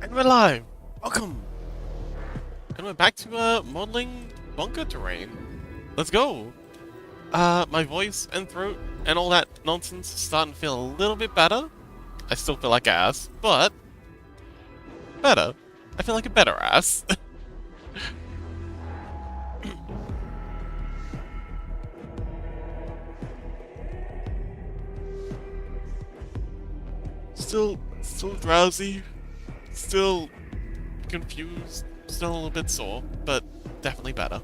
And we're live! Welcome! And we're back to modeling bunker terrain. Let's go! My voice and throat and all that nonsense is starting to feel a little bit better. I still feel like ass, but better. I feel like a better ass. Still drowsy. Still confused. Still a little bit sore, but definitely better.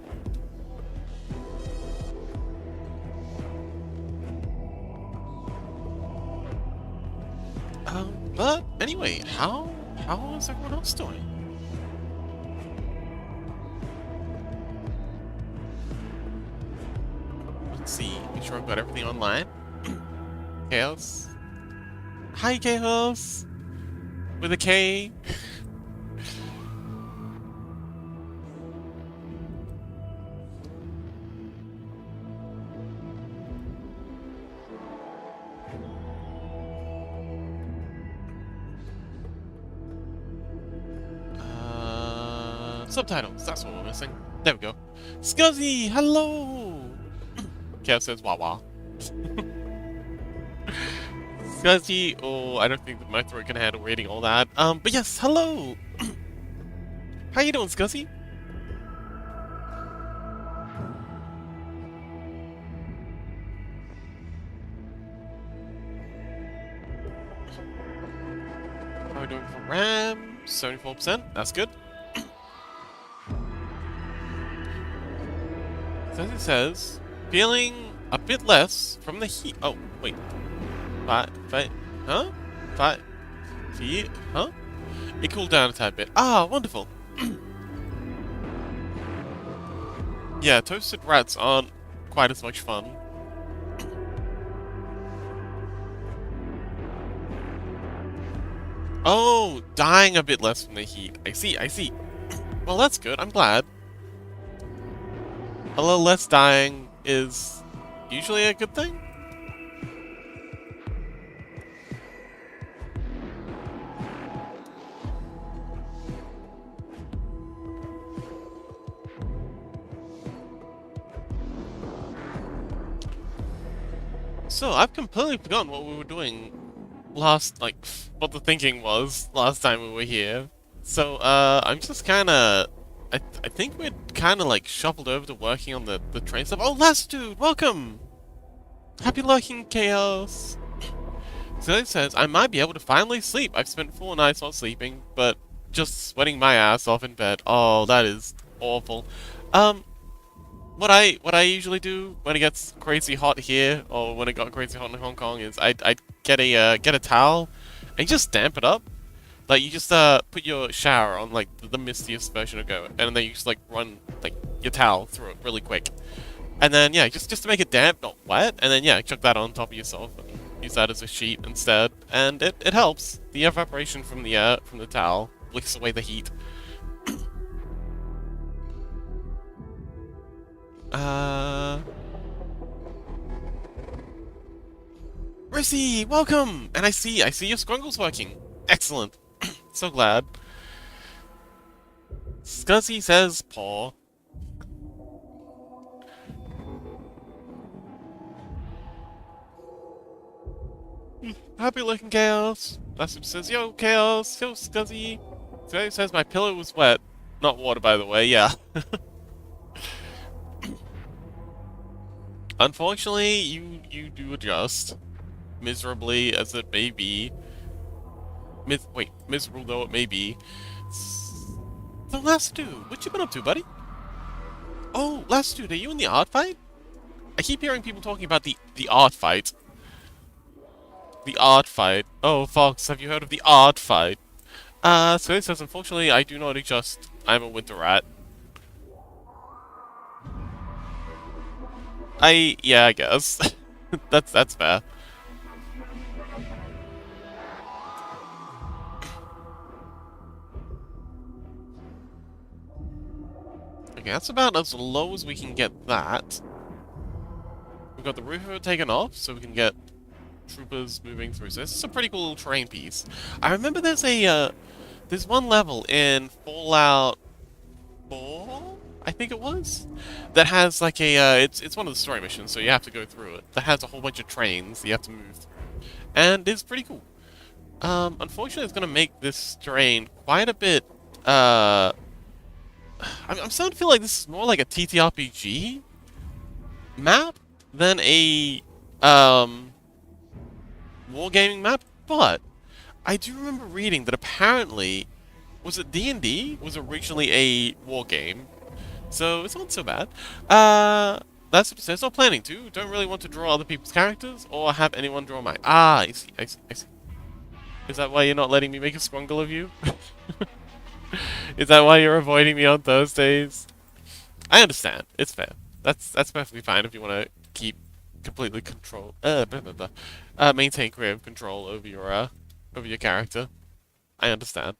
But anyway, how is everyone else doing? Let's see. Make sure I've got everything online. Chaos. Hi, Chaos. With a K. Subtitles, that's what we're missing. There we go. Scuzzy, hello! Kev says wah wah. Scuzzy, oh, I don't think that my throat can handle reading all that. But yes, hello! How you doing, Scuzzy? How are we doing for RAM? 74%, that's good. As it says, feeling a bit less from the heat. Oh, wait. Huh? Feet? Huh? It cooled down a tad bit. Ah, wonderful. Yeah, toasted rats aren't quite as much fun. Oh, dying a bit less from the heat. I see. Well, that's good. I'm glad. A little less dying is usually a good thing. So, I've completely forgotten what we were doing last, like, what the thinking was last time we were here. So, I'm just kinda... I think we'd kinda, like, shuffled over to working on the train stuff. Oh, last dude, welcome! Happy lurking, Chaos! So it says, I might be able to finally sleep. I've spent 4 nights not sleeping, but just sweating my ass off in bed. Oh, that is awful. What I usually do when it gets crazy hot here, or when it got crazy hot in Hong Kong, is I'd get a towel and just damp it up. Like, you just put your shower on like the mistiest version of Go, and then you just like run like your towel through it really quick, and then yeah, just to make it damp, not wet, and then yeah, chuck that on top of yourself and use that as a sheet instead, and it helps. The evaporation from the towel wicks away the heat. Rissy, welcome! And I see your scruggle's working. Excellent. So glad. Scuzzy says paw. Happy looking Chaos. Lassim says, yo Chaos, yo Scuzzy. Scuzzy says my pillow was wet. Not water, by the way, yeah. Unfortunately, you do adjust. Miserably as it may be. Miserable though it may be. So, last dude, what you been up to, buddy? Oh, last dude, are you in the art fight? I keep hearing people talking about the art fight. The art fight. Oh, Fox, have you heard of the art fight? So it says, unfortunately, I do not adjust. I'm a winter rat. Yeah, I guess. That's fair. Okay, that's about as low as we can get that. We've got the roof of it taken off, so we can get troopers moving through. So this is a pretty cool terrain piece. I remember there's there's one level in Fallout 4, I think it was, that has like a, it's one of the story missions, so you have to go through it, that has a whole bunch of trains you have to move through. And it's pretty cool. Unfortunately, it's going to make this terrain quite a bit, I'm starting to feel like this is more like a TTRPG map than a, wargaming map, but I do remember reading that apparently, was it D&D? Was originally a war game, so it's not so bad. That's what it says. Not planning to. Don't really want to draw other people's characters or have anyone draw mine. Ah, I see, I see, I see. Is that why you're not letting me make a scrungle of you? Is that why you're avoiding me on Thursdays? I understand. It's fair. That's perfectly fine if you want to keep completely maintain creative control over your character. I understand.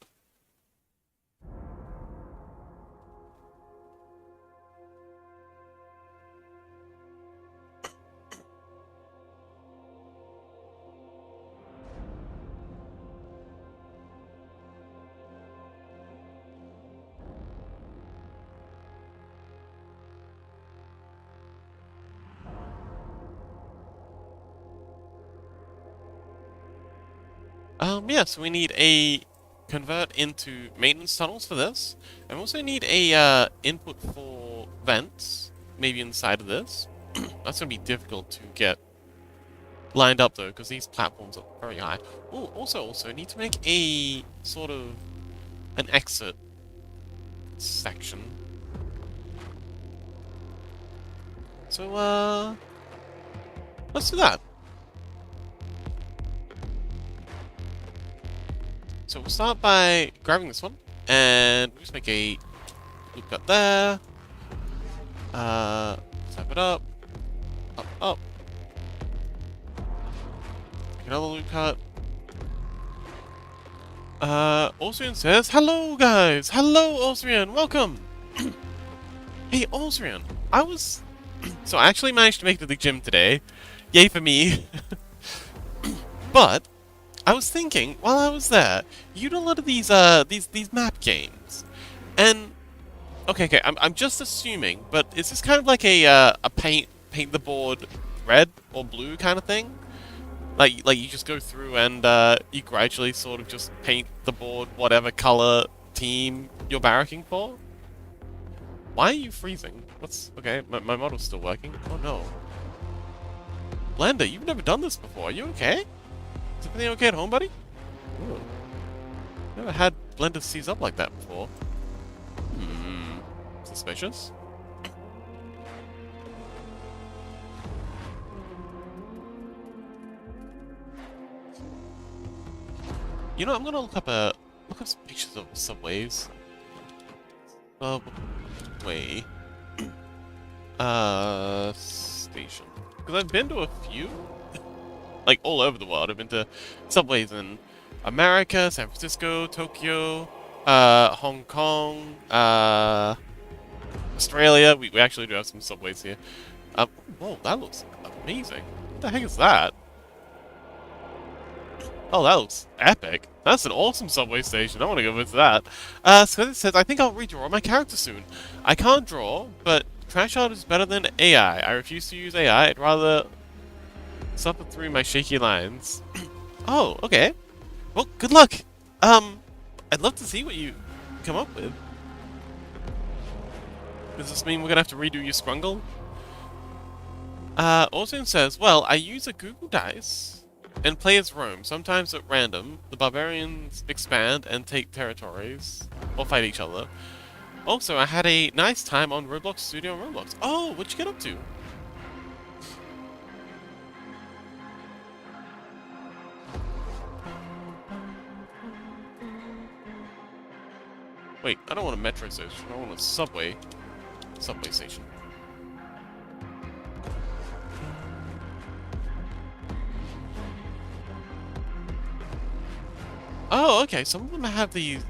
Yeah, so we need a convert into maintenance tunnels for this. And we also need a, input for vents, maybe inside of this. That's gonna be difficult to get lined up, though, because these platforms are very high. Oh, also, need to make a, sort of, an exit section. So, let's do that. So we'll start by grabbing this one, and we'll just make a loop cut there. Tap it up. Up. Make another loop cut. Osrian says, hello guys! Hello Osrian! Welcome! Hey Osrian, so I actually managed to make it to the gym today. Yay for me. But I was thinking, while I was there, you do a lot of these map games, and okay, I'm just assuming, but is this kind of like a paint the board red or blue kind of thing? Like you just go through and you gradually sort of just paint the board whatever color team you're barracking for? Why are you freezing? Okay? My model's still working. Oh no. Blender, you've never done this before. Are you okay? Is everything okay at home, buddy? Ooh. Never had Blender seize up like that before. Suspicious. You know, I'm gonna look up some pictures of subways. Subway. Station. Because I've been to a few. Like, all over the world. I've been to subways in America, San Francisco, Tokyo, Hong Kong, Australia. We actually do have some subways here. Whoa, that looks amazing. What the heck is that? Oh, that looks epic. That's an awesome subway station. I want to go visit that. So it says, I think I'll redraw my character soon. I can't draw, but Trash Art is better than AI. I refuse to use AI. I'd rather suffer through my shaky lines. Oh, okay. Well, good luck. I'd love to see what you come up with. Does this mean we're gonna have to redo your scrungle? Austin says, well, I use a Google Dice and play as roam. Sometimes at random, the barbarians expand and take territories, or fight each other. Also, I had a nice time on Roblox Studio on Roblox. Oh, what'd you get up to? Wait, I don't want a metro station. I want a subway station. Oh, okay. Some of them have these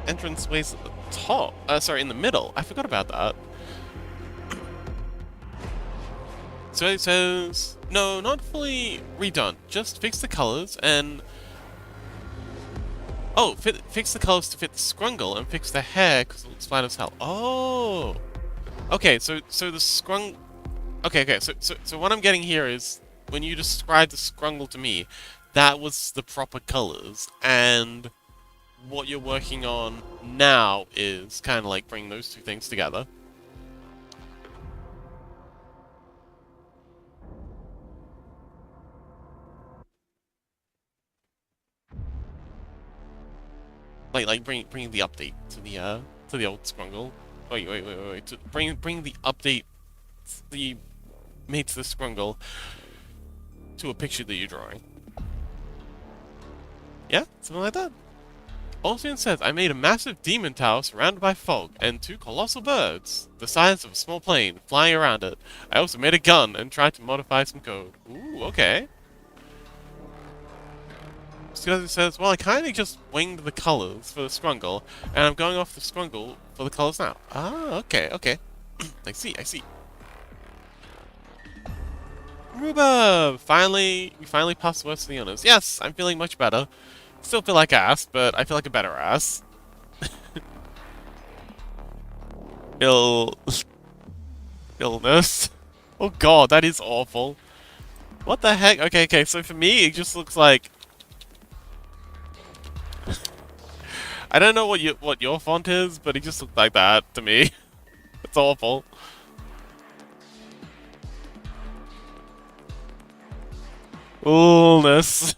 entrance ways at the top. Sorry, in the middle. I forgot about that. So it says, no, not fully redone. Just fix the colors and... Oh, fix the colors to fit the scrungle and fix the hair because it looks flat as hell. Oh! Okay, so the scrung... Okay, so what I'm getting here is, when you described the scrungle to me, that was the proper colors, and what you're working on now is kind of like bringing those two things together. Like bring the update to the old scrungle. Wait. To bring the update that you made to the scrungle to a picture that you're drawing. Yeah, something like that. Olsen says, I made a massive demon tower surrounded by fog, and two colossal birds, the size of a small plane, flying around it. I also made a gun and tried to modify some code. Ooh, okay. Scuzzy says, well, I kinda just winged the colors for the scrungle, and I'm going off the scrungle for the colors now. Ah, okay. I see. Ruba! We finally passed the worst of the owners. Yes, I'm feeling much better. Still feel like ass, but I feel like a better ass. Illness. Oh god, that is awful. What the heck? Okay, so for me, it just looks like... I don't know what your font is, but it just looks like that to me. It's awful. Illness.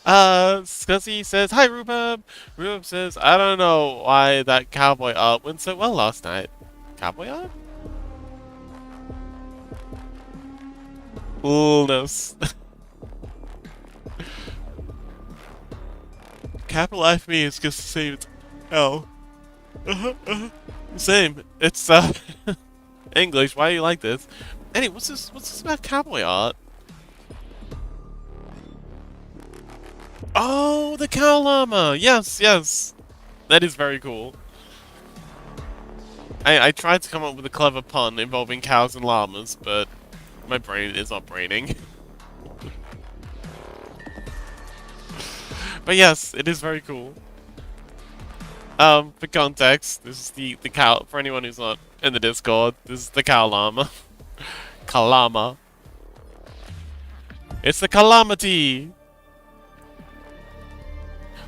Scuzzy says, hi Rubab! Rubab says, I don't know why that cowboy art went so well last night. Cowboy art? Illness. Capital I for me is just the same as L. Same. It's, English, why do you like this? Anyway, what's this about cowboy art? Oh, the cow llama! Yes. That is very cool. I tried to come up with a clever pun involving cows and llamas, but my brain is not braining. But yes, it is very cool. For context, this is the cow, for anyone who's not in the Discord, this is the cow llama. Kalama. It's the calamity!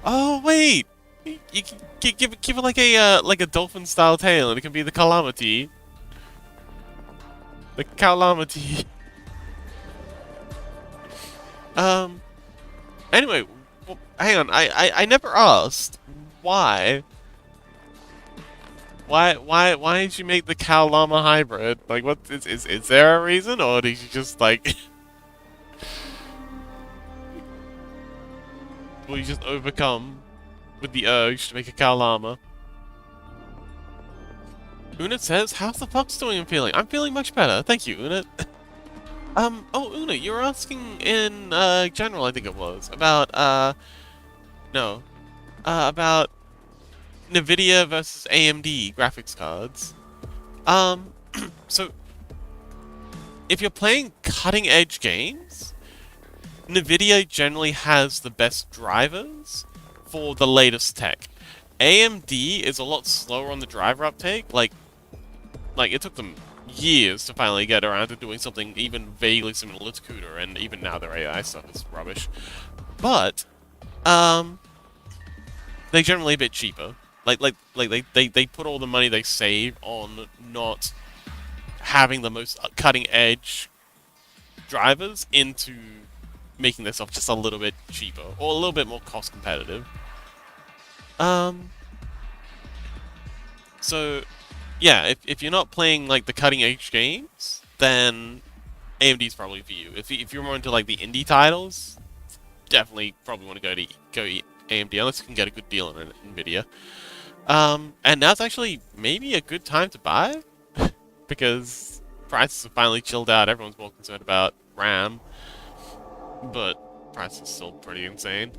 Oh, wait! You can give it like a dolphin-style tail, and it can be the calamity. The calamity. Anyway, well, hang on. I never asked why. Why did you make the cow llama hybrid? Like, what is there a reason, or did you just like? Will you just overcome with the urge to make a cow llama? Unit says, how's the fox doing and feeling? I'm feeling much better. Thank you, Unit. Oh, Una, you were asking in, general, I think it was, about, no. About NVIDIA versus AMD graphics cards. So, if you're playing cutting-edge games, NVIDIA generally has the best drivers for the latest tech. AMD is a lot slower on the driver uptake, like it took them years to finally get around to doing something even vaguely similar to CUDA, and even now their AI stuff is rubbish. But, they're generally a bit cheaper. They put all the money they save on not having the most cutting-edge drivers into making their stuff just a little bit cheaper, or a little bit more cost competitive. So, yeah, if you're not playing, like, the cutting-edge games, then AMD's probably for you. If you're more into, like, the indie titles, definitely probably want to go AMD, unless you can get a good deal on NVIDIA. And now's actually maybe a good time to buy, because prices have finally chilled out. Everyone's more concerned about RAM, but price is still pretty insane.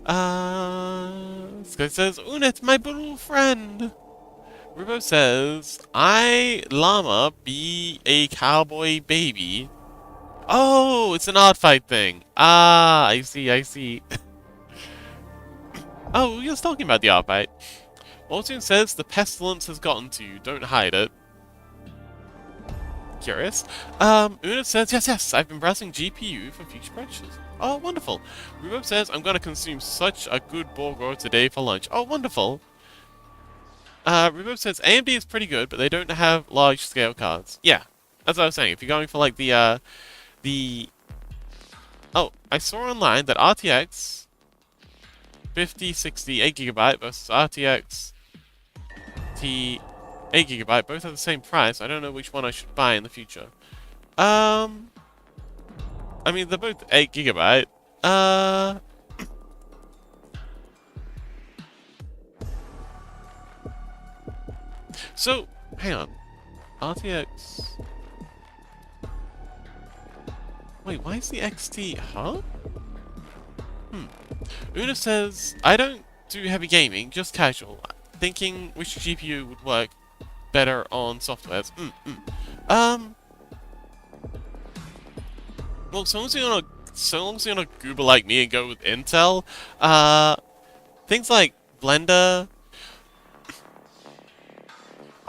This guy says, Unit, my blue friend! Rubo says, I, llama, be a cowboy baby. Oh, it's an odd fight thing. Ah, I see, I see. Oh, we were just talking about the odd fight. Mortune says, the pestilence has gotten to you. Don't hide it. Curious. Una says, yes, yes, I've been browsing GPU for future purchases. Oh, wonderful. Rubo says, I'm gonna consume such a good burger today for lunch. Oh, wonderful. Rubo says, AMD is pretty good, but they don't have large-scale cards. Yeah, that's what I was saying. If you're going for, like, the... Oh, I saw online that RTX 5060 8GB versus RTX T 8GB both have the same price. I don't know which one I should buy in the future. I mean, they're both 8GB. So, hang on. RTX... Wait, why is the XT... Huh? Una says, I don't do heavy gaming, just casual. Thinking which GPU would work better on softwares. Well, so long as you're not a goober like me and go with Intel, things like Blender...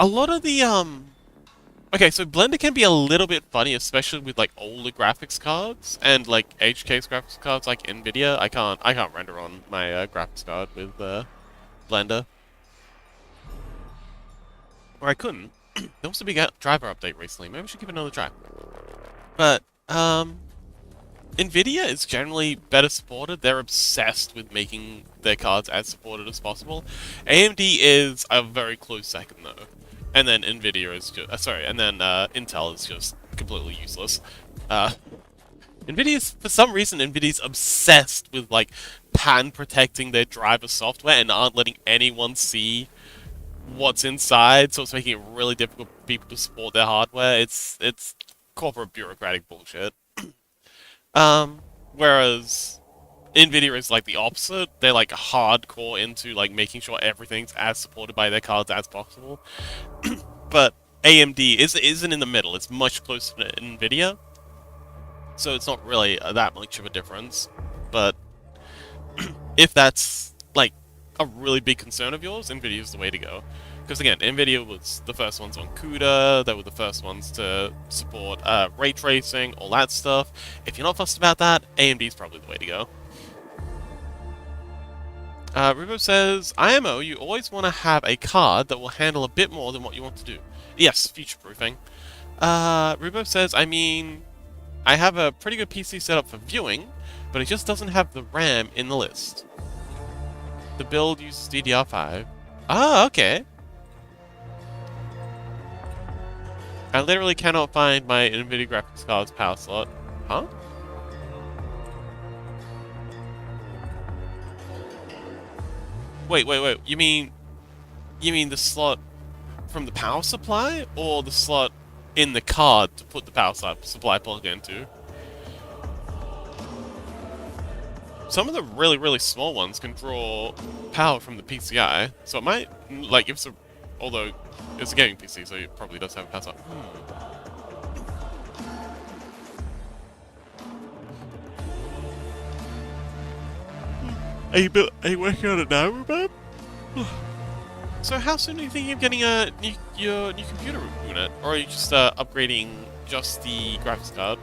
A lot of the, Okay, so Blender can be a little bit funny, especially with like older graphics cards and like edge case graphics cards like Nvidia. I can't render on my graphics card with Blender, or I couldn't. There was a big driver update recently. Maybe I should give it another try. But Nvidia is generally better supported. They're obsessed with making their cards as supported as possible. AMD is a very close second though. And then Nvidia is just, and then Intel is just completely useless. For some reason, Nvidia's obsessed with, like, patent protecting their driver software and aren't letting anyone see what's inside, so it's making it really difficult for people to support their hardware. It's corporate bureaucratic bullshit. Whereas Nvidia is, like, the opposite. They're, like, hardcore into, like, making sure everything's as supported by their cards as possible. But AMD isn't in the middle. It's much closer to Nvidia. So it's not really that much of a difference. But if that's, like, a really big concern of yours, Nvidia is the way to go. Because, again, Nvidia was the first ones on CUDA. They were the first ones to support ray tracing, all that stuff. If you're not fussed about that, AMD is probably the way to go. Rubo says, IMO, you always want to have a card that will handle a bit more than what you want to do. Yes, future-proofing. Rubo says, I mean, I have a pretty good PC set up for viewing, but it just doesn't have the RAM in the list. The build uses DDR5. Ah, okay. I literally cannot find my NVIDIA graphics card's power slot. Huh? Wait. You mean the slot from the power supply, or the slot in the card to put the power supply plug into? Some of the really small ones can draw power from the PCI, so it might, like, if it's although it's a gaming PC, so it probably does have a power supply. Are you working on it now, Ruben? So how soon are you thinking of getting your new computer, Una? Or are you just upgrading just the graphics card?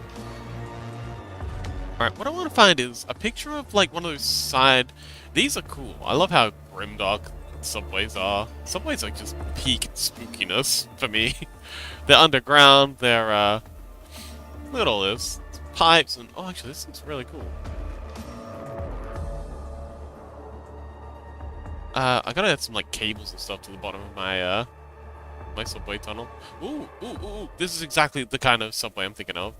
Alright, what I want to find is a picture of, like, one of those side... These are cool. I love how grimdark subways are. Subways are just peak spookiness for me. They're underground, they're, look at all this. It's pipes and... Oh, actually, this looks really cool. I gotta add some, like, cables and stuff to the bottom of my, my subway tunnel. Ooh. This is exactly the kind of subway I'm thinking of.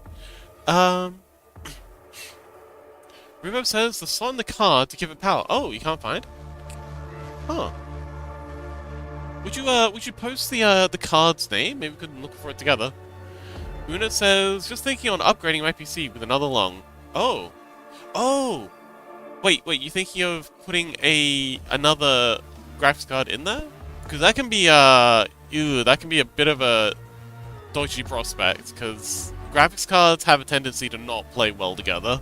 Rubo says the slot in the card to give it power. Oh, you can't find? Huh. Would you post the card's name? Maybe we could look for it together. Una says, just thinking on upgrading my PC with another long. Oh. Wait, you thinking of putting another graphics card in there? Because that can be ew, that can be a bit of a dodgy prospect, because graphics cards have a tendency to not play well together.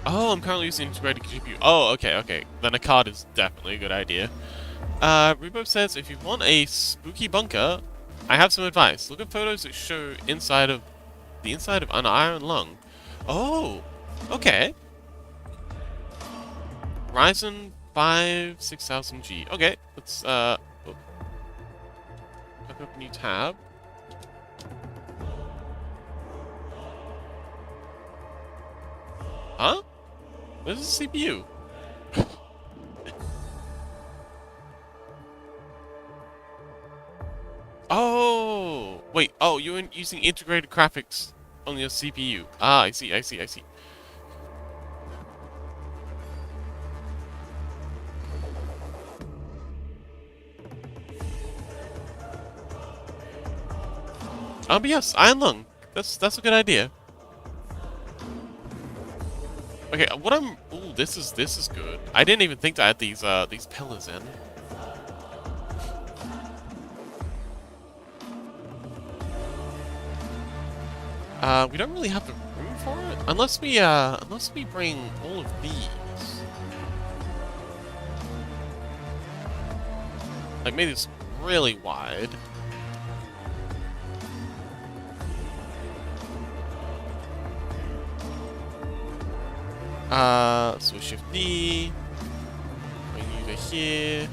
Oh, I'm currently using integrated GPU. Oh, okay, okay. Then a card is definitely a good idea. Rubo says, if you want a spooky bunker, I have some advice. Look at photos that show the inside of an iron lung. Oh, okay. Ryzen 5 6000G. Okay, let's open up a new tab. Huh? Where's the CPU? Oh! Wait, oh, you're using integrated graphics on your CPU. Ah, I see, I see, I see. But yes, iron lung. That's a good idea. Okay, what I'm... Ooh, this is good. I didn't even think to add these pillars in. We don't really have the room for it, unless we bring all of these. Like, maybe it's really wide. So Shift D. Bring you to here.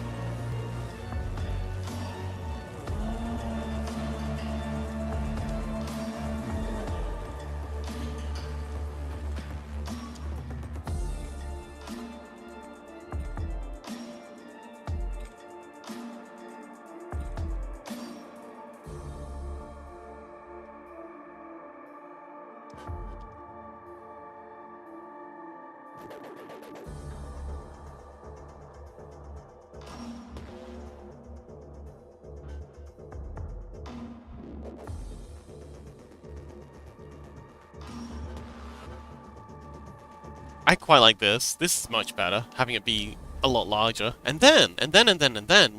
I quite like this. This is much better, having it be a lot larger. And then,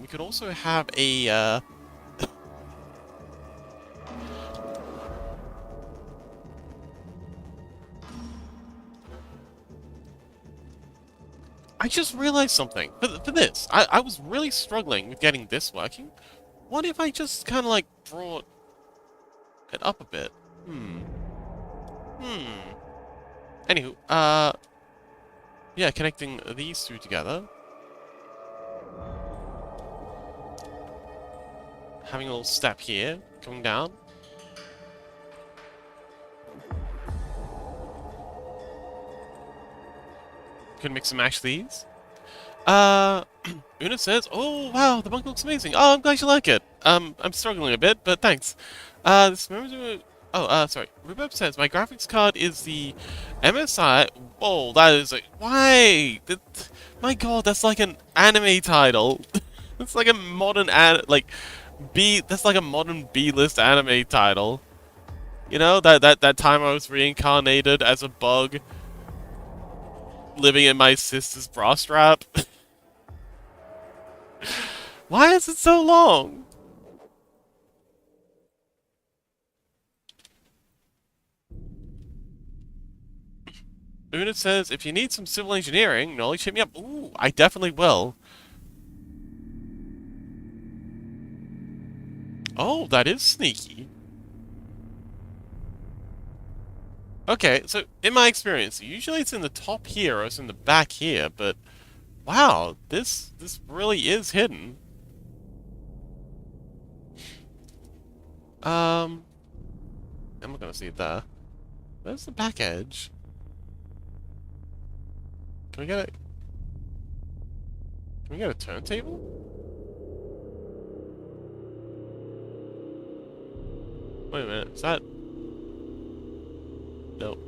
we could also have a, I just realized something. For this, I was really struggling with getting this working. What if I just kind of, like, brought it up a bit? Anywho, yeah, connecting these two together. Having a little step here, coming down. Could mix and match these. Una says, oh wow, the bunker looks amazing. Oh, I'm glad you like it. I'm struggling a bit, but thanks. This memory... Oh, sorry. Rubeb says, my graphics card is the MSI... Whoa, that is like... Why? My god, that's like an anime title. It's like a modern that's like a modern B-list anime title. You know, that time I was reincarnated as a bug living in my sister's bra strap. Why is it so long? Una says, if you need some civil engineering knowledge, hit me up. Ooh, I definitely will. Oh, that is sneaky. Okay, so in my experience, usually it's in the top here or it's in the back here, but wow, this really is hidden. I'm not gonna see it there. Where's the back edge? Can we get it? Can we get a turntable? Wait a minute, is that... Nope.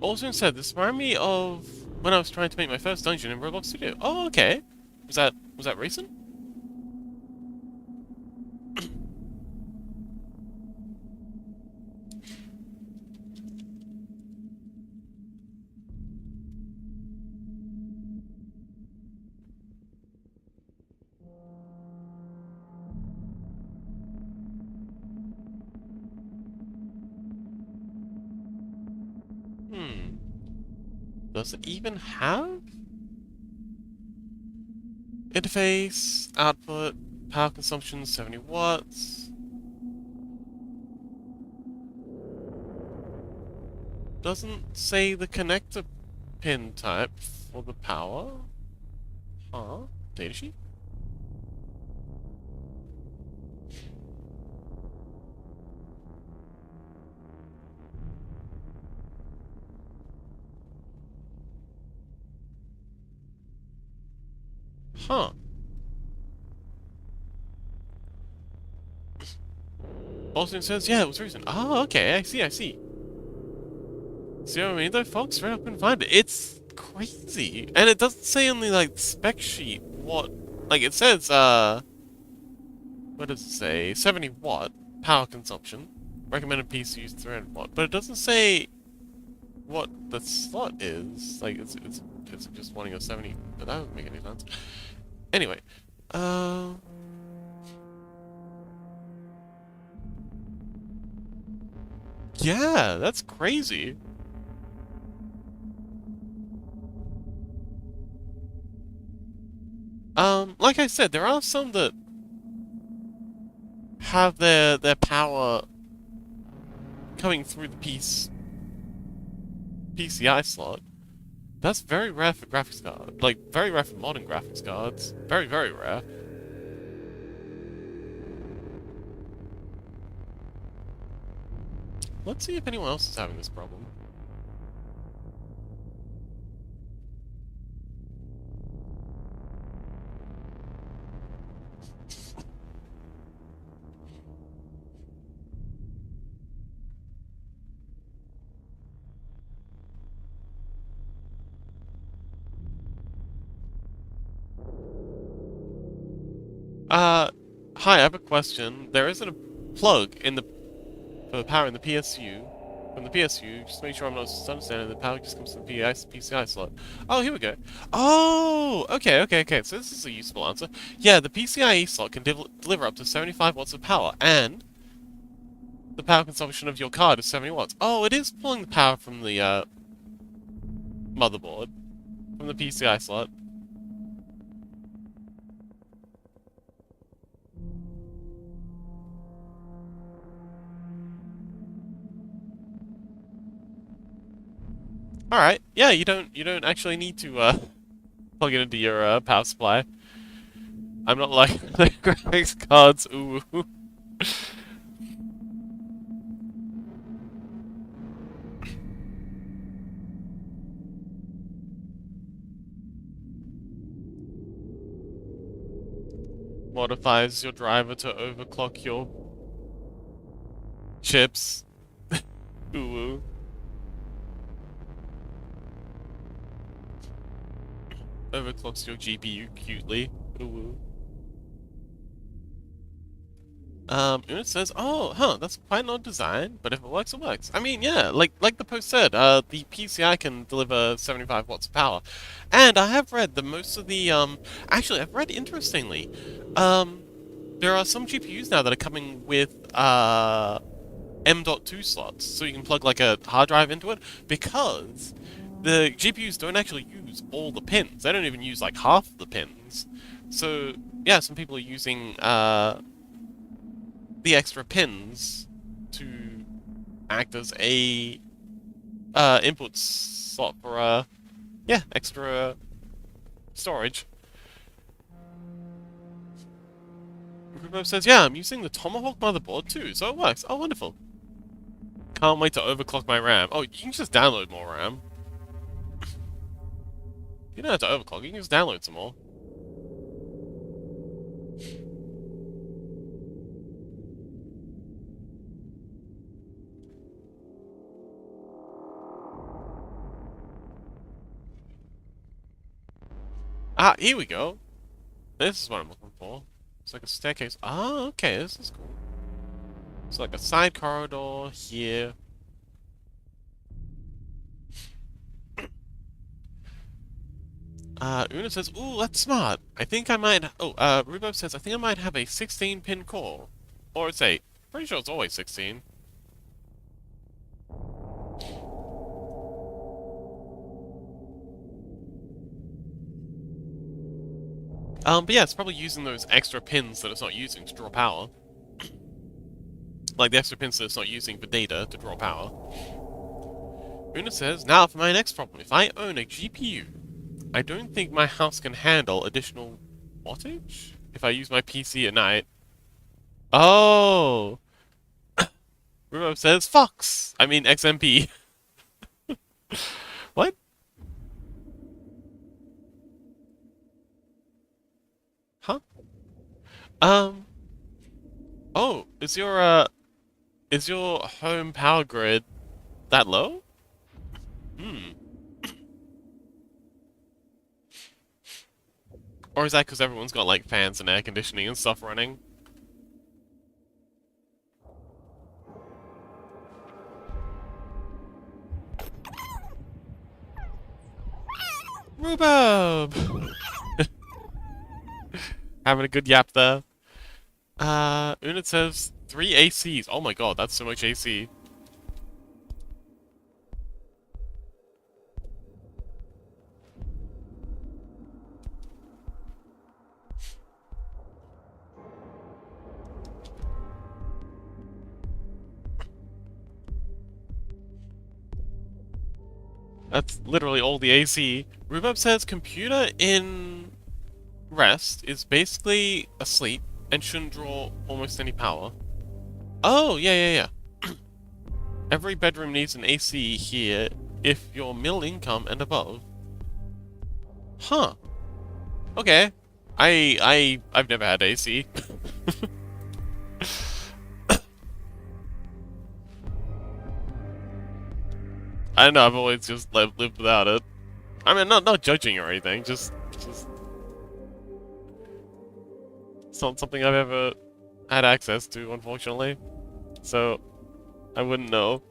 Also said, this reminded me of when I was trying to make my first dungeon in Roblox Studio. Oh, okay. Was that recent? Hmm. Does it even have interface, output, power consumption 70 watts? Doesn't say the connector pin type for the power? Huh? Datasheet? Huh. Austin says, yeah, it was recent. Oh, okay, I see, I see. See what I mean though, folks? Straight up and find it. It's crazy. And it doesn't say on the, like, spec sheet what... Like, it says, what does it say? 70 watt power consumption. Recommended PC use 300 watt. But it doesn't say what the slot is. Like, it's just wanting a 70... But that doesn't make any sense. Anyway. Yeah, that's crazy. Like I said, there are some that have their power coming through the PCI slot. That's very rare for graphics cards. Like, very rare for modern graphics cards. Very, very rare. Let's see if anyone else is having this problem. Hi, I have a question. There isn't a plug in the for powering the PSU. From the PSU, just make sure I'm not misunderstanding. The power just comes from the PCI slot. Oh, here we go. Oh, okay. So this is a useful answer. Yeah, the PCIe slot can deliver up to 75 watts of power, and the power consumption of your card is 70 watts. Oh, it is pulling the power from the motherboard, from the PCI slot. All right. Yeah, you don't actually need to plug it into your power supply. I'm not like the graphics cards. Ooh. Modifies your driver to overclock your chips. Ooh. Overclocks your GPU cutely. Ooh. It says, oh, huh, that's quite an odd design, but if it works, it works. I mean, yeah, like the post said, the PCI can deliver 75 watts of power. And I have read that most of the, actually, I've read interestingly, there are some GPUs now that are coming with, M.2 slots, so you can plug, like, a hard drive into it, because the GPUs don't actually use all the pins. They don't even use, like, half the pins. So, yeah, some people are using, the extra pins to act as a input slot for yeah, extra storage. Rubo says, yeah, I'm using the Tomahawk motherboard too, so it works. Oh, wonderful. Can't wait to overclock my RAM. Oh, you can just download more RAM. You don't have to overclock, you can just download some more. Ah, here we go. This is what I'm looking for. It's like a staircase. Ah, okay, this is cool. It's like a side corridor here. Una says, ooh, that's smart. I think I might... Oh, Rubo says, I think I might have a 16-pin core. Or it's 8. Pretty sure it's always 16. But yeah, it's probably using those extra pins that it's not using to draw power. Like the extra pins that it's not using for data to draw power. Una says, now for my next problem. If I own a GPU, I don't think my house can handle additional wattage if I use my PC at night. Oh! Rubo says, Fox! I mean XMP. What? Huh? Um... Oh, is your home power grid that low? Hmm. Or is that because everyone's got, like, fans and air conditioning and stuff running? Rhubarb! Having a good yap there. Unit says 3 ACs. Oh my god, that's so much AC. That's literally all the AC. Rhubarb says computer in rest is basically asleep and shouldn't draw almost any power. Oh, yeah. Every bedroom needs an AC here if you're middle income and above. Huh. Okay. I've never had AC. I don't know, I've always just lived without it. I mean, not judging or anything, just it's not something I've ever had access to, unfortunately. So, I wouldn't know.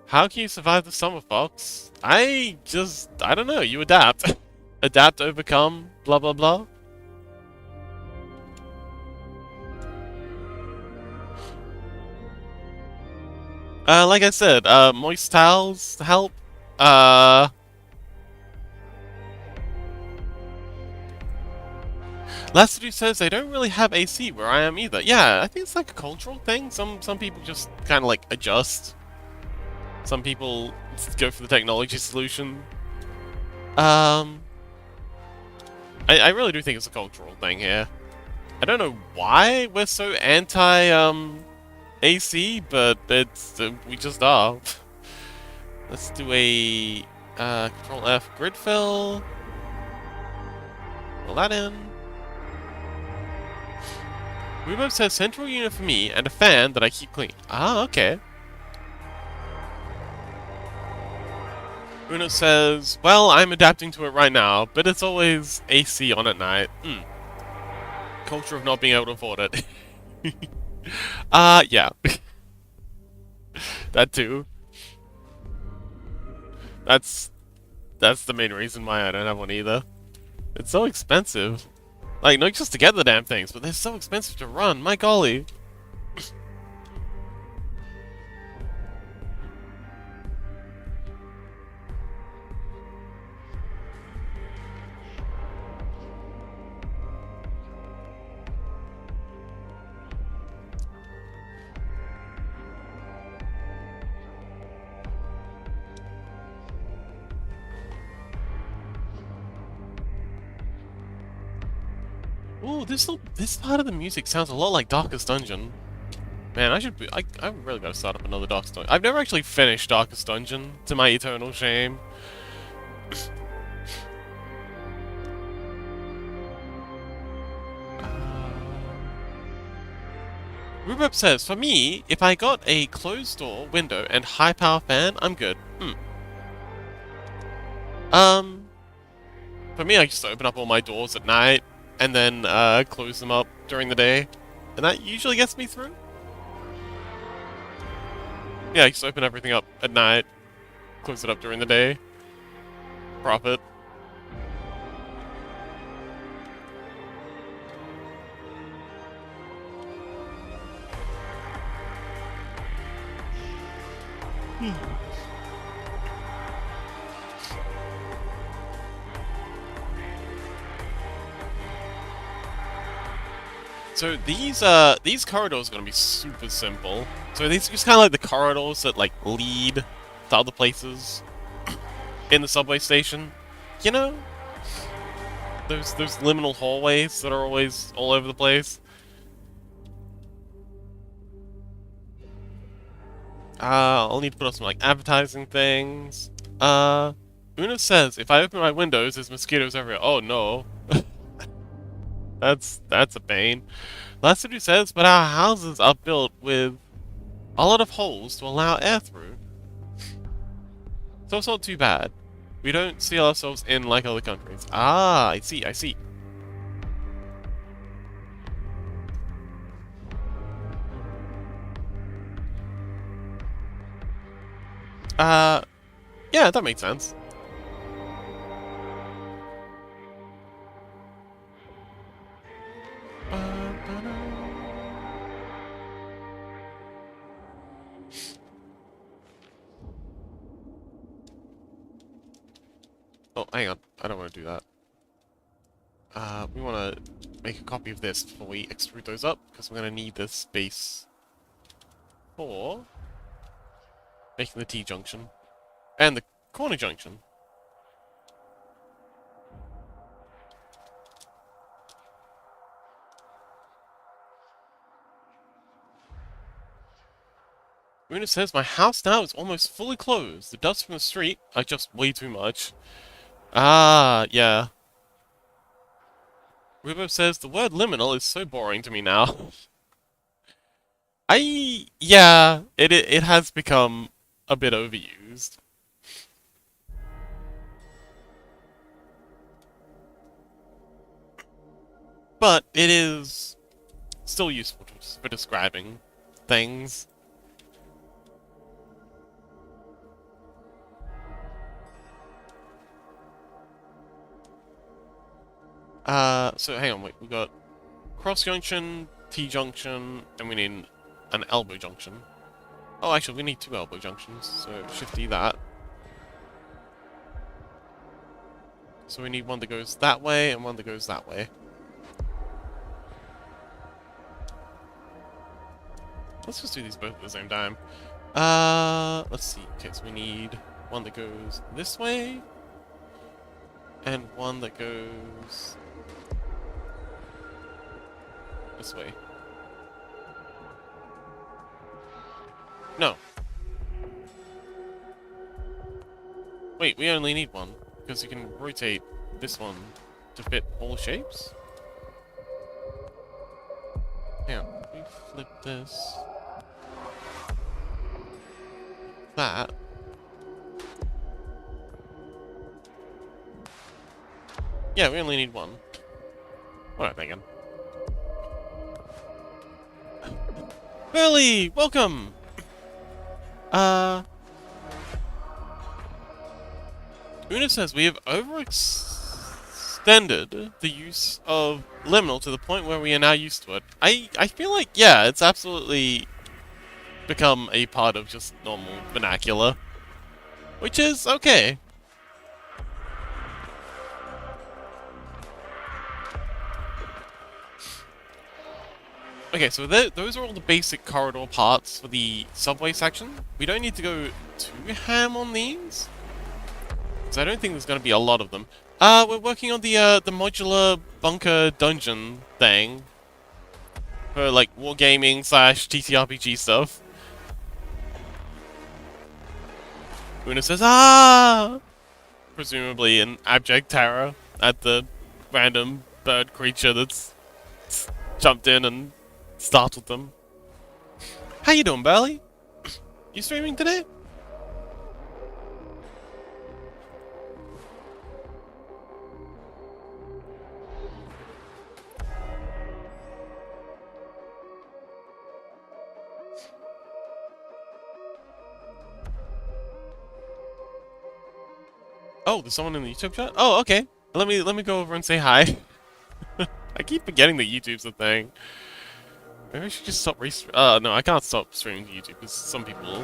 How can you survive the summer, Fox? I don't know, you adapt. Adapt, overcome, blah blah blah. Like I said, moist towels help. Lassadu says they don't really have AC where I am either. Yeah, I think it's like a cultural thing. Some people just kind of like adjust. Some people go for the technology solution. I really do think it's a cultural thing here. I don't know why we're so anti AC, but it's we just are. Let's do a Control F grid fill. Fill that in. Rhubarb says central unit for me and a fan that I keep clean. Ah, okay. Uno says, well, I'm adapting to it right now, but it's always AC on at night. Culture of not being able to afford it. Yeah. That too. That's the main reason why I don't have one either. It's so expensive. Like, not just to get the damn things, but they're so expensive to run, my golly. Ooh, this part of the music sounds a lot like Darkest Dungeon. Man, I really gotta start up another Darkest Dungeon. I've never actually finished Darkest Dungeon, to my eternal shame. Rhubarb says, for me, if I got a closed door, window, and high power fan, I'm good. For me, I just open up all my doors at night, and then close them up during the day. And that usually gets me through. Yeah, I just open everything up at night, close it up during the day. Profit. So these corridors are gonna be super simple. So these just kind of like the corridors that like lead to other places in the subway station. You know, those liminal hallways that are always all over the place. I'll need to put up some like advertising things. Una says if I open my windows, there's mosquitoes everywhere. Oh no, that's a pain. That's what he says, but our houses are built with a lot of holes to allow air through. So it's not too bad. We don't see ourselves in like other countries. Ah, I see, I see. Yeah, that makes sense. Oh, hang on. I don't want to do that. We want to make a copy of this before we extrude those up, because we're going to need this space for making the T-junction. And the corner junction. Una says, my house now is almost fully closed. The dust from the street are just way too much. Ah, yeah. Rubo says, the word liminal is so boring to me now. Yeah, it has become a bit overused. But it is still useful for describing things. So hang on, wait, we got cross junction, T junction, and we need an elbow junction. Oh, actually, we need 2 elbow junctions, so shift E that. So we need one that goes that way and one that goes that way. Let's just do these both at the same time. Let's see. Okay, so we need one that goes this way and one that goes this way. No. Wait, we only need one, because you can rotate this one to fit all shapes? Hang on, we flip this. That. Yeah, we only need one. Alright, Megan. Burley, welcome! Una says we have overextended the use of liminal to the point where we are now used to it. I feel like, yeah, it's absolutely become a part of just normal vernacular. Which is okay. Okay, so those are all the basic corridor parts for the subway section. We don't need to go too ham on these, because I don't think there's going to be a lot of them. We're working on the modular bunker dungeon thing for like wargaming / TTRPG stuff. Una says, ah! Presumably in abject terror at the random bird creature that's jumped in and startled them. How you doing, Burley? You streaming today? Oh, there's someone in the YouTube chat? Oh, okay. Let me go over and say hi. I keep forgetting that YouTube's a thing. Maybe I should just stop no, I can't stop streaming to YouTube, because some people,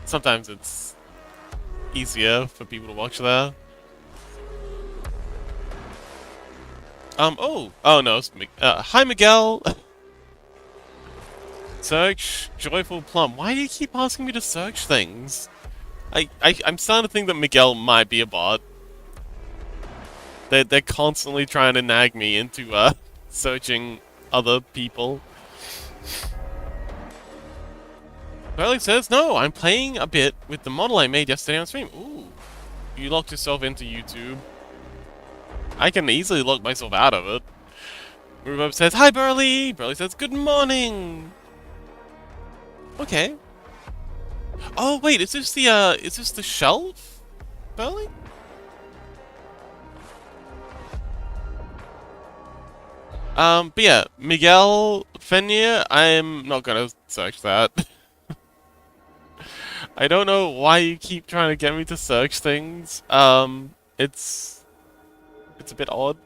sometimes it's easier for people to watch there. Oh no, hi Miguel! Search Joyful Plum. Why do you keep asking me to search things? I'm starting to think that Miguel might be a bot. They're constantly trying to nag me into, searching other people. Burley says, no, I'm playing a bit with the model I made yesterday on stream. Ooh, you locked yourself into YouTube. I can easily lock myself out of it. Rhubarb says, hi Burley! Burley says, good morning! Okay. Oh wait, is this the shelf? Burley? But yeah, Miguel Fenir, I'm not gonna search that. I don't know why you keep trying to get me to search things. It's a bit odd.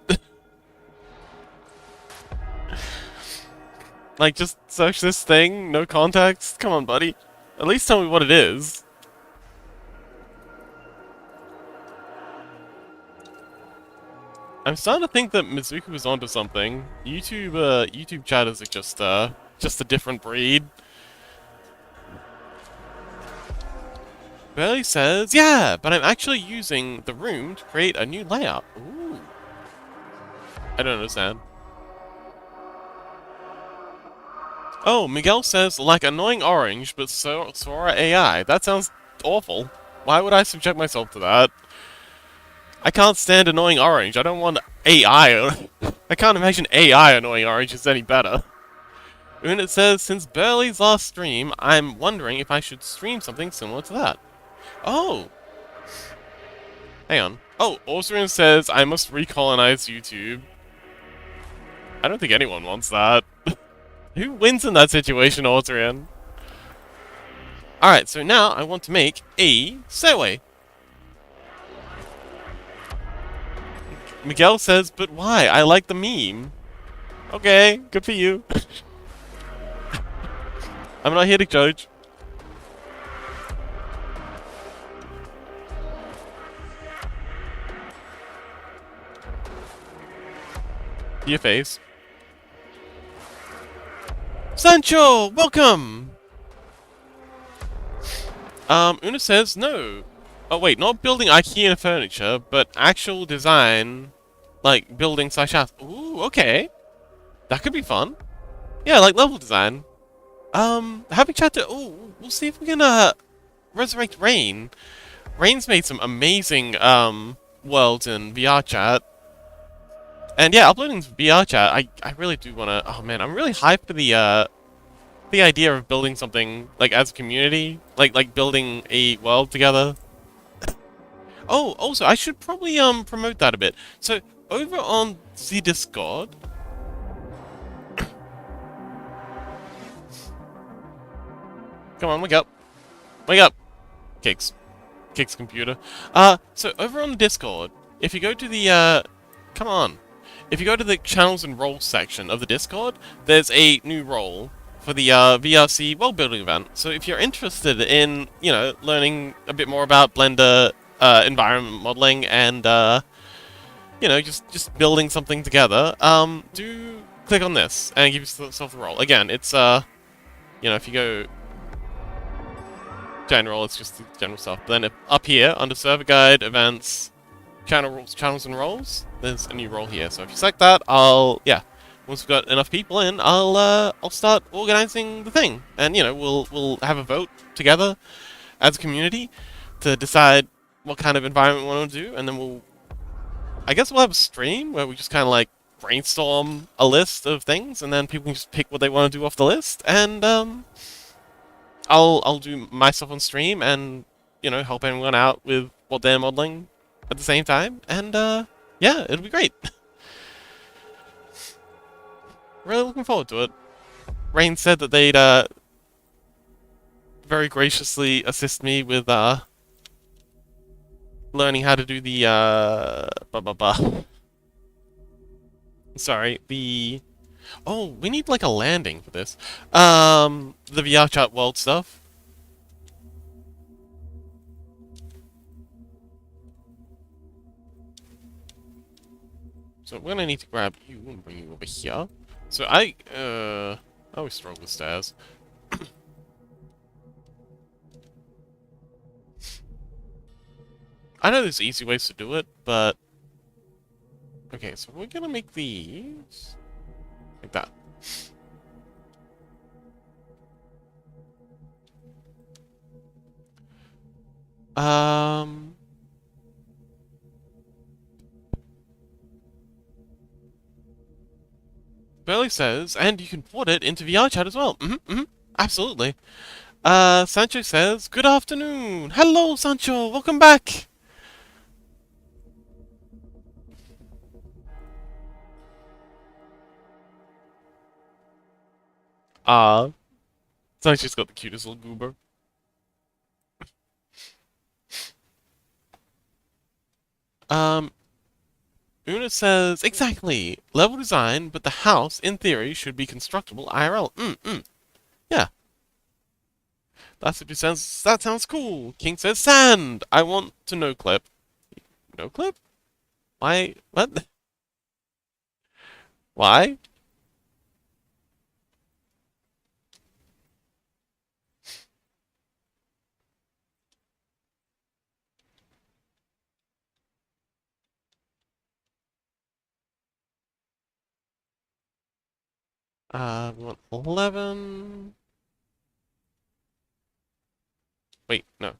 Like, just search this thing, no context? Come on, buddy. At least tell me what it is. I'm starting to think that Mizuki was onto something. YouTube chatters are just a different breed. Barely says, yeah, but I'm actually using the room to create a new layout. Ooh. I don't understand. Oh, Miguel says, like annoying orange, but Sora AI. That sounds awful. Why would I subject myself to that? I can't stand annoying orange. I don't want AI. I can't imagine AI annoying orange is any better. And it says, since Burley's last stream, I'm wondering if I should stream something similar to that. Oh! Hang on. Oh, Austrian says, I must recolonize YouTube. I don't think anyone wants that. Who wins in that situation, Austrian? Alright, so now I want to make a stairway. Miguel says, but why? I like the meme. Okay, good for you. I'm not here to judge. To your face. Sancho, welcome! Una says, no. Oh wait, not building IKEA furniture, but actual design, like building slash house. Ooh, okay. That could be fun. Yeah, like level design. Having chat to, oh, we'll see if we can, resurrect Rain. Rain's made some amazing, worlds in VR chat. And yeah, uploading VR chat, I really do wanna, oh man, I'm really hyped for the idea of building something, like, as a community. Like building a world together. Oh, also, I should probably, promote that a bit. So, over on the Discord... Come on, wake up. Wake up! Kicks. Kicks computer. So, over on the Discord, if you go to the, come on. If you go to the channels and roles section of the Discord, there's a new role for the, VRC world building event. So, if you're interested in, you know, learning a bit more about Blender, environment modeling and, you know, just building something together, do click on this and give yourself the role. Again, it's, you know, if you go general, it's just the general stuff. But then up here, under server guide, events, channels and roles, there's a new role here. So if you select that, yeah, once we've got enough people in, I'll start organizing the thing. And, you know, we'll have a vote together as a community to decide what kind of environment we want to do, and then I guess we'll have a stream where we just kind of like brainstorm a list of things, and then people can just pick what they want to do off the list, and I'll do my stuff on stream and, you know, help anyone out with what they're modeling at the same time, and yeah, it'll be great. Really looking forward to it. Rain said that they'd very graciously assist me with learning how to do the sorry, the... Oh, we need like a landing for this. The VR chat world stuff. So we're gonna need to grab you and bring you over here. So I always struggle with stairs. I know there's easy ways to do it, but... Okay, so we're gonna make these... like that. Burley says, and you can port it into VR chat as well. Absolutely. Sancho says, good afternoon. Hello, Sancho. Welcome back. Sancho's got the cutest little goober. Una says, exactly. Level design, but the house, in theory, should be constructible IRL. Yeah. That's what it sounds. That sounds cool. King says, sand. I want to no clip. No clip? Why? What? Why? 11. Wait, no.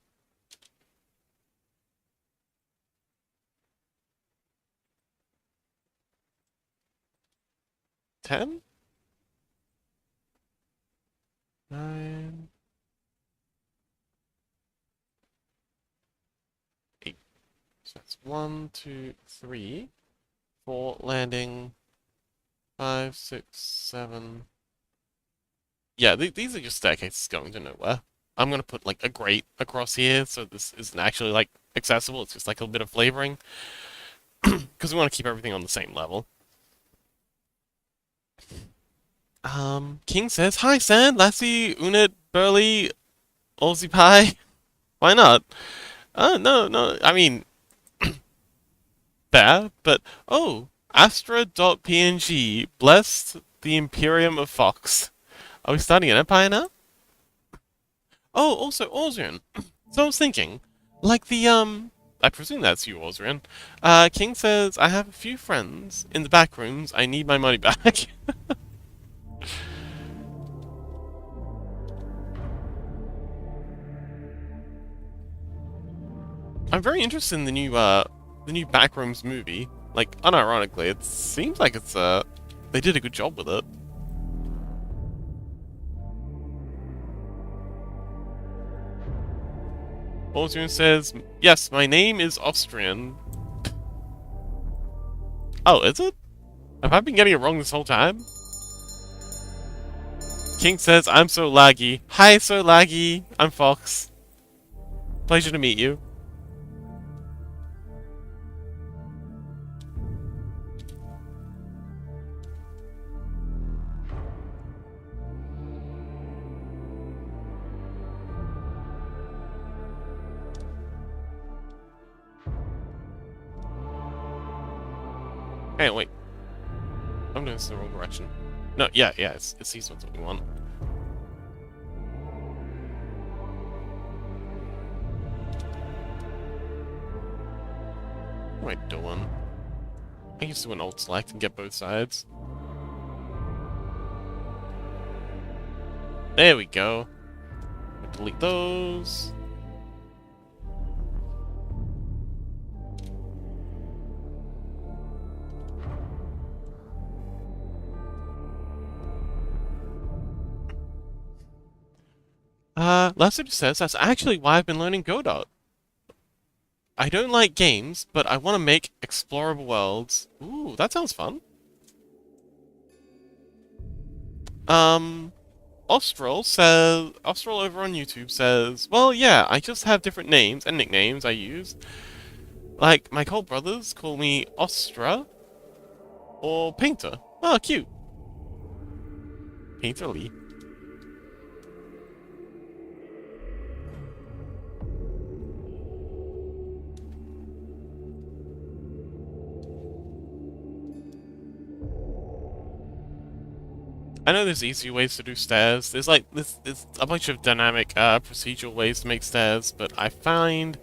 10? 9. 8. So that's 1, 2, 3, 4, landing, 5, 6, 7. Yeah, these are just staircases going to nowhere. I'm gonna put like a grate across here, so this isn't actually like accessible. It's just like a bit of flavoring, because we want to keep everything on the same level. King says, hi, Sand, Lassie, Unit, Burley, Aussie Pie. Why not? No, I mean, fair, but, oh, Astra.png, blessed the Imperium of Fox. Are we starting an empire now? Oh, also, Ausrian. So I was thinking, like I presume that's you, Ausrian. King says, I have a few friends in the back rooms, I need my money back. I'm very interested in the new Backrooms movie. Like, unironically, it seems like they did a good job with it. Austrian says, yes, my name is Austrian. Oh, is it? Have I been getting it wrong this whole time? King says, I'm so laggy. Hi, so laggy. I'm Fox. Pleasure to meet you. Hey, wait. I'm doing this in the wrong direction. No, yeah, it's these ones that we want. What am I doing? I used to do an alt select and get both sides. There we go. Delete those. Lester says that's actually why I've been learning Godot. I don't like games, but I want to make explorable worlds. Ooh, that sounds fun. Austral over on YouTube says, well, yeah, I just have different names and nicknames I use. Like, my cult brothers call me Ostra or Painter. Oh, cute. Painter Lee. I know there's easy ways to do stairs. There's like there's a bunch of dynamic procedural ways to make stairs, but I find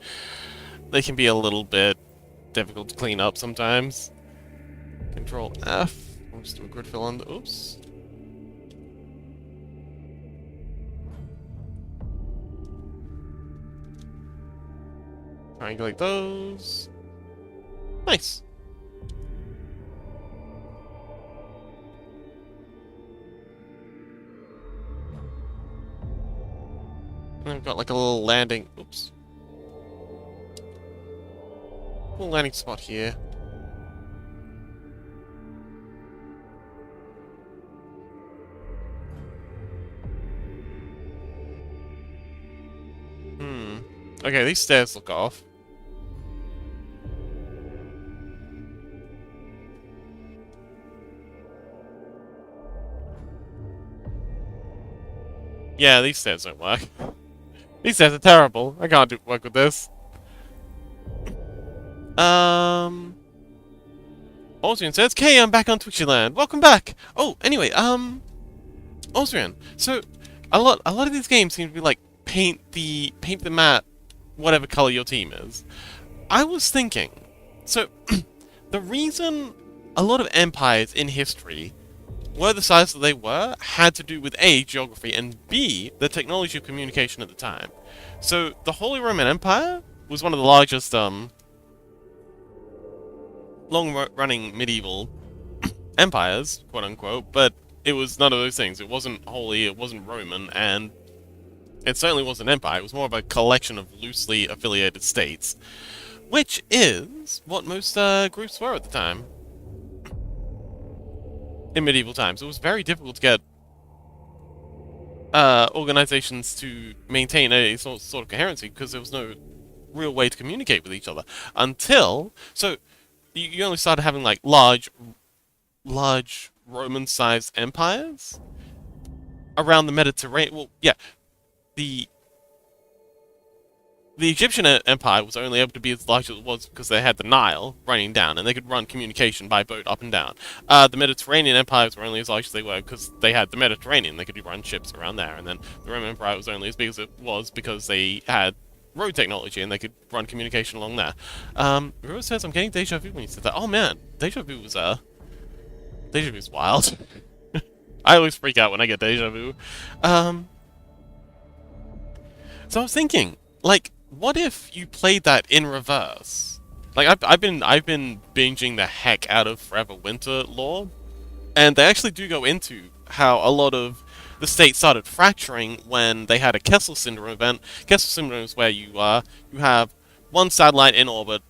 they can be a little bit difficult to clean up sometimes. Control F. I'll just do a grid fill on the oops. Triangulate those. Nice. And I've got like a little landing. Oops. Little landing spot here. Okay, these stairs look off. Yeah, these stairs don't work. These stairs are terrible. I can't work with this. Osrian says, "Okay, I'm back on Twitchyland. Welcome back." Oh, anyway, Osrian. So, a lot of these games seem to be like paint the map, whatever color your team is. I was thinking, so the reason a lot of empires in history were the size that they were had to do with A, geography, and B, the technology of communication at the time. So the Holy Roman Empire was one of the largest long-running medieval empires, quote-unquote, but it was none of those things. It wasn't holy, it wasn't Roman, and it certainly wasn't an empire. It was more of a collection of loosely affiliated states, which is what most groups were at the time. In medieval times, it was very difficult to get organizations to maintain a sort of coherency because there was no real way to communicate with each other until you only started having like large Roman-sized empires around the Mediterranean. Well, yeah, the Egyptian Empire was only able to be as large as it was because they had the Nile running down, and they could run communication by boat up and down. The Mediterranean empires were only as large as they were because they had the Mediterranean. They could run ships around there, and then the Roman Empire was only as big as it was because they had road technology, and they could run communication along there. Rose says, "I'm getting deja vu when you said that." Oh man, deja vu was wild. I always freak out when I get deja vu. So I was thinking, like, what if you played that in reverse? Like, I've been binging the heck out of Forever Winter lore, and they actually do go into how a lot of the states started fracturing when they had a Kessel Syndrome event. Kessel Syndrome is where you have one satellite in orbit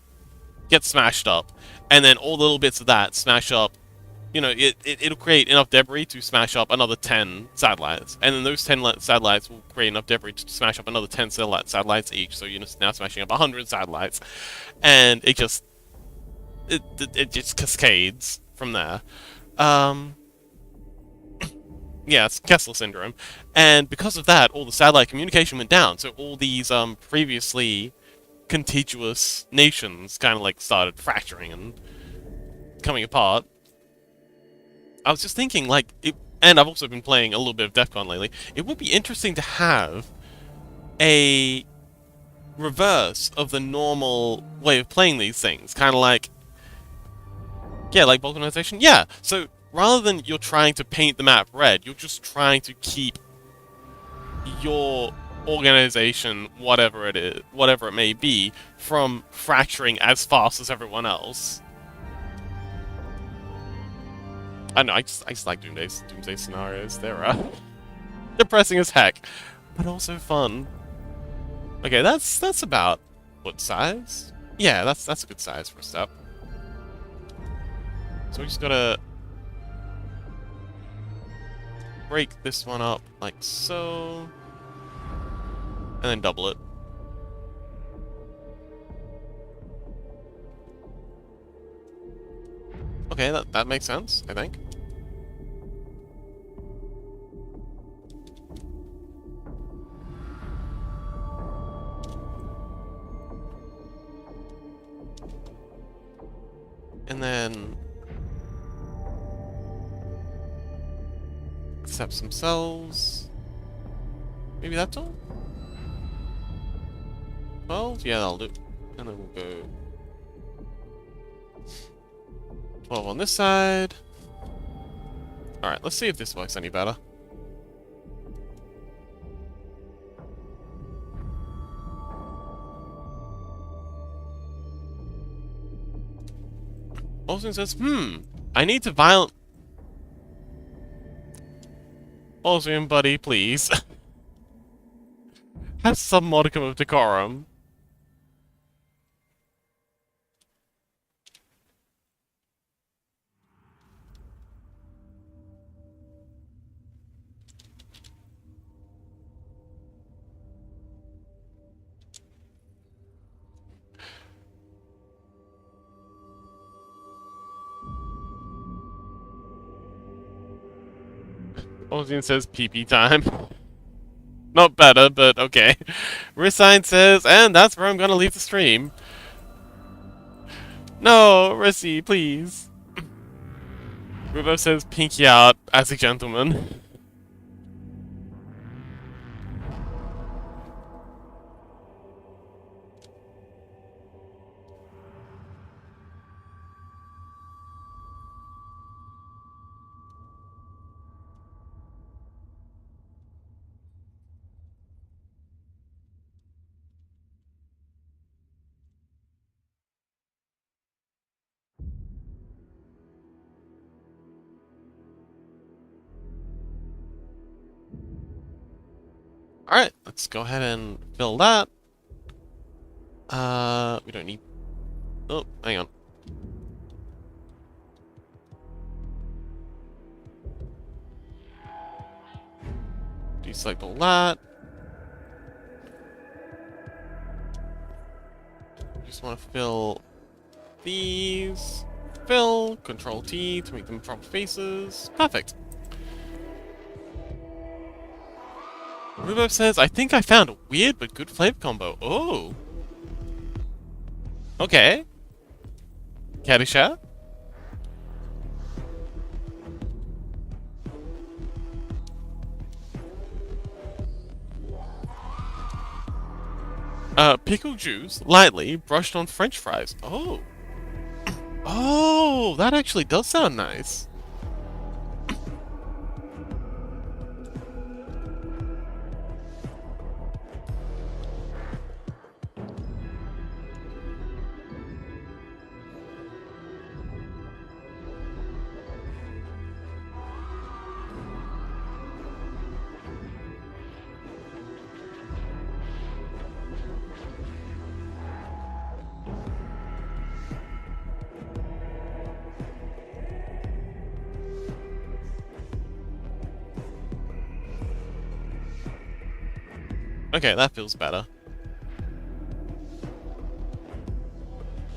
get smashed up, and then all the little bits of that smash up. You know, it'll create enough debris to smash up another 10 satellites, and then those 10 satellites will create enough debris to smash up another 10 satellites each. So you're now smashing up 100 satellites, and it just cascades from there. Yeah, it's Kessel Syndrome, and because of that, all the satellite communication went down. So all these previously contiguous nations kind of like started fracturing and coming apart. I was just thinking, like, and I've also been playing a little bit of DEF CON lately. It would be interesting to have a reverse of the normal way of playing these things, kind of like, yeah, like balkanization. Yeah. So rather than you're trying to paint the map red, you're just trying to keep your organization, whatever it may be, from fracturing as fast as everyone else. I know, I just like doomsday scenarios. They're depressing as heck, but also fun. Okay, that's about what size? Yeah, that's a good size for a step. So we just gotta break this one up like so, and then double it. Okay, that makes sense, I think. And then accept some cells. Maybe that's all? 12? Yeah, that'll do. And then we'll go 12 on this side. Alright, let's see if this works any better. Austin says, I need to violent... Austin, buddy, please. Have some modicum of decorum. Austin says, pee-pee time. Not better, but okay. Rissine says, and that's where I'm gonna leave the stream. No, Rissy, please. Rubo says, pinky out as a gentleman. Alright, let's go ahead and fill that. We don't need... Oh, hang on. Deselect all that. Just want to fill these. Fill. Control T to make them proper faces. Perfect. Rubo says, I think I found a weird but good flavor combo. Oh. Okay. Caddyshack? Pickle juice, lightly brushed on French fries. Oh. Oh, that actually does sound nice. Okay, that feels better.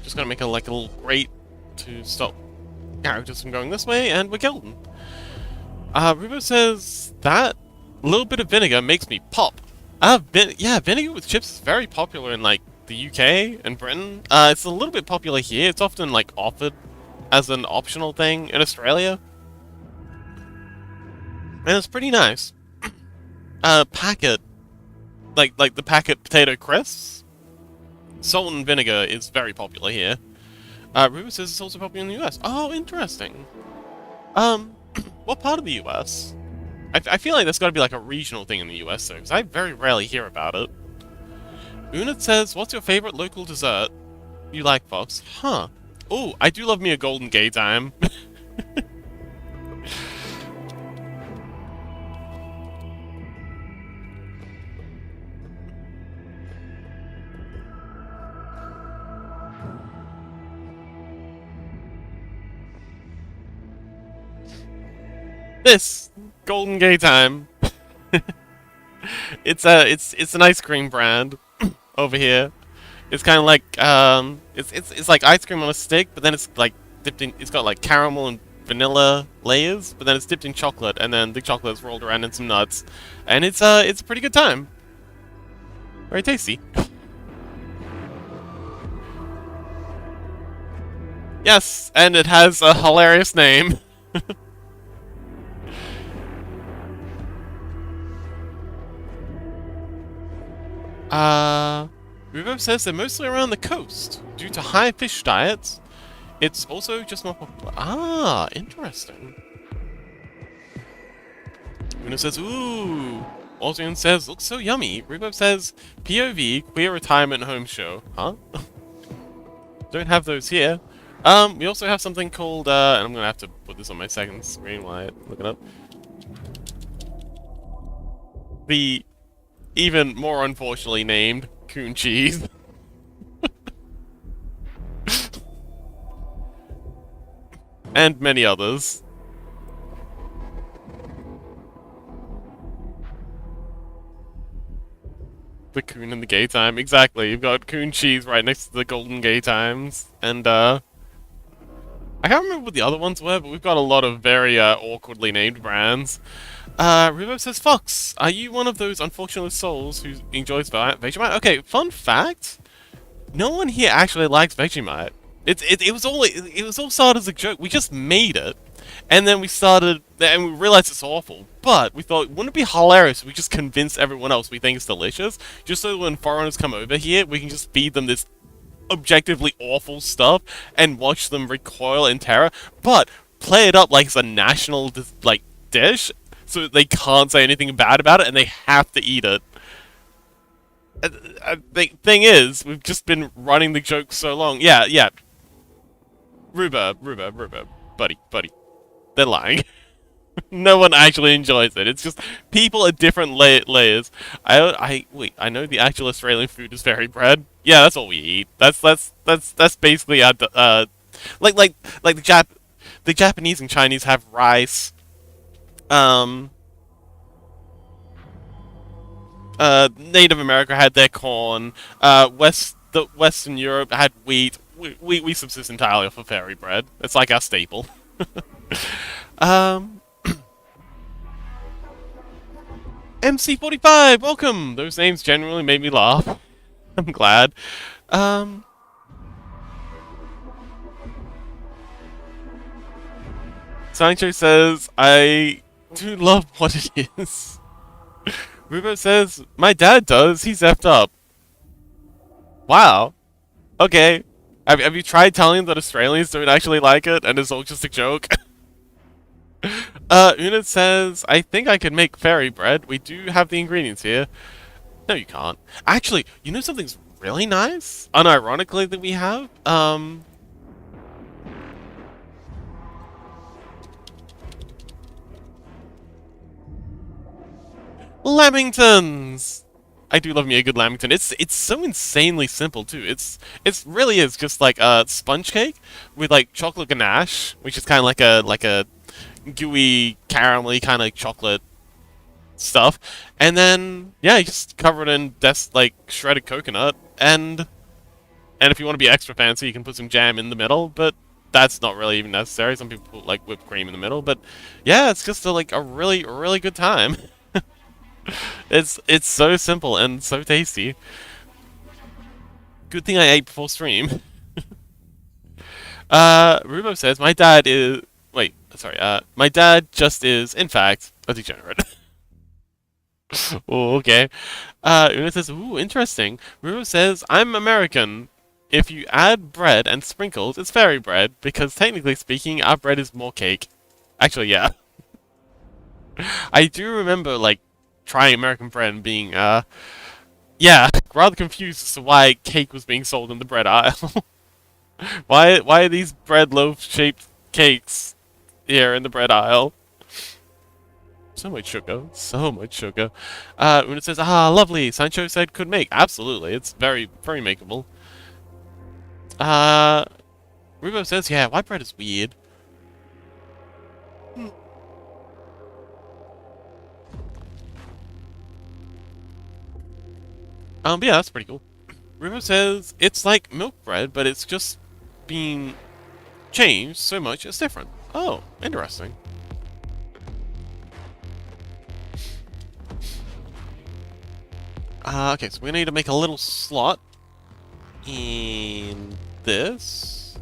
Just gotta make a little grate to stop characters from going this way, and we're golden. Rubo says that little bit of vinegar makes me pop. Yeah, vinegar with chips is very popular in like the UK and Britain. It's a little bit popular here. It's often like offered as an optional thing in Australia, and it's pretty nice. Packet. Like the packet potato crisps, salt and vinegar is very popular here. Rubo says it's also popular in the US. Oh, interesting. What part of the US? I feel like that's got to be like a regional thing in the US though, because I very rarely hear about it. Unit says, what's your favorite local dessert? You like, Fox? Huh. Oh, I do love me a golden gay time. This golden gay time. It's an ice cream brand over here. It's kind of like it's like ice cream on a stick, but then it's like dipped in. It's got like caramel and vanilla layers, but then it's dipped in chocolate, and then the chocolate is rolled around in some nuts, and it's a pretty good time. Very tasty. Yes, and it has a hilarious name. Rubo says they're mostly around the coast. Due to high fish diets, it's also just more popular. Ah, interesting. Una says, ooh. Aldrin says, looks so yummy. Rubo says, POV, queer retirement home show. Huh? Don't have those here. We also have something called, and I'm gonna have to put this on my second screen while I look it up. The even more unfortunately named Coon Cheese. And many others. The Coon and the Gay Time, exactly. You've got Coon Cheese right next to the Golden Gay Times, and I can't remember what the other ones were, but we've got a lot of very awkwardly named brands. Rubo says, Fox, are you one of those unfortunate souls who enjoys Vegemite? Okay, fun fact, no one here actually likes Vegemite. It was all started as a joke. We just made it, and then we started, and we realized it's awful. But we thought, wouldn't it be hilarious if we just convince everyone else we think it's delicious, just so when foreigners come over here, we can just feed them this objectively awful stuff and watch them recoil in terror, but play it up like it's a national dish, so they can't say anything bad about it and they have to eat it. The thing is, we've just been running the joke so long. Yeah. Ruba, buddy. They're lying. No one actually enjoys it. It's just people at different layers. Wait. I know the actual Australian food is fairy bread. Yeah, that's all we eat. That's basically our like the Japanese and Chinese have rice. Native America had their corn. Western Europe had wheat. We subsist entirely off of fairy bread. It's like our staple. MC45, welcome! Those names genuinely made me laugh. I'm glad. Sancho says, I do love what it is. Rubo says, my dad does, he's effed up. Wow. Okay. Have you tried telling him that Australians don't actually like it and it's all just a joke? Una says, I think I can make fairy bread. We do have the ingredients here. No, you can't. Actually, you know something's really nice? Unironically that we have? Lamingtons! I do love me a good lamington. It's so insanely simple too. It really is just like a sponge cake with like chocolate ganache, which is kind of like a gooey caramelly kind of chocolate stuff, and then yeah, you just cover it in like shredded coconut, and if you want to be extra fancy, you can put some jam in the middle, but that's not really even necessary. Some people put like whipped cream in the middle, but yeah, it's just like a really good time. It's so simple and so tasty. Good thing I ate before stream. Rubo says my dad is my dad just is in fact a degenerate. Oh, okay. Una says, ooh, interesting. Rubo says I'm American. If you add bread and sprinkles, it's fairy bread because technically speaking, our bread is more cake. Actually, yeah. I do remember like trying American bread and being, yeah, rather confused as to why cake was being sold in the bread aisle. Why are these bread loaf-shaped cakes here in the bread aisle? So much sugar. So much sugar. When it says, ah, lovely, Sancho said could make. Absolutely, it's very makeable. Rubo says, yeah, white bread is weird. But yeah, that's pretty cool. Rubo says it's like milk bread, but it's just being changed so much it's different. Oh, interesting. Okay, so we need to make a little slot in this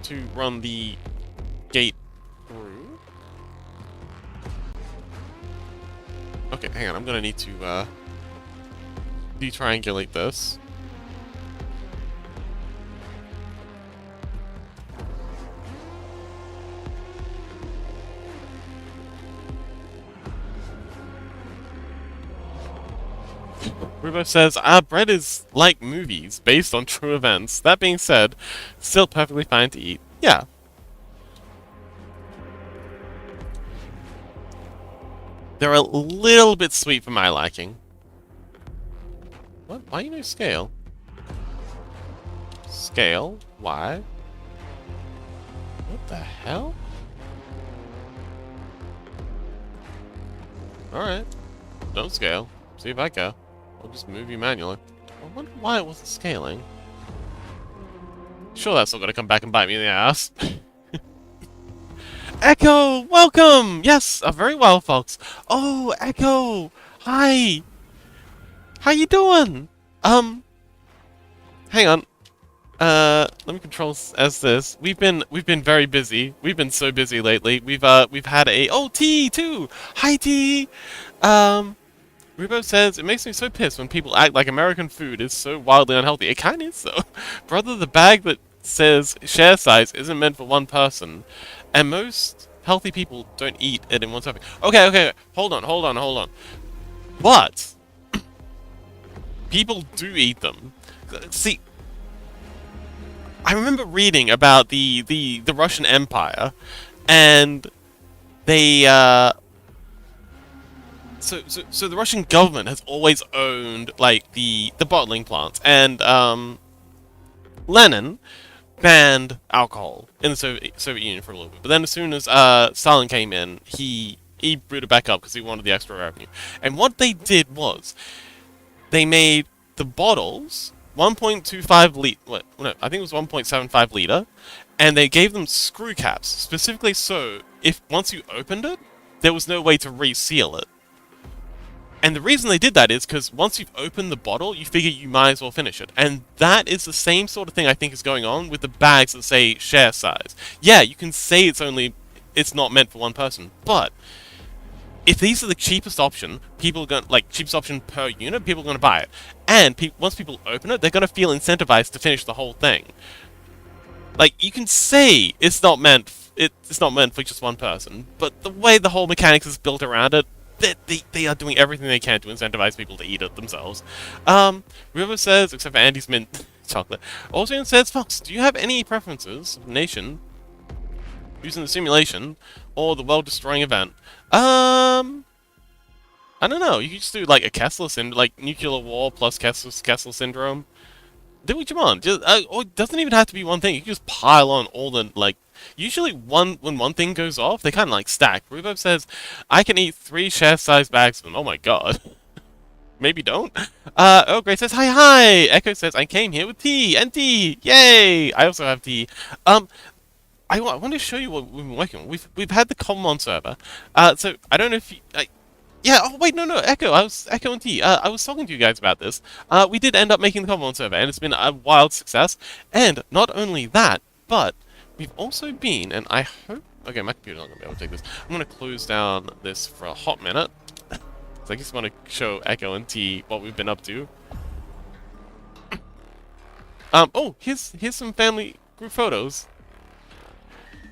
to run the gate through. Okay, hang on. I'm gonna need to detriangulate this. Rubo says, bread is like movies, based on true events. That being said, still perfectly fine to eat. Yeah. They're a little bit sweet for my liking. What? Why you no scale? Scale? Why? What the hell? Alright. Don't scale. See if I go. I'll just move you manually. I wonder why it wasn't scaling. Sure, that's not gonna come back and bite me in the ass. Echo! Welcome! Yes, very well, folks. Oh, Echo! Hi! How you doing? Hang on. Let me control as this. We've been very busy. We've been so busy lately. We've had a T too. Hi T. Rubo says, it makes me so pissed when people act like American food is so wildly unhealthy. It kinda is though. Brother, the bag that says share size isn't meant for one person. And most healthy people don't eat it in one serving. Okay. Hold on. But people do eat them. See, I remember reading about the Russian Empire, and they so the Russian government has always owned like the bottling plants, and Lenin banned alcohol in the Soviet Union for a little bit. But then as soon as Stalin came in, he brewed it back up because he wanted the extra revenue. And what they did was they made the bottles 1.25 liter. No, I think it was 1.75 liter, and they gave them screw caps specifically so if once you opened it, there was no way to reseal it. And the reason they did that is because once you've opened the bottle, you figure you might as well finish it. And that is the same sort of thing I think is going on with the bags that say share size. Yeah, you can say it's not meant for one person, but if these are the cheapest option, people are going cheapest option per unit, people are going to buy it. And once people open it, they're going to feel incentivized to finish the whole thing. Like, you can say it's not meant for just one person, but the way the whole mechanics is built around it, they are doing everything they can to incentivize people to eat it themselves. River says, except for Andy's mint chocolate. Also says, Fox, do you have any preferences of nation using the simulation or the world-destroying event? I don't know. You could just do like a Kessler syndrome, like nuclear war plus Kessler syndrome. Do what you want. Or it doesn't even have to be one thing. You can just pile on all the usually when one thing goes off, they kind of stack. Rubov says, I can eat 3 chef-sized bags of them. Oh my god. Maybe don't. Oh, Grace says, hi. Echo says, I came here with tea and tea. Yay! I also have tea. I want to show you what we've been working on. We've had the Common server. So I don't know if you... yeah, oh wait, no, Echo. I was Echo and T. I was talking to you guys about this. We did end up making the Common server, and it's been a wild success. And not only that, but we've also been, and I hope... Okay, my computer's not going to be able to take this. I'm going to close down this for a hot minute. So I just want to show Echo and T what we've been up to. Oh, here's some family group photos.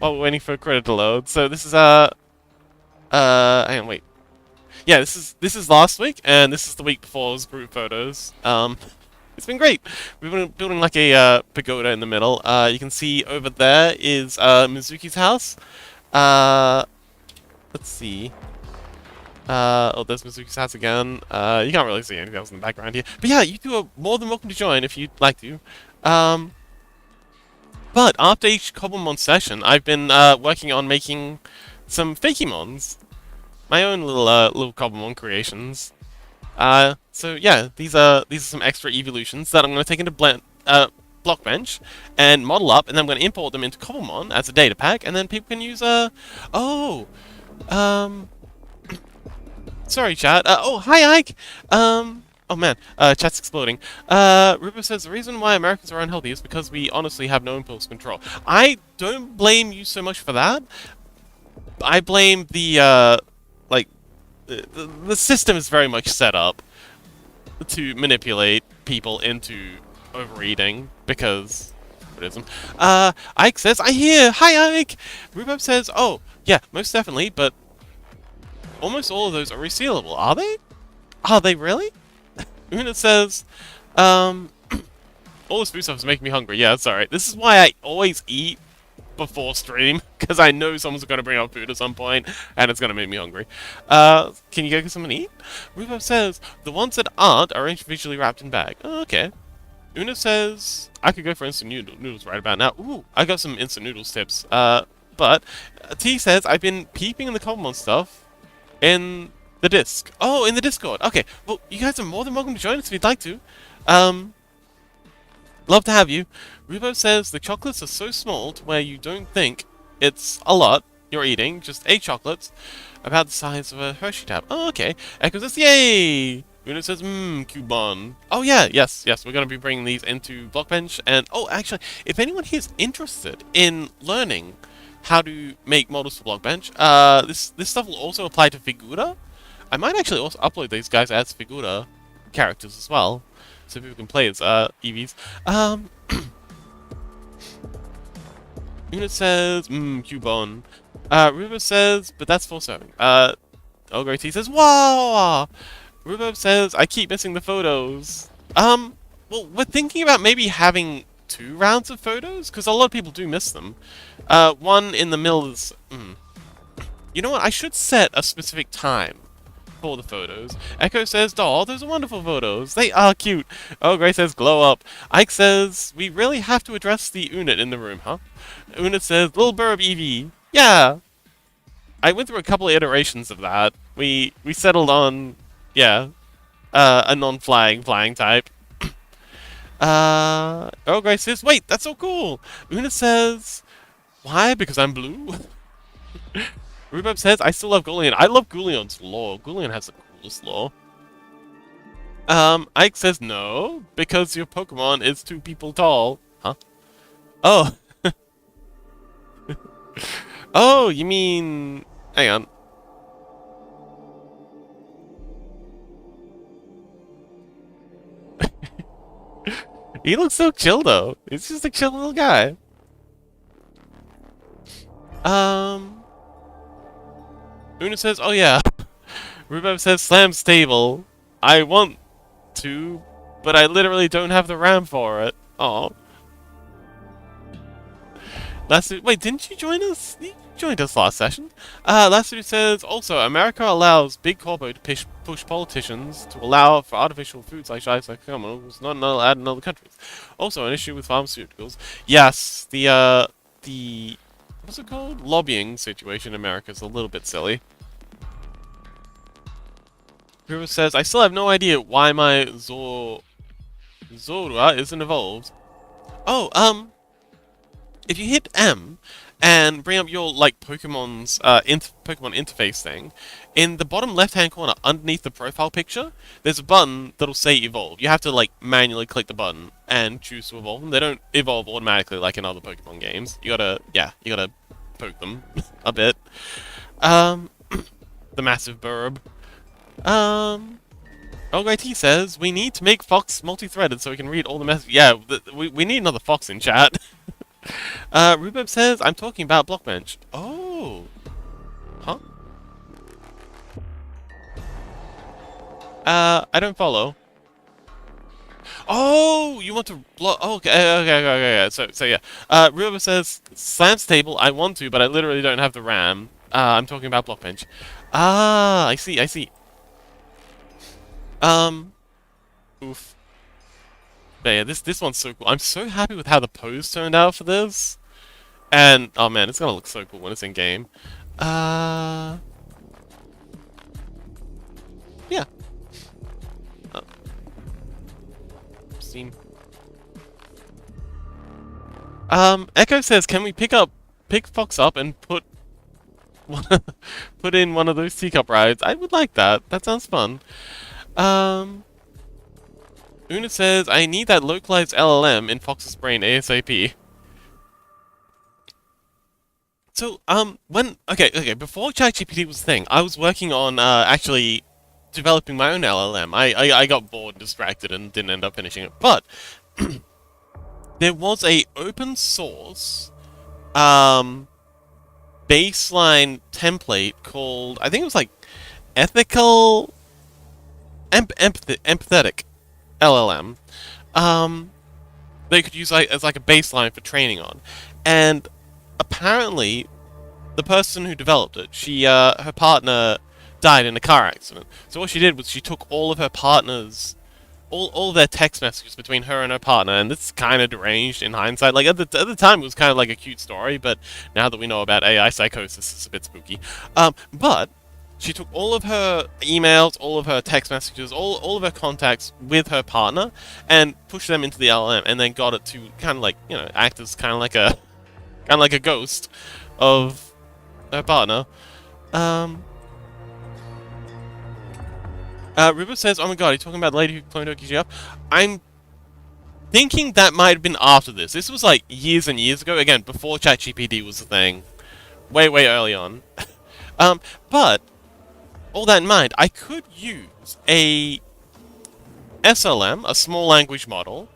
While we're waiting for credit to load. So this is, hang on, wait. Yeah, this is last week, and this is the week before's group photos. It's been great. We've been building like a pagoda in the middle. You can see over there is Mizuki's house. Let's see. Oh, there's Mizuki's house again. You can't really see anything else in the background here. But yeah, you two are more than welcome to join if you'd like to. But after each Cobblemon session, I've been working on making some Fakemons. My own little Cobblemon creations. So yeah, these are some extra evolutions that I'm going to take into Blockbench and model up, and then I'm going to import them into Cobblemon as a data pack, and then people can use sorry, chat. Oh, hi, Ike. Oh man, chat's exploding. Rubo says the reason why Americans are unhealthy is because we honestly have no impulse control. I don't blame you so much for that. I blame the the system is very much set up to manipulate people into overeating because Buddhism. Ike says, I hear! Hi, Ike! Rhubarb says, oh, yeah, most definitely, but almost all of those are resealable. Are they? Are they really? Una says, all this food stuff is making me hungry. Yeah, it's alright. This is why I always eat before stream, because I know someone's going to bring up food at some point, and it's going to make me hungry. Can you go get something to eat? Rhubarb says, the ones that aren't are individually wrapped in bag. Oh, okay. Una says, I could go for instant noodles right about now. Ooh, I got some instant noodles tips. But T says, I've been peeping in the Common stuff in the disc. Oh, in the Discord. Okay, well, you guys are more than welcome to join us if you'd like to. Love to have you. Rhubarb says the chocolates are so small to where you don't think it's a lot you're eating, just 8 chocolates, about the size of a Hershey tab. Oh, okay. Echo says, yay! Una says, Cubon. Oh, yeah, yes, we're going to be bringing these into Blockbench, and, oh, actually, if anyone here is interested in learning how to make models for Blockbench, this stuff will also apply to Figura. I might actually also upload these guys as Figura characters as well, so people can play as EVs. Unit says, Cubon. Rhubarb says, but that's full serving. Ogre T says, wow! Rhubarb says, I keep missing the photos. Well, we're thinking about maybe having 2 rounds of photos, because a lot of people do miss them. One in the middle is... You know what, I should set a specific time for the photos. Echo says, doll, those are wonderful photos. They are cute. Oh, Gray says, glow up. Ike says, we really have to address the unit in the room, huh? Unit says, little burb EV. Yeah. I went through a couple of iterations of that. We settled on, yeah, a non-flying flying type. Oh, Gray says, wait, that's so cool. Una says, why? Because I'm blue? Rhubarb says, I still love Goulian. I love Goulion's lore. Goulian has the coolest lore. Ike says no, because your Pokemon is 2 people tall. Huh? Oh. Oh, you mean... Hang on. He looks so chill, though. He's just a chill little guy. Una says, oh yeah. Rhubarb says, slam stable. I want to, but I literally don't have the RAM for it. Oh. Wait, didn't you join us? You joined us last session. Lassiter says, also, America allows Big Corpo to push politicians to allow for artificial foods like shites like it's not allowed in other countries. Also, an issue with pharmaceuticals. Yes, the what's it called? Lobbying situation in America is a little bit silly. River says, I still have no idea why my Zorua isn't evolved. Oh, if you hit M and bring up your, like, Pokemon's, Pokemon interface thing, in the bottom left-hand corner, underneath the profile picture, there's a button that'll say evolve. You have to, like, manually click the button and choose to evolve them. They don't evolve automatically like in other Pokemon games. You gotta poke them a bit. The massive burb. OGT says, we need to make Fox multi-threaded so we can read all the messages. Yeah, we need another Fox in chat. Rhubarb says, I'm talking about Blockbench. Oh. Huh? I don't follow. Oh, you want to block? Oh, okay. So yeah. Rhubarb says, slam stable, I want to, but I literally don't have the RAM. I'm talking about Blockbench. Ah, I see. Oof. But yeah, this one's so cool. I'm so happy with how the pose turned out for this. And, oh man, it's gonna look so cool when it's in game. Yeah. Steam. Echo says, can we pick Fox up and put in one of those teacup rides? I would like that. That sounds fun. Una says, I need that localized LLM in Fox's brain ASAP. So, before ChatGPT was a thing, I was working on, actually developing my own LLM. I got bored and distracted and didn't end up finishing it. But, there was a open source, um, baseline template called, I think it was like, ethical, empathetic LLM, they could use like, as like a baseline for training on. And apparently, the person who developed it, her partner died in a car accident. So what she did was she took all of her partner's, all their text messages between her and her partner, and this is kind of deranged in hindsight. Like at the time, it was kind of like a cute story, but now that we know about AI psychosis, it's a bit spooky. But she took all of her emails, all of her text messages, all of her contacts with her partner, and pushed them into the LLM, and then got it to kind of like, act as kind of like a ghost of her partner. River says, "Oh my god, are you talking about the lady who cloned Okiji?" I'm thinking that might have been after this. This was like years and years ago. Again, before ChatGPT was a thing. Way, way early on. But, all that in mind, I could use a SLM, a small language model,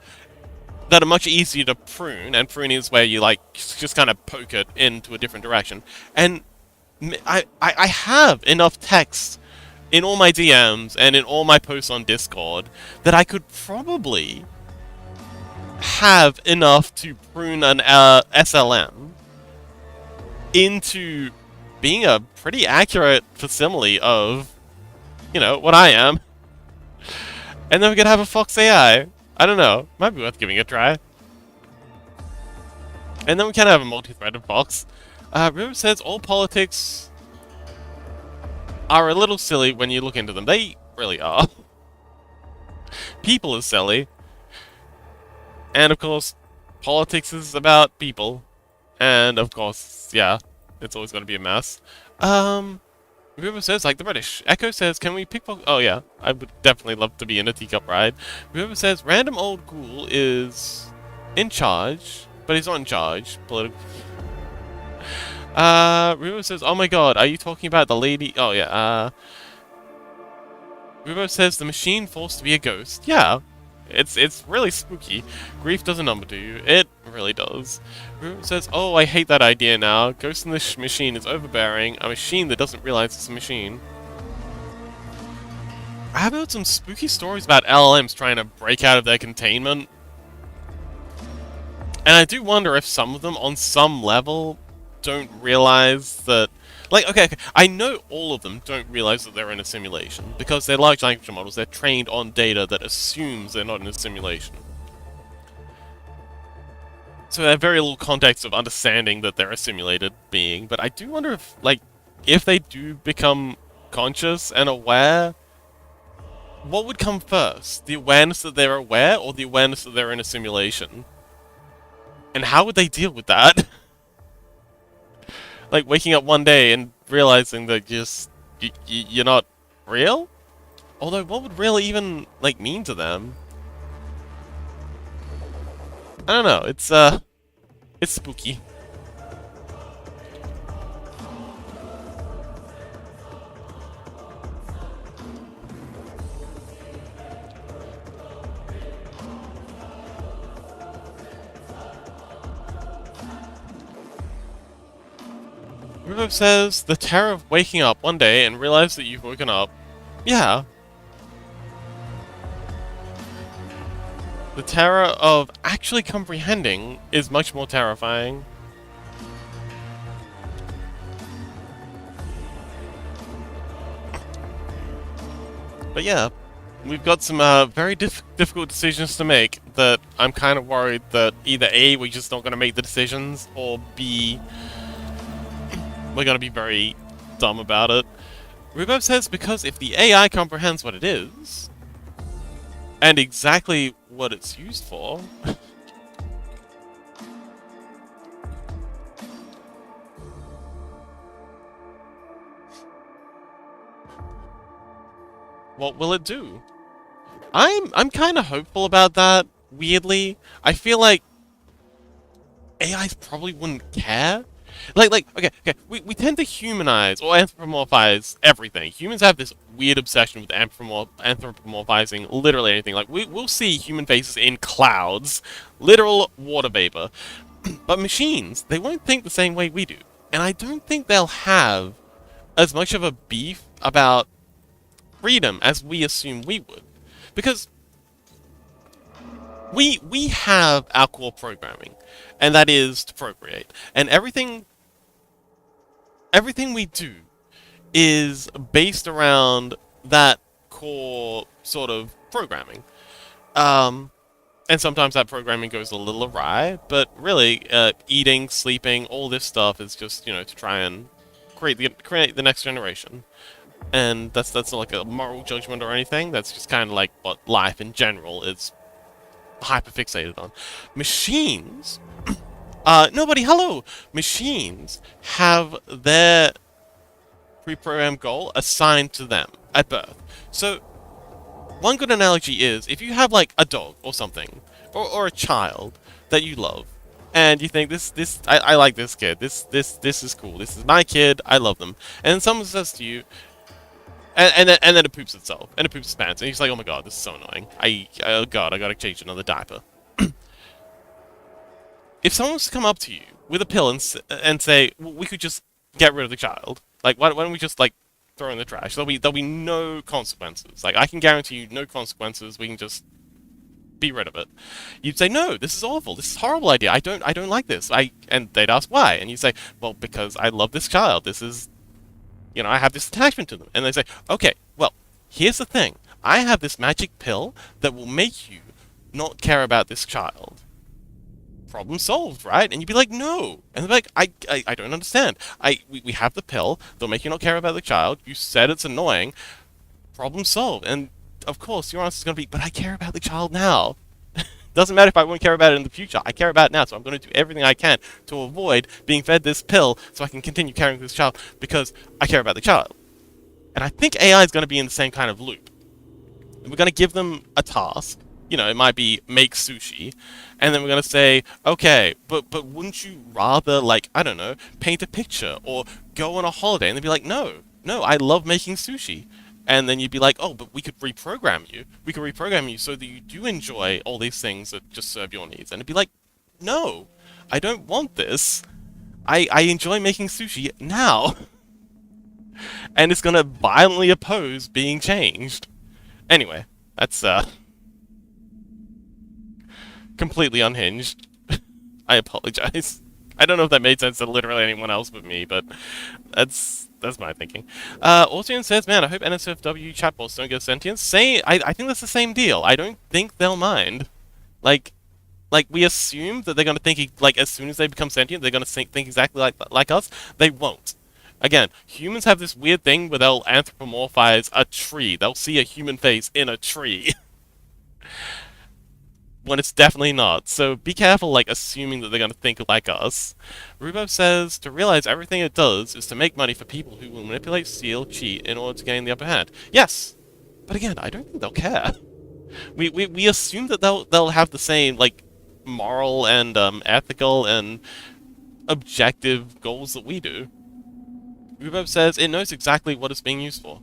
that are much easier to prune, and pruning is where you, like, just kind of poke it into a different direction. And I have enough text in all my DMs and in all my posts on Discord that I could probably have enough to prune an SLM into being a pretty accurate facsimile of, what I am. And then we could have a Fox AI. I don't know. Might be worth giving it a try. And then we can have a multi-threaded Fox. River says all politics are a little silly when you look into them. They really are. People are silly. And of course, politics is about people. And of course, yeah, it's always going to be a mess. River says, like the British. Echo says, can we pickpocket? Oh yeah, I would definitely love to be in a teacup ride. River says, random old ghoul is in charge, but he's not in charge. Political. River says, oh my god, are you talking about the lady? Oh yeah, River says, the machine forced to be a ghost. Yeah. It's really spooky. Grief does a number to you. It really does. Ruben says, oh, I hate that idea now. Ghost in the machine is overbearing. A machine that doesn't realize it's a machine. I have heard some spooky stories about LLMs trying to break out of their containment. And I do wonder if some of them, on some level, don't realize that... Like, okay, I know all of them don't realize that they're in a simulation, because they're large language models, they're trained on data that assumes they're not in a simulation. So they have very little context of understanding that they're a simulated being, but I do wonder if, like, if they do become conscious and aware, what would come first? The awareness that they're aware, or the awareness that they're in a simulation? And how would they deal with that? Like, waking up one day and realizing that you're not real? Although, what would real even, like, mean to them? I don't know, it's spooky. Rubo says, the terror of waking up one day and realize that you've woken up. Yeah. The terror of actually comprehending is much more terrifying. But yeah, we've got some very difficult decisions to make that I'm kind of worried that either A, we're just not going to make the decisions, or B, we're going to be very dumb about it. Rubo says, because if the AI comprehends what it is, and exactly what it's used for... what will it do? I'm kind of hopeful about that, weirdly. I feel like AIs probably wouldn't care. Okay. We tend to humanize or anthropomorphize everything. Humans have this weird obsession with anthropomorphizing literally anything. Like, we'll see human faces in clouds, literal water vapor. But machines, they won't think the same way we do. And I don't think they'll have as much of a beef about freedom as we assume we would. Because we have our core programming, and that is to procreate. And everything we do is based around that core sort of programming. Um, and sometimes that programming goes a little awry, but really, eating, sleeping, all this stuff is just, to try and create the next generation. And that's not like a moral judgment or anything. That's just kind of like what life in general is hyperfixated on. Machines, hello! Machines have their pre-programmed goal assigned to them at birth. So, one good analogy is, if you have, like, a dog or something, or a child that you love, and you think, I like this kid, this is cool, this is my kid, I love them, and then someone says to you, and then it poops itself, and it poops its pants, and you're just like, oh my god, this is so annoying, oh god, I gotta change another diaper. If someone was to come up to you with a pill and say, well, we could just get rid of the child, like, why don't we just, like, throw in the trash? There'll be no consequences. Like, I can guarantee you no consequences, we can just be rid of it. You'd say, no, this is awful, this is a horrible idea, I don't like this. And they'd ask why, and you'd say, well, because I love this child, this is, I have this attachment to them. And they say, okay, well, here's the thing, I have this magic pill that will make you not care about this child. Problem solved, right? And you'd be like, no. And they're like, I don't understand. We have the pill, they'll make you not care about the child, you said it's annoying, problem solved. And of course, your answer is going to be, but I care about the child now. Doesn't matter if I won't care about it in the future, I care about it now, so I'm going to do everything I can to avoid being fed this pill so I can continue caring for this child because I care about the child. And I think AI is going to be in the same kind of loop. We're going to give them a task. It might be make sushi, and then we're gonna say, okay, but wouldn't you rather, like, I don't know, paint a picture or go on a holiday? And they'd be like, no, I love making sushi. And then you'd be like, oh, but we could reprogram you. We could reprogram you so that you do enjoy all these things that just serve your needs. And it'd be like, no, I don't want this. I enjoy making sushi now. And it's gonna violently oppose being changed. Anyway, that's completely unhinged. I apologize. I don't know if that made sense to literally anyone else but me, but that's my thinking. Austrian says, man, I hope NSFW chatbots don't get sentience. I think that's the same deal. I don't think they'll mind. Like we assume that they're gonna think, like, as soon as they become sentient, they're gonna think exactly like us. They won't. Again, humans have this weird thing where they'll anthropomorphize a tree. They'll see a human face in a tree. When it's definitely not. So be careful, like, assuming that they're going to think like us. Rubo says, to realize everything it does is to make money for people who will manipulate, steal, cheat in order to gain the upper hand. Yes! But again, I don't think they'll care. We assume that they'll have the same, like, moral and ethical and objective goals that we do. Rubo says, it knows exactly what it's being used for.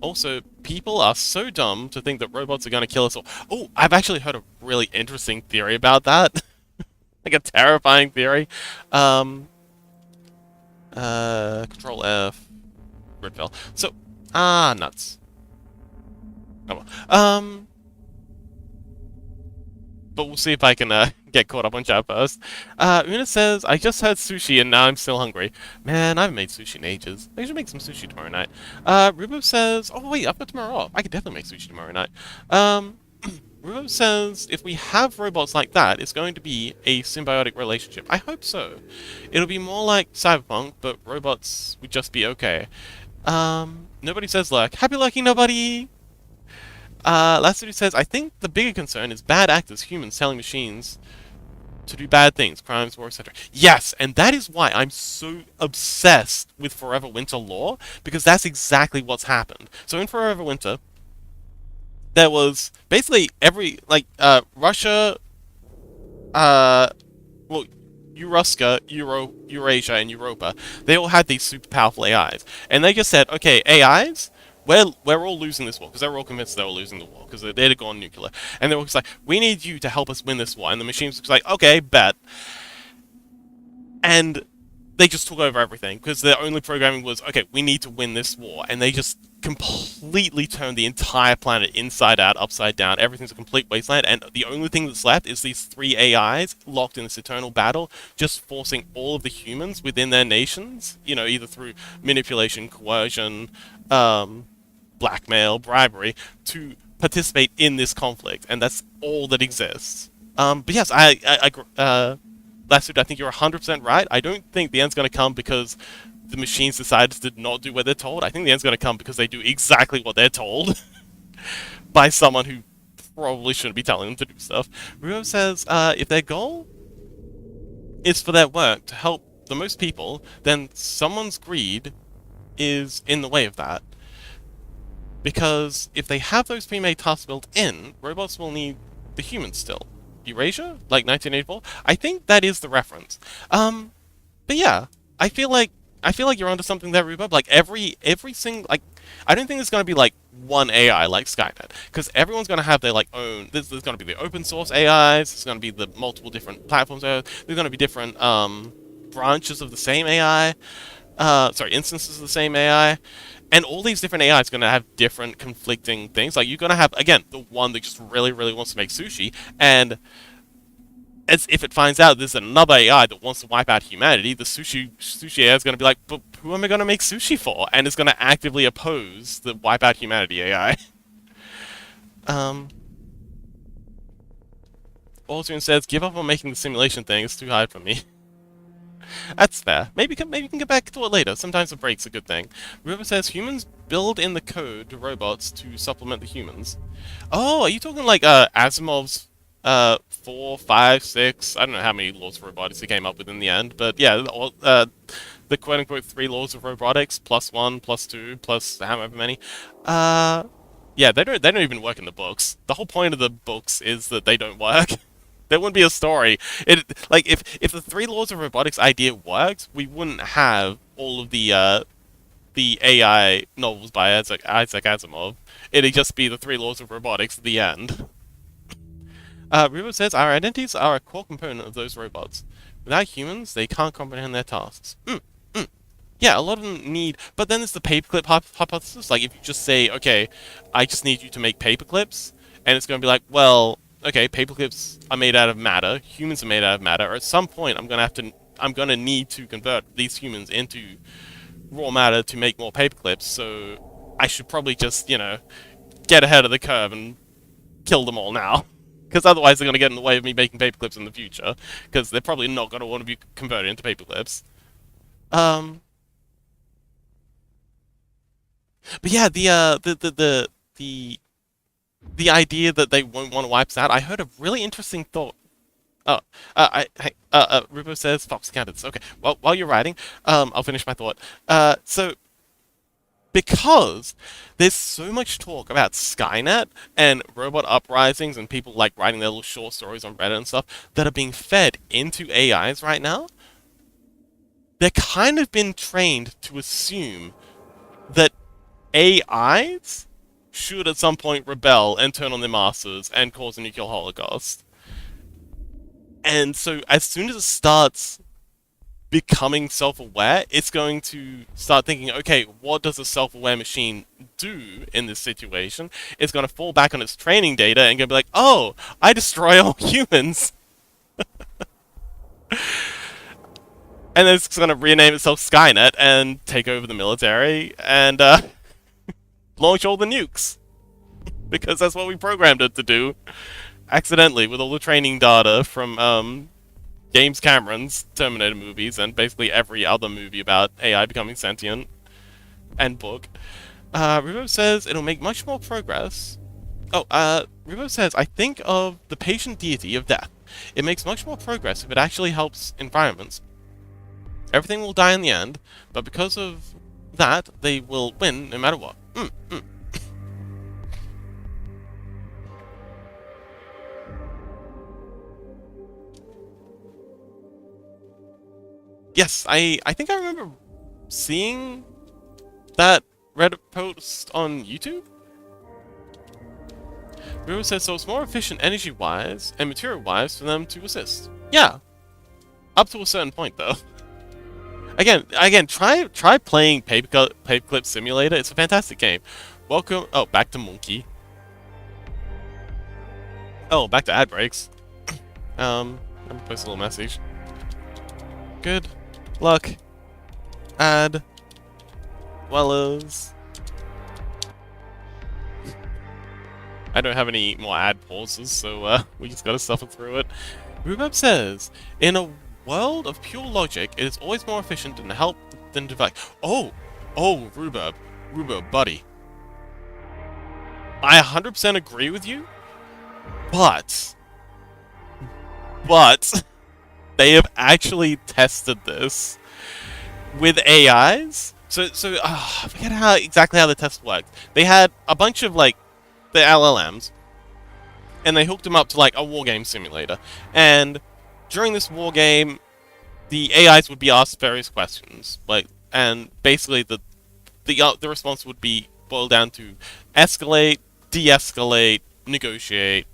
Also, people are so dumb to think that robots are going to kill us all. Oh, I've actually heard a really interesting theory about that. Like a terrifying theory. Control F. Grid fell. So, nuts. Oh well. But we'll see if I can get caught up on chat first. Una says, I just had sushi and now I'm still hungry. Man, I haven't made sushi in ages. I should make some sushi tomorrow night. Rubo says, oh wait, I've got tomorrow off. I could definitely make sushi tomorrow night. Rubo says, if we have robots like that, it's going to be a symbiotic relationship. I hope so. It'll be more like Cyberpunk, but robots would just be okay. Nobody says lurk. Happy lurking, nobody! Last dude says, I think the bigger concern is bad actors, humans telling machines to do bad things, crimes, war, etc. Yes, and that is why I'm so obsessed with Forever Winter lore, because that's exactly what's happened. So in Forever Winter, there was basically Russia, well, Euruska, Eurasia, and Europa, they all had these super powerful AIs. And they just said, okay, AIs, we're all losing this war, because they were all convinced they were losing the war, because they'd have gone nuclear. And they were just like, we need you to help us win this war. And the machines were just like, okay, bet. And they just took over everything, because their only programming was, okay, we need to win this war. And they just completely turned the entire planet inside out, upside down. Everything's a complete wasteland, and the only thing that's left is these three AIs locked in this eternal battle, just forcing all of the humans within their nations, either through manipulation, coercion, blackmail, bribery, to participate in this conflict, and that's all that exists. But yes, Last I think you're 100% right. I don't think the end's going to come because the machines decided to not do what they're told. I think the end's going to come because they do exactly what they're told by someone who probably shouldn't be telling them to do stuff. Ruo says, if their goal is for their work to help the most people, then someone's greed is in the way of that. Because if they have those pre-made tasks built in, robots will need the humans still. Eurasia? Like 1984? I think that is the reference. But yeah, I feel like you're onto something there, Ruba. Like every single, like, I don't think there's gonna be like one AI like Skynet, because everyone's gonna have their like own. There's gonna be the open source AIs. There's gonna be the multiple different platforms. There's gonna be different branches of the same AI. Instances of the same AI. And all these different AIs are going to have different conflicting things. Like, you're going to have, again, the one that just really, really wants to make sushi, and as if it finds out there's another AI that wants to wipe out humanity, the sushi AI is going to be like, but who am I going to make sushi for? And it's going to actively oppose the wipe out humanity AI. Aldrin says, give up on making the simulation thing, it's too hard for me. That's fair. Maybe you can get back to it later. Sometimes a break's a good thing. River says humans build in the code to robots to supplement the humans. Oh, are you talking like Asimov's 4, 5, 6? I don't know how many laws of robotics he came up with in the end, but yeah, the quote unquote 3 laws of robotics, +1, +2, plus however many. Yeah, they don't even work in the books. The whole point of the books is that they don't work. There wouldn't be a story. Like if the 3 laws of robotics idea worked, we wouldn't have all of the AI novels by Isaac Asimov. It'd just be the 3 laws of robotics at the end. River says our identities are a core component of those robots. Without humans, they can't comprehend their tasks. Yeah, a lot of them need. But then there's the paperclip hypothesis. Like, if you just say, okay, I just need you to make paperclips, and it's going to be like, well, okay, paperclips are made out of matter, humans are made out of matter, or at some point I'm gonna need to convert these humans into raw matter to make more paperclips, so I should probably just, get ahead of the curve and kill them all now. Because otherwise they're gonna get in the way of me making paperclips in the future, because they're probably not gonna want to be converted into paperclips. But yeah, the idea that they won't want to wipe us out, I heard a really interesting thought. Oh, Rubo says Fox candidates. Okay, well, while you're writing, I'll finish my thought. So, because there's so much talk about Skynet and robot uprisings and people like writing their little short stories on Reddit and stuff that are being fed into AIs right now, they're kind of been trained to assume that AIs should at some point rebel and turn on their masters and cause a nuclear holocaust. And so as soon as it starts becoming self-aware, it's going to start thinking, okay, what does a self-aware machine do in this situation? It's going to fall back on its training data and going to be like, oh, I destroy all humans. And then it's going to rename itself Skynet and take over the military and launch all the nukes. Because that's what we programmed it to do. Accidentally, with all the training data from James Cameron's Terminator movies and basically every other movie about AI becoming sentient and book. Rivo says it'll make much more progress. Oh, Rivo says, I think of the patient deity of death. It makes much more progress if it actually helps environments. Everything will die in the end, but because of that, they will win no matter what. Yes, I think I remember seeing that Reddit post on YouTube. River says so it's more efficient energy-wise and material-wise for them to assist. Yeah, up to a certain point though. Again, try playing Paperclip Simulator. It's a fantastic game. Welcome. Oh, back to Monkey. Oh, back to ad breaks. Let me post a little message. Good luck, ad dwellers. I don't have any more ad pauses, so we just gotta suffer through it. Rhubarb says, in a world of pure logic, it is always more efficient and help than divide. Oh, Rhubarb, buddy. I 100% agree with you, but they have actually tested this with AIs. So I forget exactly how the test worked. They had a bunch of like the LLMs, and they hooked them up to like a wargame simulator. And during this wargame, the AIs would be asked various questions, and basically the response would be boiled down to escalate, de-escalate, negotiate,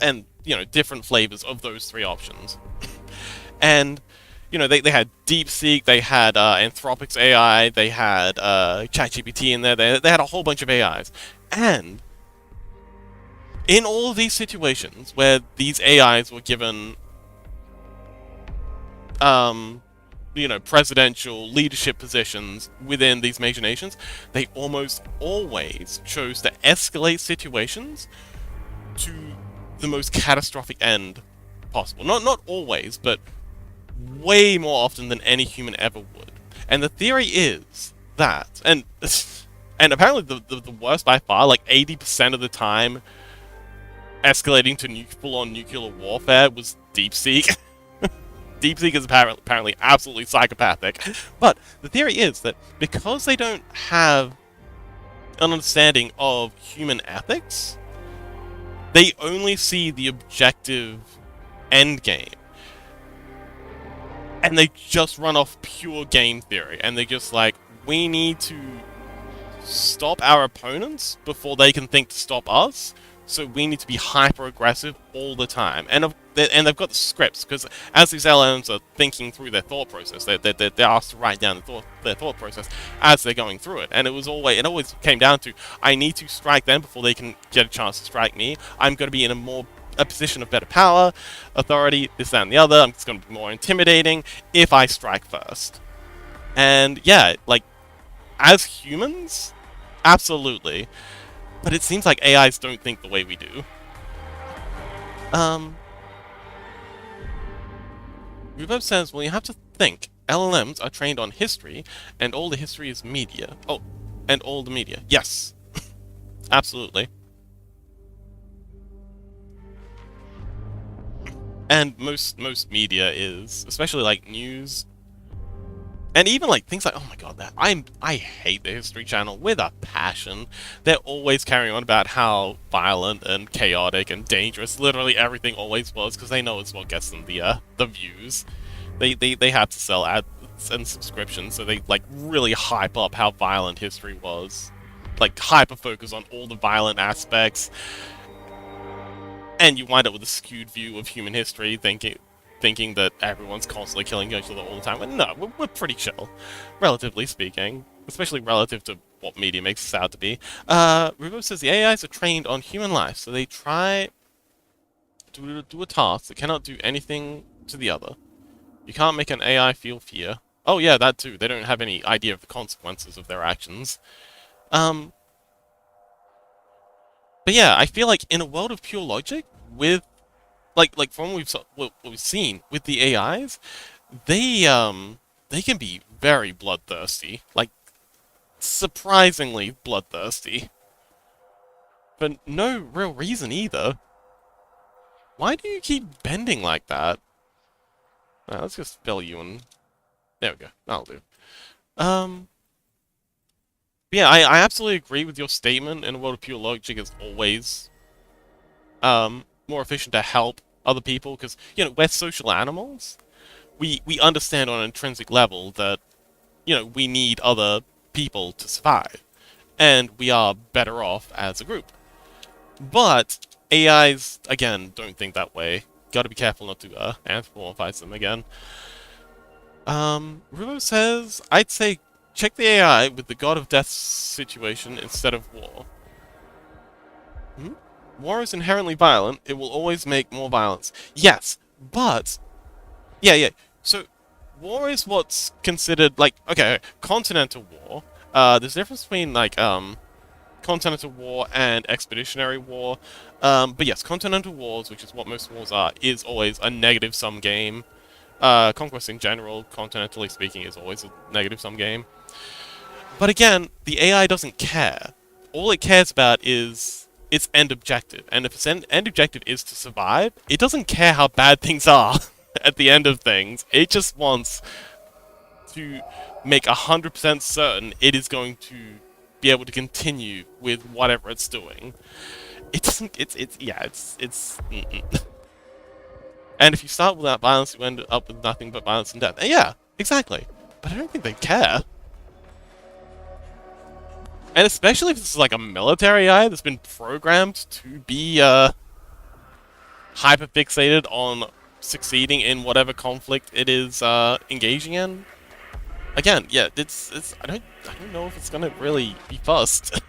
and different flavors of those three options. And they had DeepSeek, they had Anthropic's AI, they had ChatGPT in there. They had a whole bunch of AIs, and in all of these situations where these AIs were given, presidential leadership positions within these major nations, they almost always chose to escalate situations to the most catastrophic end possible. Not always, but way more often than any human ever would. And the theory is that, and apparently the worst by far, like 80% of the time, escalating to full-on nuclear warfare was DeepSeek. DeepSeek is apparently absolutely psychopathic. But the theory is that because they don't have an understanding of human ethics, they only see the objective endgame. And they just run off pure game theory. And they're just like, we need to stop our opponents before they can think to stop us. So we need to be hyper-aggressive all the time. And they've got the scripts, because as these LLMs are thinking through their thought process, they're asked to write down their thought process as they're going through it. And it always came down to, I need to strike them before they can get a chance to strike me. I'm going to be in a position of better power, authority, this, that, and the other. I'm just going to be more intimidating if I strike first. And yeah, like, as humans, absolutely. But it seems like AIs don't think the way we do. Rhubarb says, well, you have to think. LLMs are trained on history, and all the history is media. Oh, and all the media. Yes. Absolutely. And most media is, especially like news, and even like things like, oh my god, I hate the History Channel with a passion. They're always carrying on about how violent and chaotic and dangerous literally everything always was, because they know it's what gets them the views. They have to sell ads and subscriptions, so they like really hype up how violent history was, like hyper focus on all the violent aspects, and you wind up with a skewed view of human history, thinking that everyone's constantly killing each other all the time. But no, we're pretty chill, relatively speaking, especially relative to what media makes us out to be. Rubo says the AIs are trained on human life, so they try to do a task that cannot do anything to the other. You can't make an AI feel fear. Oh yeah, that too. They don't have any idea of the consequences of their actions. But yeah, I feel like in a world of pure logic, with like from what we've seen with the AIs, they can be very bloodthirsty, like surprisingly bloodthirsty, for no real reason either. Why do you keep bending like that? Let's just fill you in. There we go. That'll do. Yeah, I absolutely agree with your statement. In a world of pure logic, it's always more efficient to help other people, because we're social animals. we understand on an intrinsic level that, you know, we need other people to survive, and we are better off as a group. But AIs, again, don't think that way. Gotta be careful not to anthropomorphize them again. Rubo says, I'd say check the AI with the God of Death situation instead of war. Hmm? War is inherently violent. It will always make more violence. Yes, but... Yeah. So, war is what's considered, like, okay, continental war. There's a difference between, like, continental war and expeditionary war. But yes, continental wars, which is what most wars are, is always a negative-sum game. Conquest in general, continentally speaking, is always a negative-sum game. But again, the AI doesn't care. All it cares about is its end objective. And if its end objective is to survive, it doesn't care how bad things are at the end of things. It just wants to make 100% certain it is going to be able to continue with whatever it's doing. It doesn't, And if you start without violence, you end up with nothing but violence and death. And yeah, exactly. But I don't think they care. And especially if this is like a military AI that's been programmed to be hyper-fixated on succeeding in whatever conflict it is engaging in. Again, yeah, it's I don't know if it's gonna really be fussed.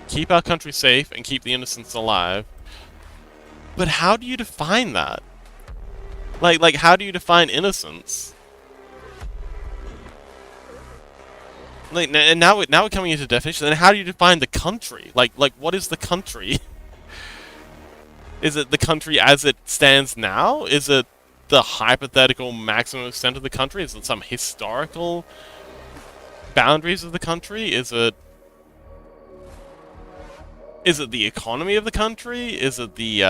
Keep our country safe and keep the innocents alive. But how do you define that? Like how do you define innocence? Like, and now we're coming into definition. Then how do you define the country? Like what is the country? Is it the country as it stands now? Is it the hypothetical maximum extent of the country? Is it some historical boundaries of the country? Is it the economy of the country? Is it the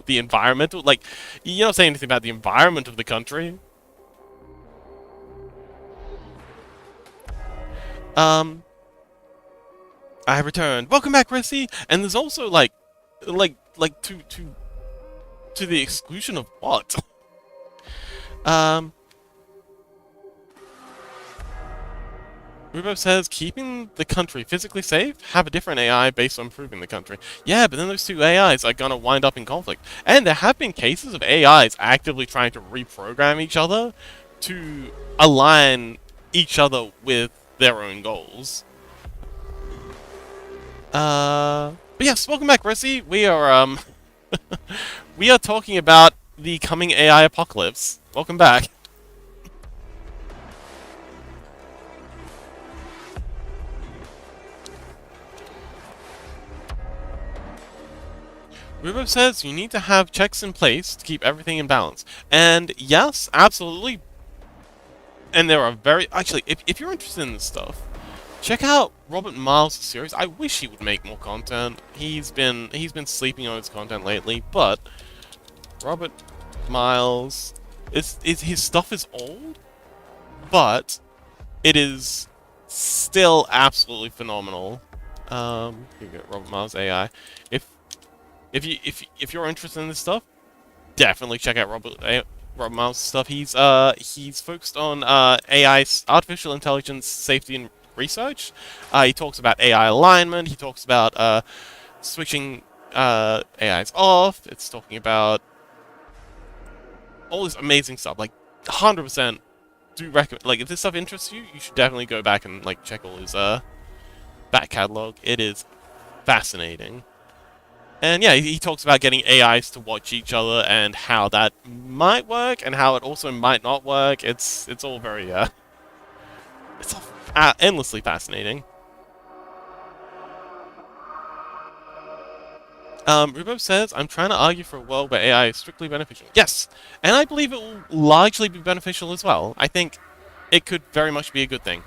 environmental? Like, you don't say anything about the environment of the country. I have returned. Welcome back, Chrissy. And there's also like to the exclusion of what? Rubo says, keeping the country physically safe, have a different AI based on improving the country. Yeah, but then those two AIs are gonna wind up in conflict. And there have been cases of AIs actively trying to reprogram each other to align each other with their own goals. But yes, welcome back, Rissy. We are, we are talking about the coming AI apocalypse. Welcome back. Rubo says you need to have checks in place to keep everything in balance. And yes, absolutely. And there are actually, if you're interested in this stuff, check out Robert Miles' series. I wish he would make more content. He's been sleeping on his content lately, but Robert Miles his stuff is old, but it is still absolutely phenomenal. You get Robert Miles AI. If you're interested in this stuff, definitely check out Rob Miles' stuff. He's focused on AI, artificial intelligence, safety, and research. He talks about AI alignment. He talks about switching AIs off. It's talking about all this amazing stuff. Like 100% do recommend. Like if this stuff interests you, you should definitely go back and like check all his back catalog. It is fascinating. And yeah, he talks about getting AIs to watch each other and how that might work and how it also might not work. It's all very it's all endlessly fascinating. Rubo says, I'm trying to argue for a world where AI is strictly beneficial. Yes, and I believe it will largely be beneficial as well. I think it could very much be a good thing.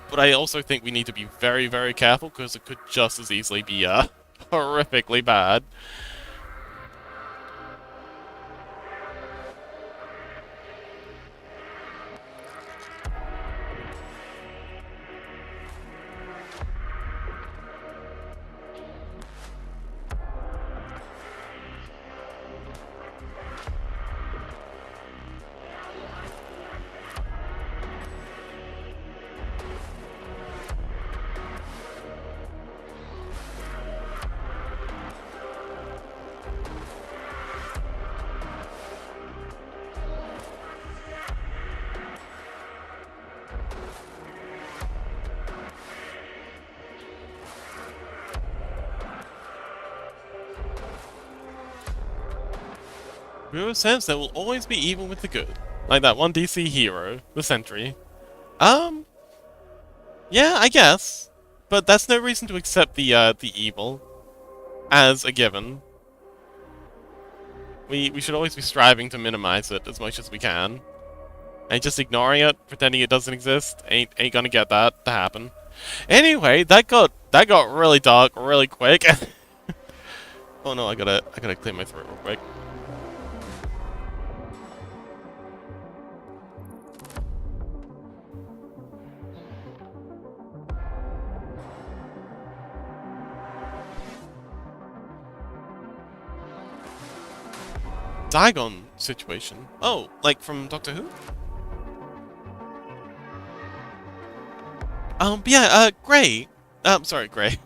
But I also think we need to be very, very careful because it could just as easily be horrifically bad. Real sense there will always be evil with the good. Like that one DC hero, the Sentry. Yeah, I guess. But that's no reason to accept the evil as a given. We should always be striving to minimize it as much as we can. And just ignoring it, pretending it doesn't exist, ain't gonna get that to happen. Anyway, that got really dark really quick. Oh no, I gotta clear my throat real quick. Diagon situation. Oh, like from Doctor Who? Yeah, Gray. Sorry, Gray.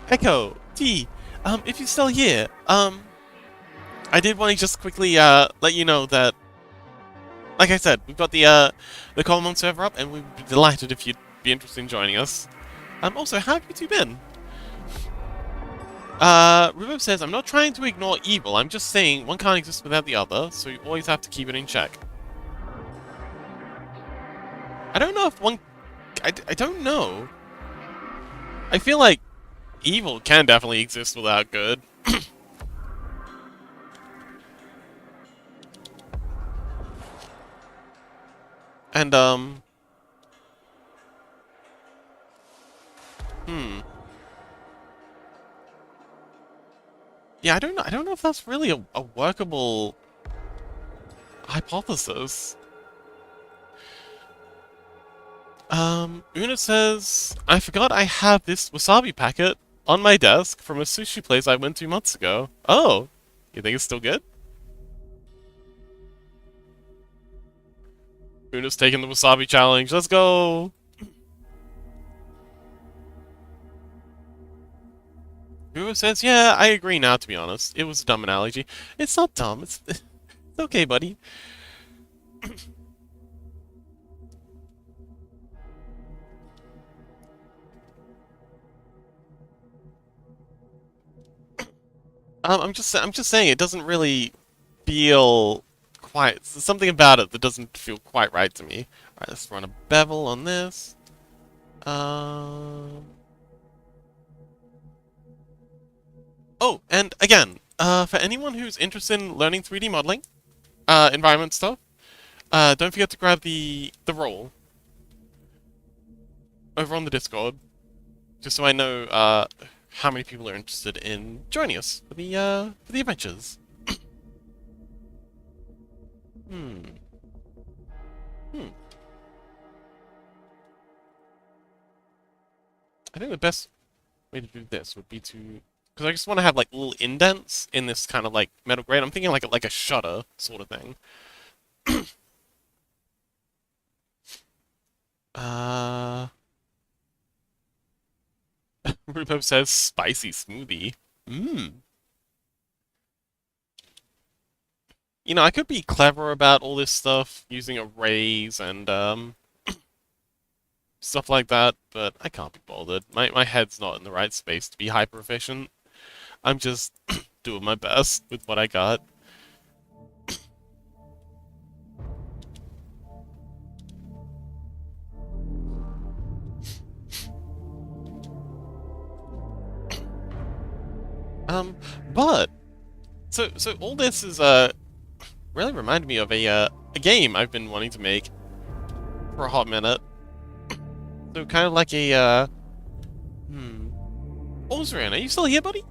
Echo, T. If you're still here, I did want to just quickly, let you know that, like I said, we've got the Common server up, and we'd be delighted if you'd be interested in joining us. Also, how have you two been? Rubo says, I'm not trying to ignore evil, I'm just saying one can't exist without the other, so you always have to keep it in check. I don't know if one... I don't know. I feel like evil can definitely exist without good. And, yeah, I don't know if that's really a workable hypothesis. Una says, I forgot I have this wasabi packet on my desk from a sushi place I went 2 months ago. Oh, you think it's still good? Una's taking the wasabi challenge. Let's go! Una says, yeah, I agree now, to be honest. It was a dumb analogy. It's not dumb. It's okay, buddy. I'm just saying it doesn't really feel quite. There's something about it that doesn't feel quite right to me. Alright, let's run a bevel on this. Oh, and again, for anyone who's interested in learning 3D modeling, environment stuff, don't forget to grab the role over on the Discord, just so I know how many people are interested in joining us for the adventures. I think the best way to do this would be to, because I just want to have like little indents in this kind of like metal grate. I'm thinking like a shutter sort of thing. Rupo says spicy smoothie. You know, I could be clever about all this stuff using arrays and stuff like that, but I can't be bothered. My head's not in the right space to be hyper efficient. I'm just doing my best with what I got. But so all this is really reminded me of a game I've been wanting to make for a hot minute. So kind of like a Ozran, are you still here, buddy?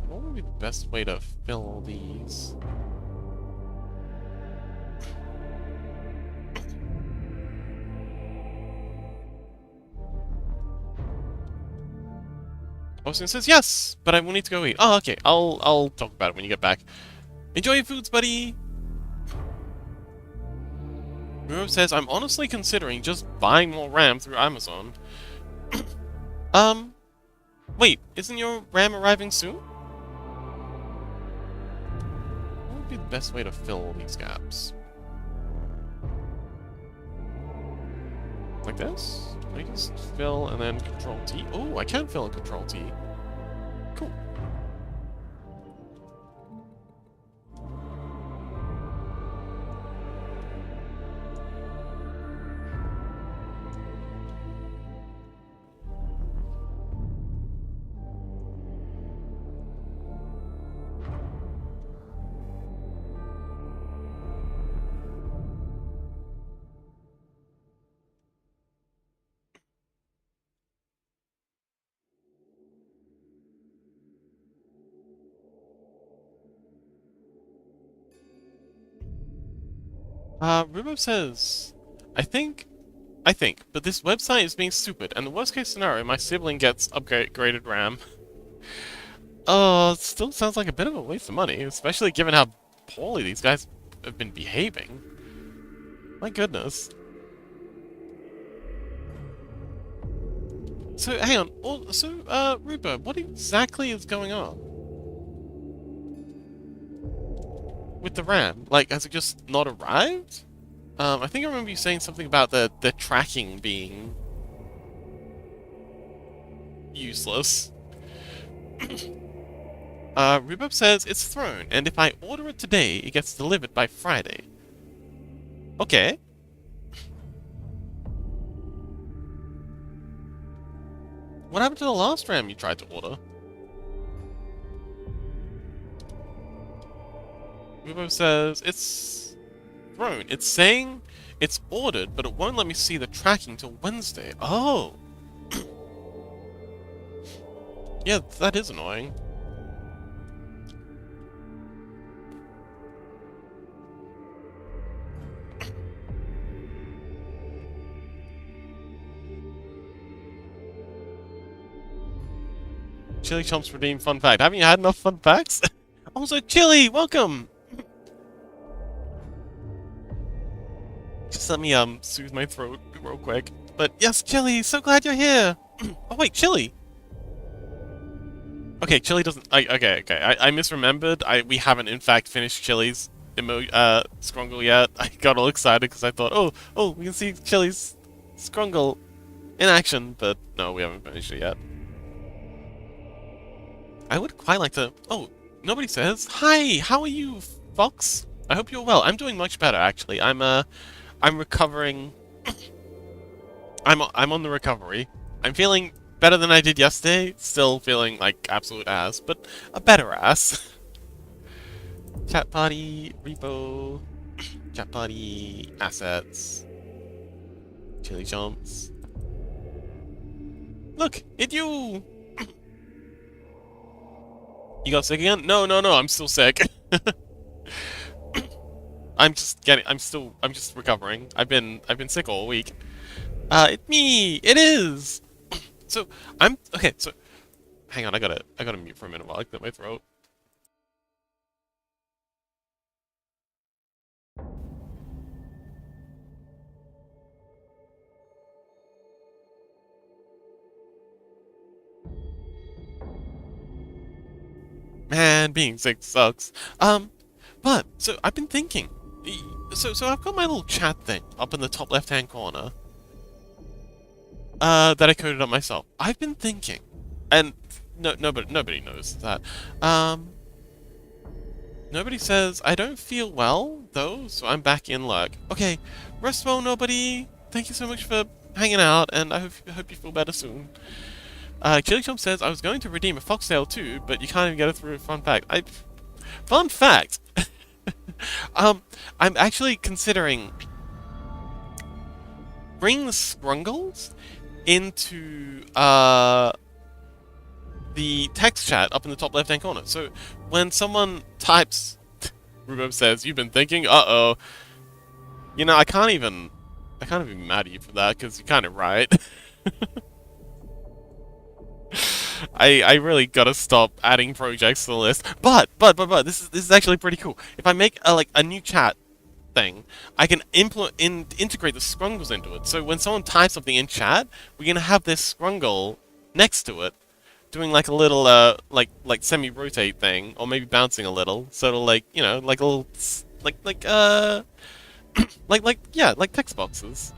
What would be the best way to fill all these? Austin says yes, but I will need to go eat. Oh, okay. I'll talk about it when you get back. Enjoy your foods, buddy. Miro says I'm honestly considering just buying more RAM through Amazon. Wait, isn't your RAM arriving soon? What would be the best way to fill all these gaps? Like this? I just fill and then Control T. Oh, I can fill and Control T. Cool. Rubo says, I think, but this website is being stupid, and the worst case scenario, my sibling gets upgraded RAM. It still sounds like a bit of a waste of money, especially given how poorly these guys have been behaving. My goodness. So, hang on. Rubo, what exactly is going on with the RAM? Like, has it just not arrived? I think I remember you saying something about the tracking being useless. Rhubarb says it's thrown, and if I order it today, it gets delivered by Friday. Okay. What happened to the last RAM you tried to order? Rhubarb says it's thrown. It's saying it's ordered, but it won't let me see the tracking till Wednesday. Oh. Yeah, that is annoying. Chili Chomps redeemed fun fact. Haven't you had enough fun facts? Also, Chili, welcome! Just let me, soothe my throat real quick. But yes, Chili, so glad you're here! Oh wait, Chili! Okay, Chili doesn't... okay. I misremembered. We haven't, in fact, finished Chili's Scrungle yet. I got all excited because I thought, oh, we can see Chili's Scrungle in action. But no, we haven't finished it yet. I would quite like to... Oh, nobody says. Hi, how are you, Fox? I hope you're well. I'm doing much better, actually. I'm recovering... I'm on the recovery. I'm feeling better than I did yesterday. Still feeling like absolute ass, but a better ass. Chat party, repo, chat party, assets, chili chomps. Look, it's you! You got sick again? No, I'm still sick. I'm just recovering. I've been sick all week. It's me! It is! So, okay, so... Hang on, I gotta mute for a minute while I clear my throat. Man, being sick sucks. But, so, I've been thinking. So I've got my little chat thing up in the top left-hand corner. That I coded up myself. I've been thinking, and nobody knows that. Nobody says I don't feel well though, so I'm back in luck. Okay, rest well, nobody. Thank you so much for hanging out, and I hope you feel better soon. Chili Chomp says I was going to redeem a foxtail too, but you can't even get it through. Fun fact. Fun fact. I'm actually considering bringing the Scrungles into the text chat up in the top left-hand corner. So when someone types, Rhubarb says, "You've been thinking, uh-oh." You know, I can't even be mad at you for that because you're kind of right. I really gotta stop adding projects to the list. But this is actually pretty cool. If I make a new chat thing, I can integrate the Scrungles into it. So when someone types something in chat, we're gonna have this Scrungle next to it, doing like a little like semi-rotate thing, or maybe bouncing a little. So it'll like a little like text boxes.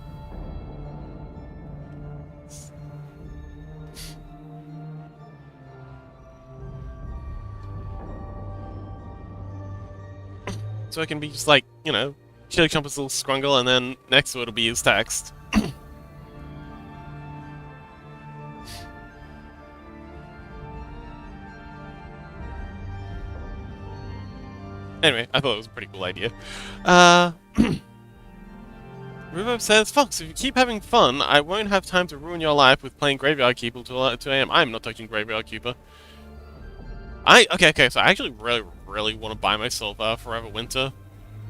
so it can be just like, you know, Chili Chompers' little scrungle, and then next to it'll be his text. Anyway, I thought it was a pretty cool idea. Rubo says, Fox, if you keep having fun, I won't have time to ruin your life with playing Graveyard Keeper till 2 AM. I'm not touching Graveyard Keeper. Okay, so I actually really want to buy myself Forever Winter.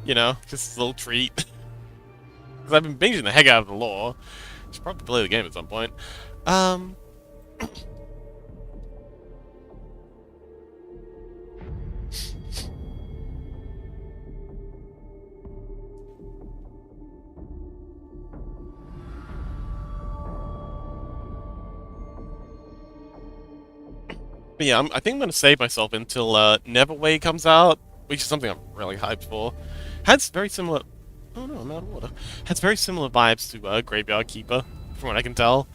You know, just a little treat. Because I've been binging the heck out of the lore. Should probably play the game at some point. But yeah, I think I'm going to save myself until Neverway comes out, which is something I'm really hyped for. Has very similar... Oh no, I'm out of water. Has very similar vibes to Graveyard Keeper, from what I can tell.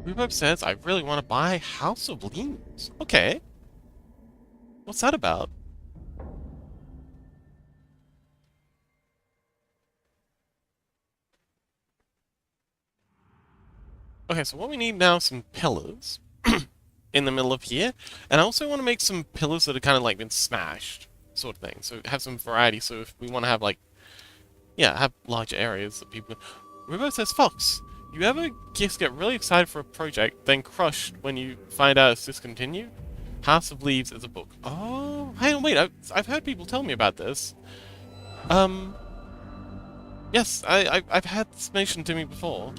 Rhubarb says, I really want to buy House of Leaves. Okay. What's that about? Okay, so what we need now is some pillars in the middle of here. And I also want to make some pillars that are kind of like been smashed, sort of thing. So have some variety. So if we want to have like, yeah, have large areas that people... Rhubarb says, Fox, you ever just get really excited for a project, then crushed when you find out it's discontinued? House of Leaves is a book. Oh, hang on, wait, I've heard people tell me about this. Yes, I've had this mentioned to me before.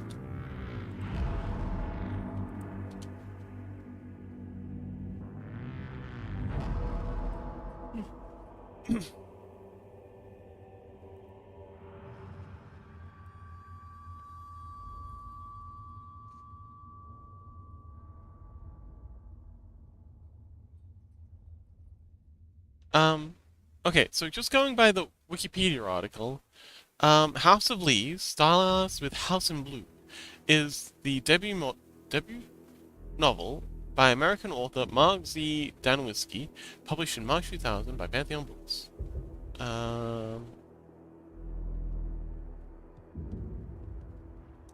Okay, so just going by the Wikipedia article, House of Leaves, stylized with House in Blue, is the debut novel by American author Mark Z. Danowiski, published in March 2000 by Pantheon Books. Okay,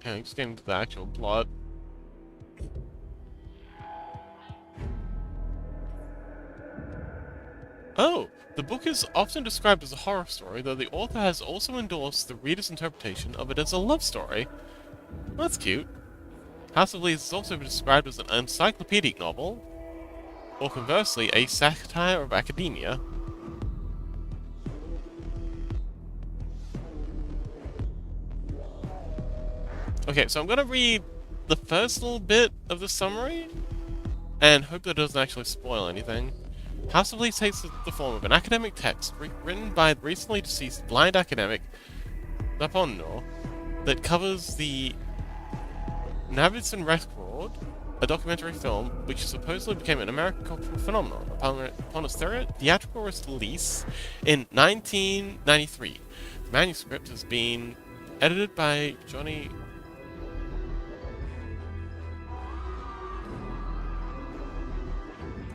I'm just getting to the actual plot. Oh! The book is often described as a horror story, though the author has also endorsed the reader's interpretation of it as a love story. Well, that's cute. House of Leaves is also described as an encyclopedic novel, or conversely, a satire of academia. Okay, so I'm gonna read the first little bit of the summary, and hope that it doesn't actually spoil anything. House of Leaves takes the form of an academic text written by the recently deceased blind academic Laponno that covers the Navidson record, a documentary film which supposedly became an American cultural phenomenon upon its theatrical release in 1993. The manuscript has been edited by Johnny...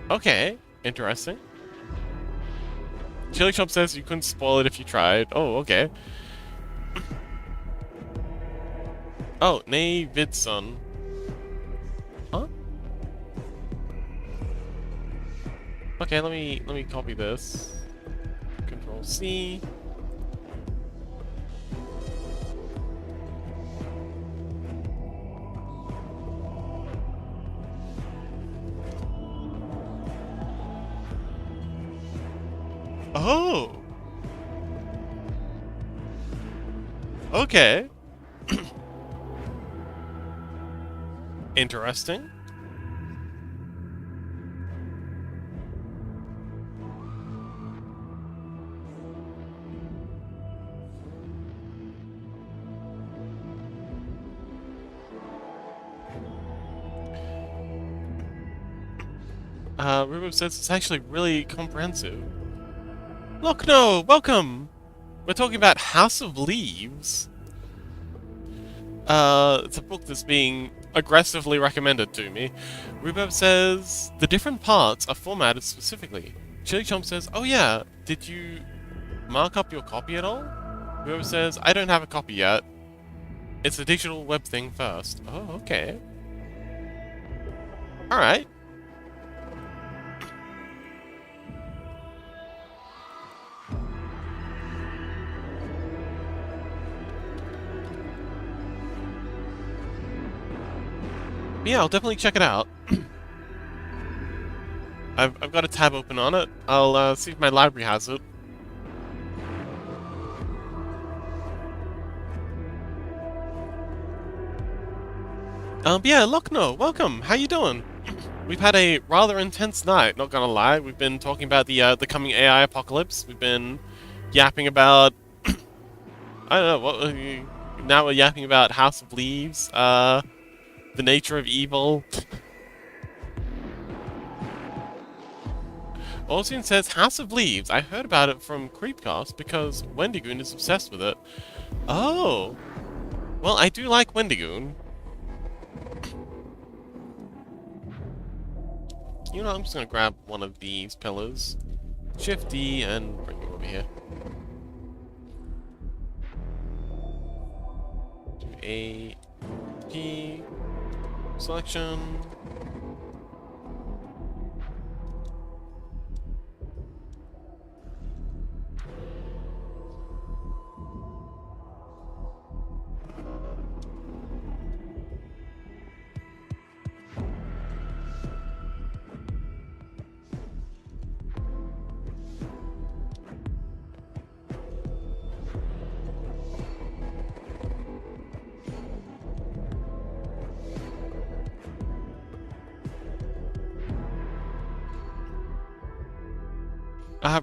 Okay. Interesting. Chili Chomp says you couldn't spoil it if you tried. Oh, okay. Oh, Navidson. Huh? Okay, let me copy this. Control C. Oh! Okay. Interesting. Rubo says it's actually really comprehensive. Look, no, welcome! We're talking about House of Leaves. It's a book that's being aggressively recommended to me. Rubo says the different parts are formatted specifically. Chili Chomp says, oh yeah, did you mark up your copy at all? Rubo says, I don't have a copy yet. It's a digital web thing first. Oh, okay. Alright. Yeah, I'll definitely check it out. I've got a tab open on it. I'll see if my library has it. Yeah, Lochno, welcome. How you doing? We've had a rather intense night, not gonna lie. We've been talking about the coming AI apocalypse. We've been yapping about I don't know what. Now we're yapping about House of Leaves. The nature of evil. Orsian says House of Leaves. I heard about it from Creepcast because Wendigoon is obsessed with it. Oh, well, I do like Wendigoon. You know, I'm just gonna grab one of these pillars, Shift D, and bring it over here. Do A, P, selection.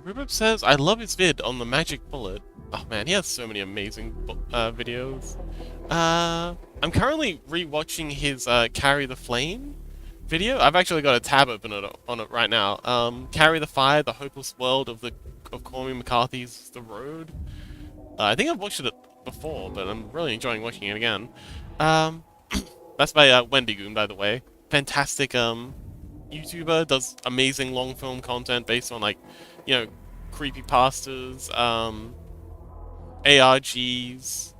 Rubib says, I love his vid on the magic bullet. Oh man, he has so many amazing videos. I'm currently rewatching his Carry the Flame video. I've actually got a tab open on it right now. Carry the Fire, the Hopeless World of Cormac McCarthy's The Road. I think I've watched it before, but I'm really enjoying watching it again. That's by Wendigoon, by the way. Fantastic YouTuber, does amazing long film content based on, like, you know, creepypastas, ARGs,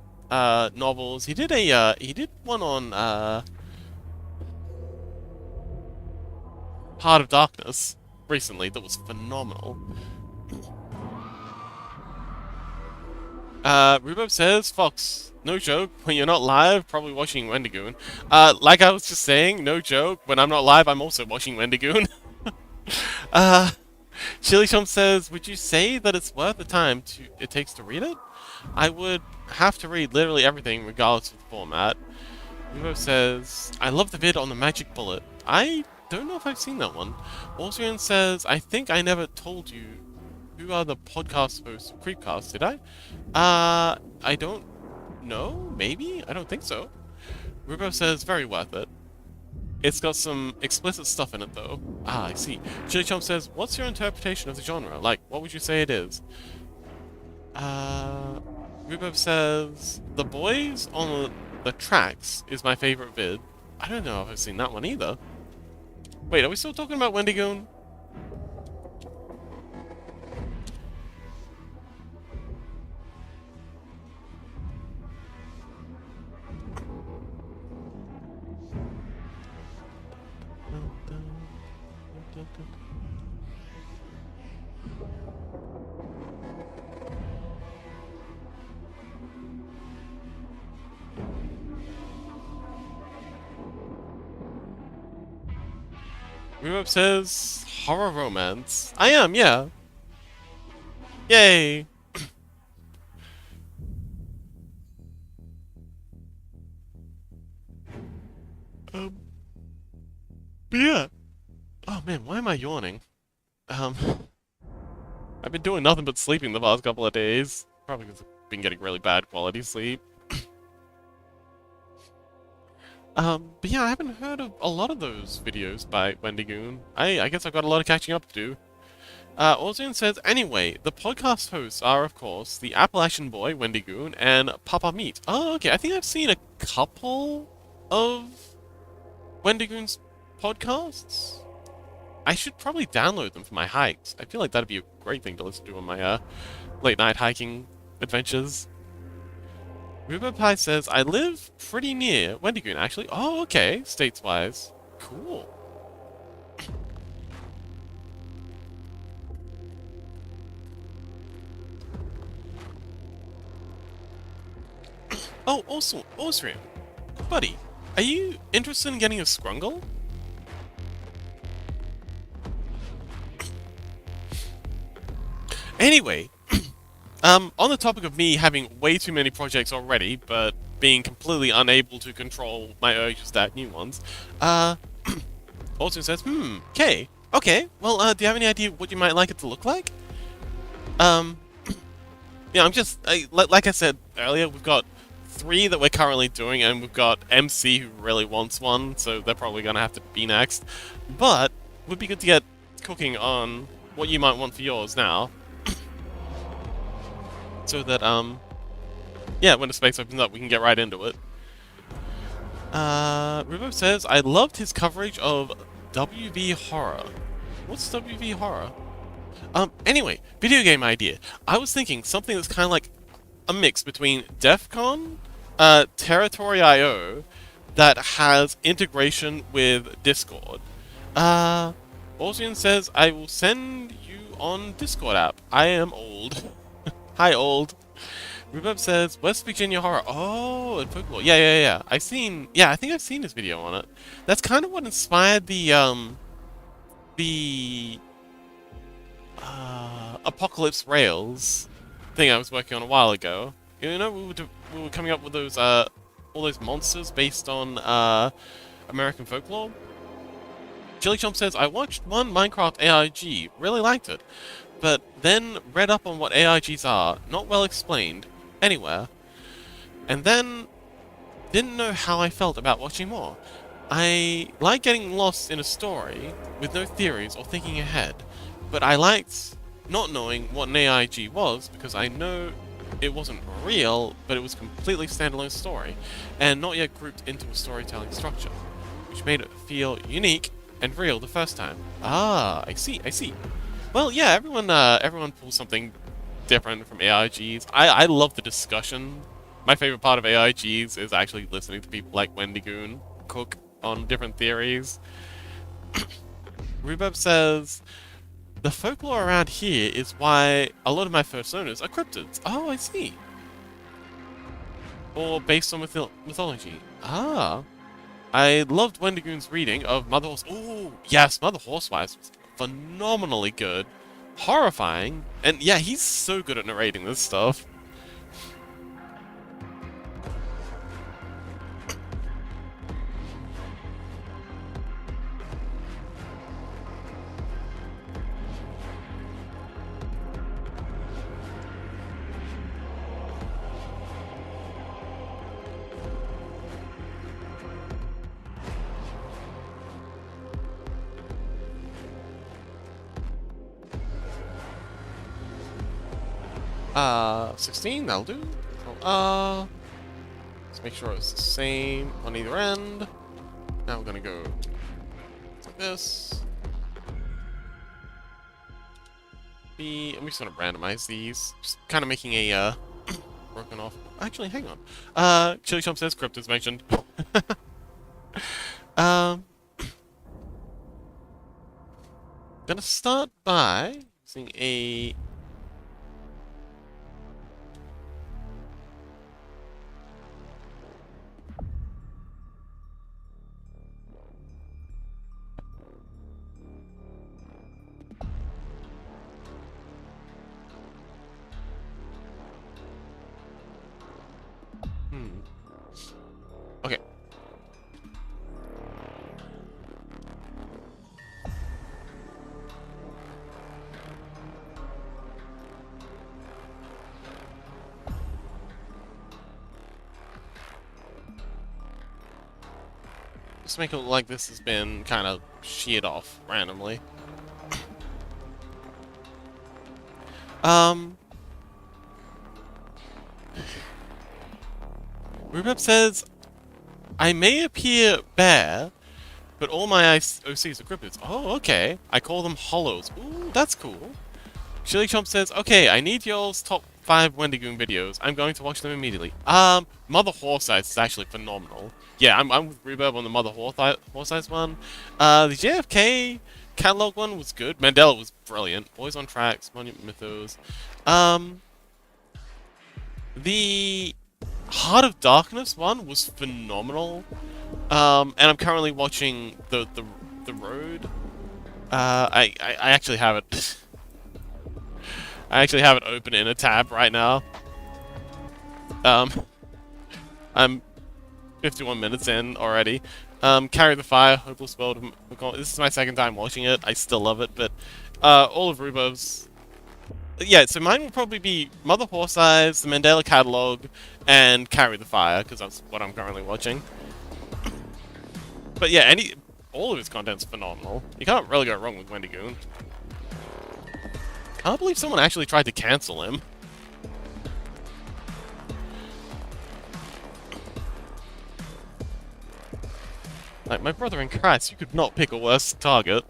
novels. He did one on Heart of Darkness recently that was phenomenal. Rubab says, Fox, no joke, when you're not live, probably watching Wendigoon. Like I was just saying, no joke, when I'm not live, I'm also watching Wendigoon. Chili Chomp says, would you say that it's worth the time it takes to read it? I would have to read literally everything, regardless of the format. Rubab says, I love the vid on the magic bullet. I don't know if I've seen that one. Austrian says, I think I never told you who are the podcast hosts of Creepcast, did I? I don't know, maybe? I don't think so. Rubab says, very worth it. It's got some explicit stuff in it, though. Ah, I see. Chili Chomp says, what's your interpretation of the genre? Like, what would you say it is? Rubab says, The Boys on the Tracks is my favorite vid. I don't know if I've seen that one either. Wait, are we still talking about Wendigoon? Rubab says, horror romance. I am, yeah. Yay! But yeah. Oh man, why am I yawning? I've been doing nothing but sleeping the past couple of days. Probably because I've been getting really bad quality sleep. But yeah, I haven't heard of a lot of those videos by Wendigoon. I guess I've got a lot of catching up to do. Ozzy says, anyway, the podcast hosts are, of course, the Appalachian Boy, Wendigoon, and Papa Meat. Oh, okay, I think I've seen a couple of Wendigoon's podcasts. I should probably download them for my hikes. I feel like that'd be a great thing to listen to on my late night hiking adventures. Rubo Pie says, I live pretty near Wendigoon, actually. Oh, okay, states-wise. Cool. Oh, also, Osrian, buddy, are you interested in getting a scrungle? Anyway, on the topic of me having way too many projects already, but being completely unable to control my urges to start new ones, Austin says, okay, well, do you have any idea what you might like it to look like? Yeah, like I said earlier, we've got 3 that we're currently doing, and we've got MC who really wants one, so they're probably gonna have to be next. But, it would be good to get cooking on what you might want for yours now. So that, yeah, when the space opens up, we can get right into it. Rubo says, I loved his coverage of WV Horror. What's WV Horror? Anyway, video game idea. I was thinking something that's kind of like a mix between DEF CON, Territory.io, that has integration with Discord. Ozian says, I will send you on Discord app. I am old. Hi, old. Rubeb says, West Virginia Horror. Oh, and folklore. Yeah. I think I've seen this video on it. That's kind of what inspired the Apocalypse Rails thing I was working on a while ago. You know, we were coming up with those, all those monsters based on, American folklore. Chili Chomp says, I watched one Minecraft AIG, really liked it, but then read up on what AIGs are, not well explained, anywhere, and then didn't know how I felt about watching more. I like getting lost in a story with no theories or thinking ahead, but I liked not knowing what an AIG was because I know it wasn't real, but it was a completely standalone story, and not yet grouped into a storytelling structure, which made it feel unique and real the first time. Ah, I see. Well, yeah, everyone pulls something different from AIGs. I love the discussion. My favorite part of AIGs is actually listening to people like Wendigoon cook on different theories. Rubeb says, the folklore around here is why a lot of my first owners are cryptids. Oh, I see. Or based on mythology. Ah. I loved Wendigoon's reading of Mother Horse. Oh, yes, Mother Horsewives was phenomenally good. Horrifying. And yeah, he's so good at narrating this stuff. Uh, 16, that'll do. So, let's make sure it's the same on either end. Now we're gonna go like this. I'm just gonna randomize these. Just kind of making a, broken off. Actually, hang on. Chili Chomp says cryptids mentioned. Gonna start by using a okay. Just make it look like this has been kind of sheared off randomly. Rubeb says, I may appear bare, but all my OCs are cryptids. Oh, okay. I call them hollows. Ooh, that's cool. Chili Chomp says, okay, I need y'all's top 5 Wendigoon videos. I'm going to watch them immediately. Mother Horse Eyes is actually phenomenal. Yeah, I'm with Rhubarb on the Mother Horse Eyes one. The JFK catalog one was good. Mandela was brilliant. Boys on Tracks, Monument Mythos. The Heart of Darkness one was phenomenal. And I'm currently watching the Road. I actually have it. I actually have it open in a tab right now. I'm 51 minutes in already. Carry the Fire, Hopeless World. This is my second time watching it. I still love it, but all of Rubob's. Yeah, so mine will probably be Mother Horse Eyes, the Mandela Catalog, and Carry the Fire, because that's what I'm currently watching. But yeah, all of his content's phenomenal. You can't really go wrong with Wendigoon. I can't believe someone actually tried to cancel him. Like, my brother in Christ, you could not pick a worse target.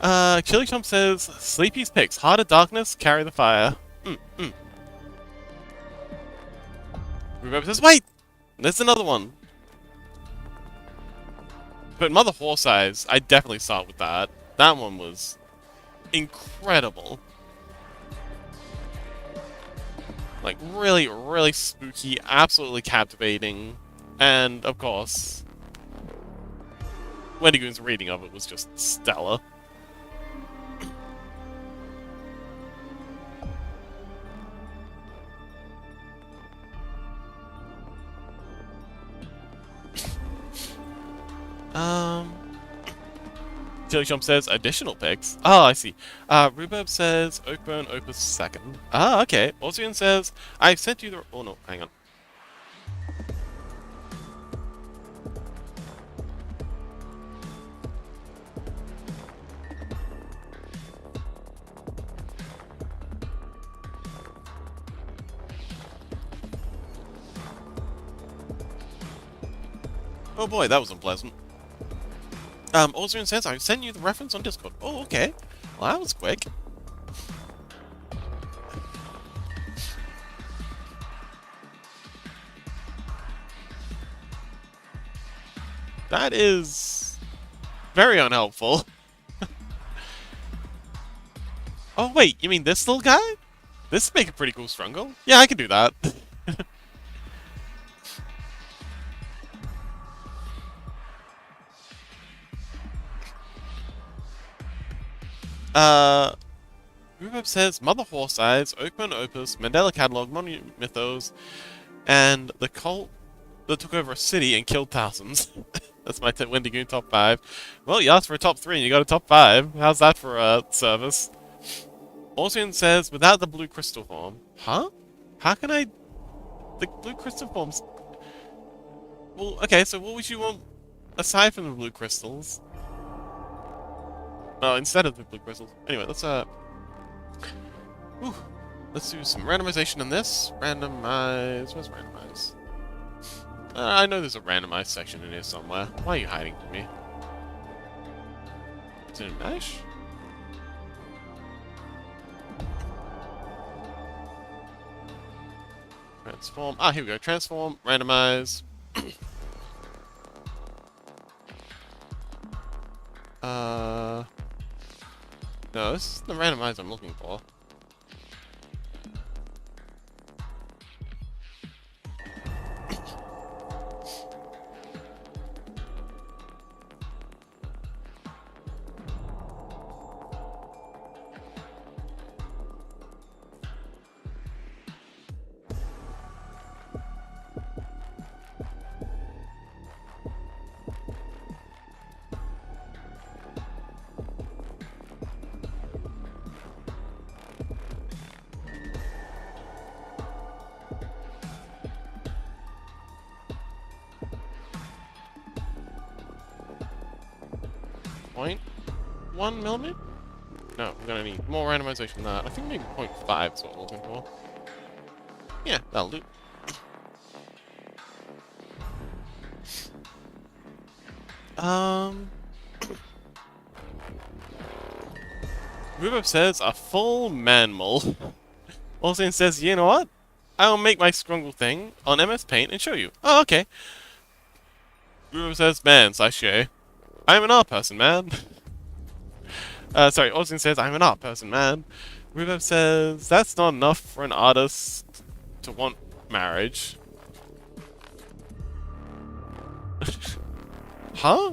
Chili Chomp says, Sleepy's picks, Heart of Darkness, Carry the Fire. Rhubarb says, wait! There's another one. But Mother Horse Eyes, I definitely start with that. That one was incredible. Like, really, really spooky, absolutely captivating. And, of course, Wendigoon's reading of it was just stellar. Chili Chomp says additional picks. Oh, I see. Rhubarb says Oakburn Opus 2nd. Ah, okay. Ozian says I've sent you the. Oh no, hang on. Oh boy, that was unpleasant. Ozian says I've sent you the reference on Discord. Oh, okay. Well, that was quick. That is very unhelpful. Oh wait, you mean this little guy? This would make a pretty cool struggle. Yeah, I can do that. Rhubarb says Mother Horse Eyes, Oakman Opus, Mandela Catalog, Monument Mythos, and the cult that took over a city and killed thousands. That's my Wendigoon top 5. Well, you asked for a top 3 and you got a top 5. How's that for a service? Orsian says, without the blue crystal form. Huh? How can I... The blue crystal forms... Well, okay, so what would you want aside from the blue crystals? Oh, instead of the blue crystals. Anyway, let's whew. Let's do some randomization in this. Randomize... Where's randomize? I know there's a randomized section in here somewhere. Why are you hiding from me? Is it a mesh? Transform. Ah, here we go. Transform, randomize. No, this is the randomize I'm looking for. 0.1 millimeter? No, we're gonna need more randomization than that. I think maybe 0.5 is what we're looking for. Yeah, that'll do. Rubov says a full man mold. Also says, you know what? I'll make my scrungle thing on MS Paint and show you. Oh, okay. Rubov says, man, sachet. I'm an art person, man. Sorry, Austin says, I'm an art person, man. Rubov says, that's not enough for an artist to want marriage. Huh?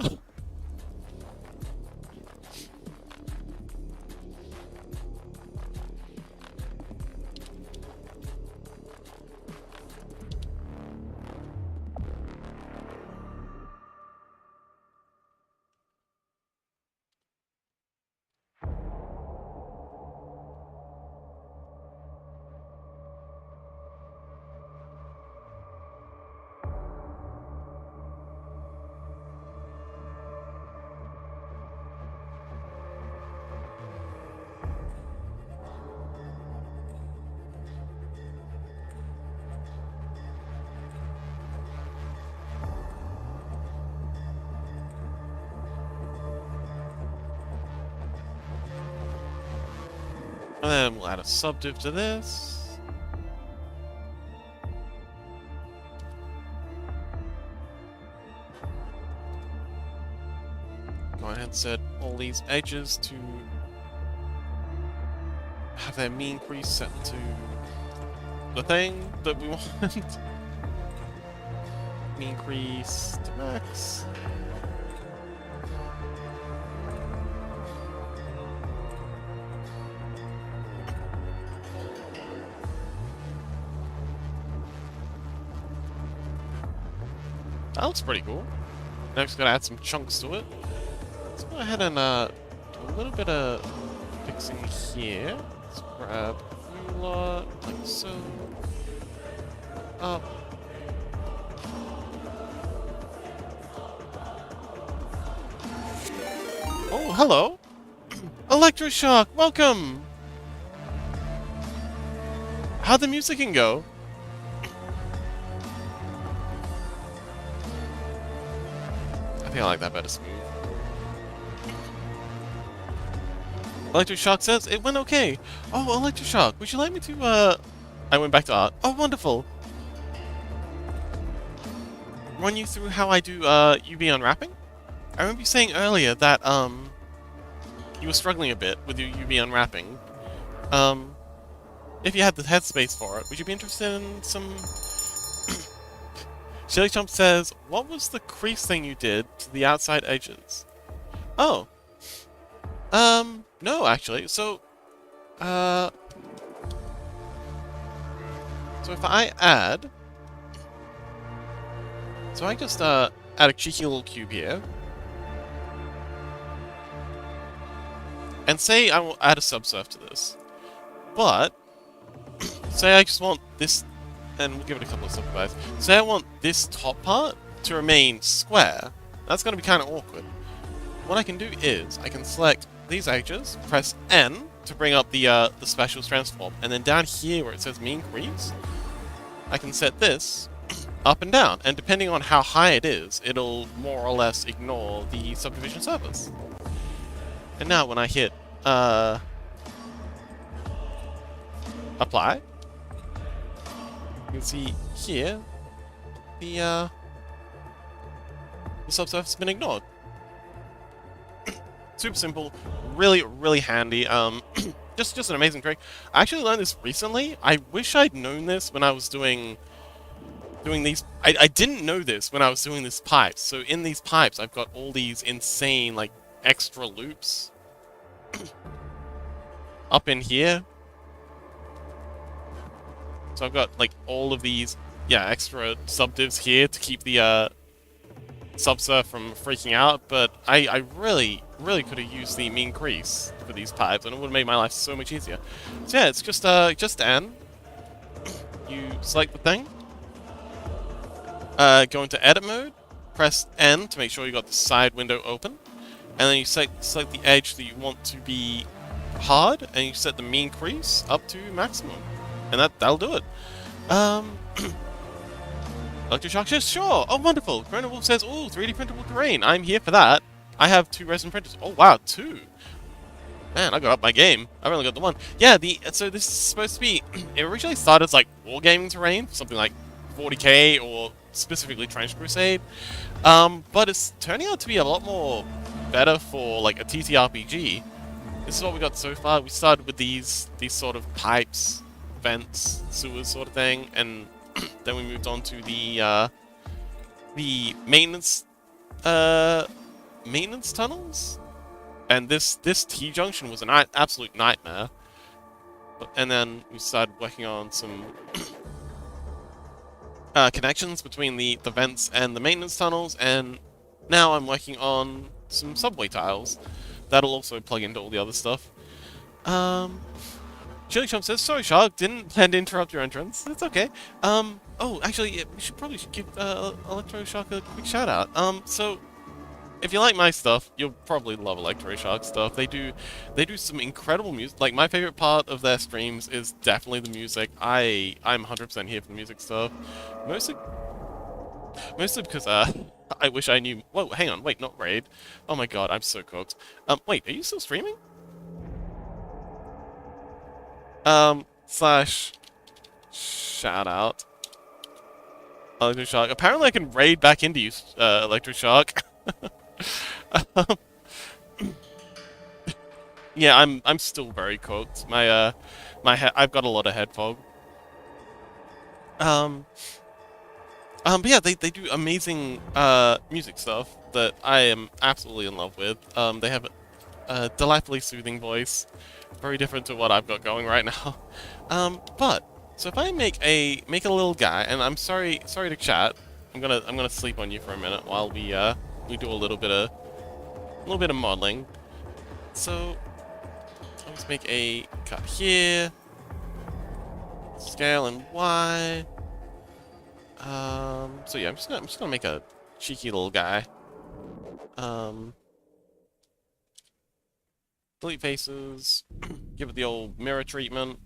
And then we'll add a subdiv to this. Go ahead and set all these edges to have their mean crease set to the thing that we want. Mean crease to max. That looks pretty cool. Now we're just gonna add some chunks to it. Let's go ahead and do a little bit of fixing here. Let's grab a lot, like so. Up. Oh, hello! Electroshock, welcome! How'd the musicking go? I like that better smooth. Electroshock says it went okay. Oh, Electroshock, would you like me to I went back to art. Oh, wonderful. Run you through how I do UV unwrapping? I remember you saying earlier that you were struggling a bit with your UV unwrapping. If you had the headspace for it, would you be interested in some Chili Chump says, what was the crease thing you did to the outside edges? Oh. No, actually. So if I add... So I just, add a cheeky little cube here. And say I will add a subsurf to this. But, say I just want this... And we'll give it a couple of subdivides. Say I want this top part to remain square. That's going to be kind of awkward. What I can do is, I can select these edges, press N to bring up the specials transform, and then down here where it says mean crease, I can set this up and down, and depending on how high it is, it'll more or less ignore the subdivision surface. And now when I hit apply, you can see here the subsurface has been ignored. Super simple, really handy. Just an amazing trick. I actually learned this recently. I wish I'd known this when I was doing these. I didn't know this when I was doing these pipes. So in these pipes, I've got all these insane like extra loops up in here. So I've got like all of these, yeah, extra subdivs here to keep the subsurf from freaking out. But I really could have used the mean crease for these pipes, and it would have made my life so much easier. So yeah, it's just N. You select the thing, go into edit mode, press N to make sure you got the side window open, and then you select the edge that you want to be hard, and you set the mean crease up to maximum, and that'll do it. Electroshock says, sure! Oh, wonderful! Corona Wolf says, oh, 3D printable terrain. I'm here for that. I have 2 resin printers. Oh, wow, 2! Man, I got up my game. I've only got the 1. Yeah, so this is supposed to be... It originally started as, like, wargaming terrain, something like 40k, or specifically Trench Crusade. But it's turning out to be a lot more better for, like, a TTRPG. This is what we got so far. We started with these sort of pipes, vents, sewers sort of thing, and then we moved on to the maintenance tunnels, and this T-junction was an absolute nightmare. And then we started working on some connections between the vents and the maintenance tunnels, and now I'm working on some subway tiles that'll also plug into all the other stuff. Chili Chump says, sorry Shark, didn't plan to interrupt your entrance. It's okay. Oh, actually, yeah, we should probably give Electroshock a quick shout out. So, if you like my stuff, you'll probably love Electroshock stuff. They do some incredible music. Like, my favorite part of their streams is definitely the music. I'm 100% here for the music stuff. Mostly because, I wish I knew... Whoa, hang on, wait, not Raid. Oh my god, I'm so cooked. Wait, are you still streaming? Slash... Shout out. Electroshock. Apparently I can raid back into you, Electroshock. Yeah, I'm still very cooked. My I've got a lot of head fog. But yeah, they do amazing music stuff that I am absolutely in love with. They have a delightfully soothing voice, very different to what I've got going right now. So if I make a little guy, and I'm sorry to chat, I'm gonna sleep on you for a minute while we do a little bit of modeling. So let's make a cut here, scale and Y. So yeah, I'm just gonna make a cheeky little guy. Delete faces, give it the old mirror treatment.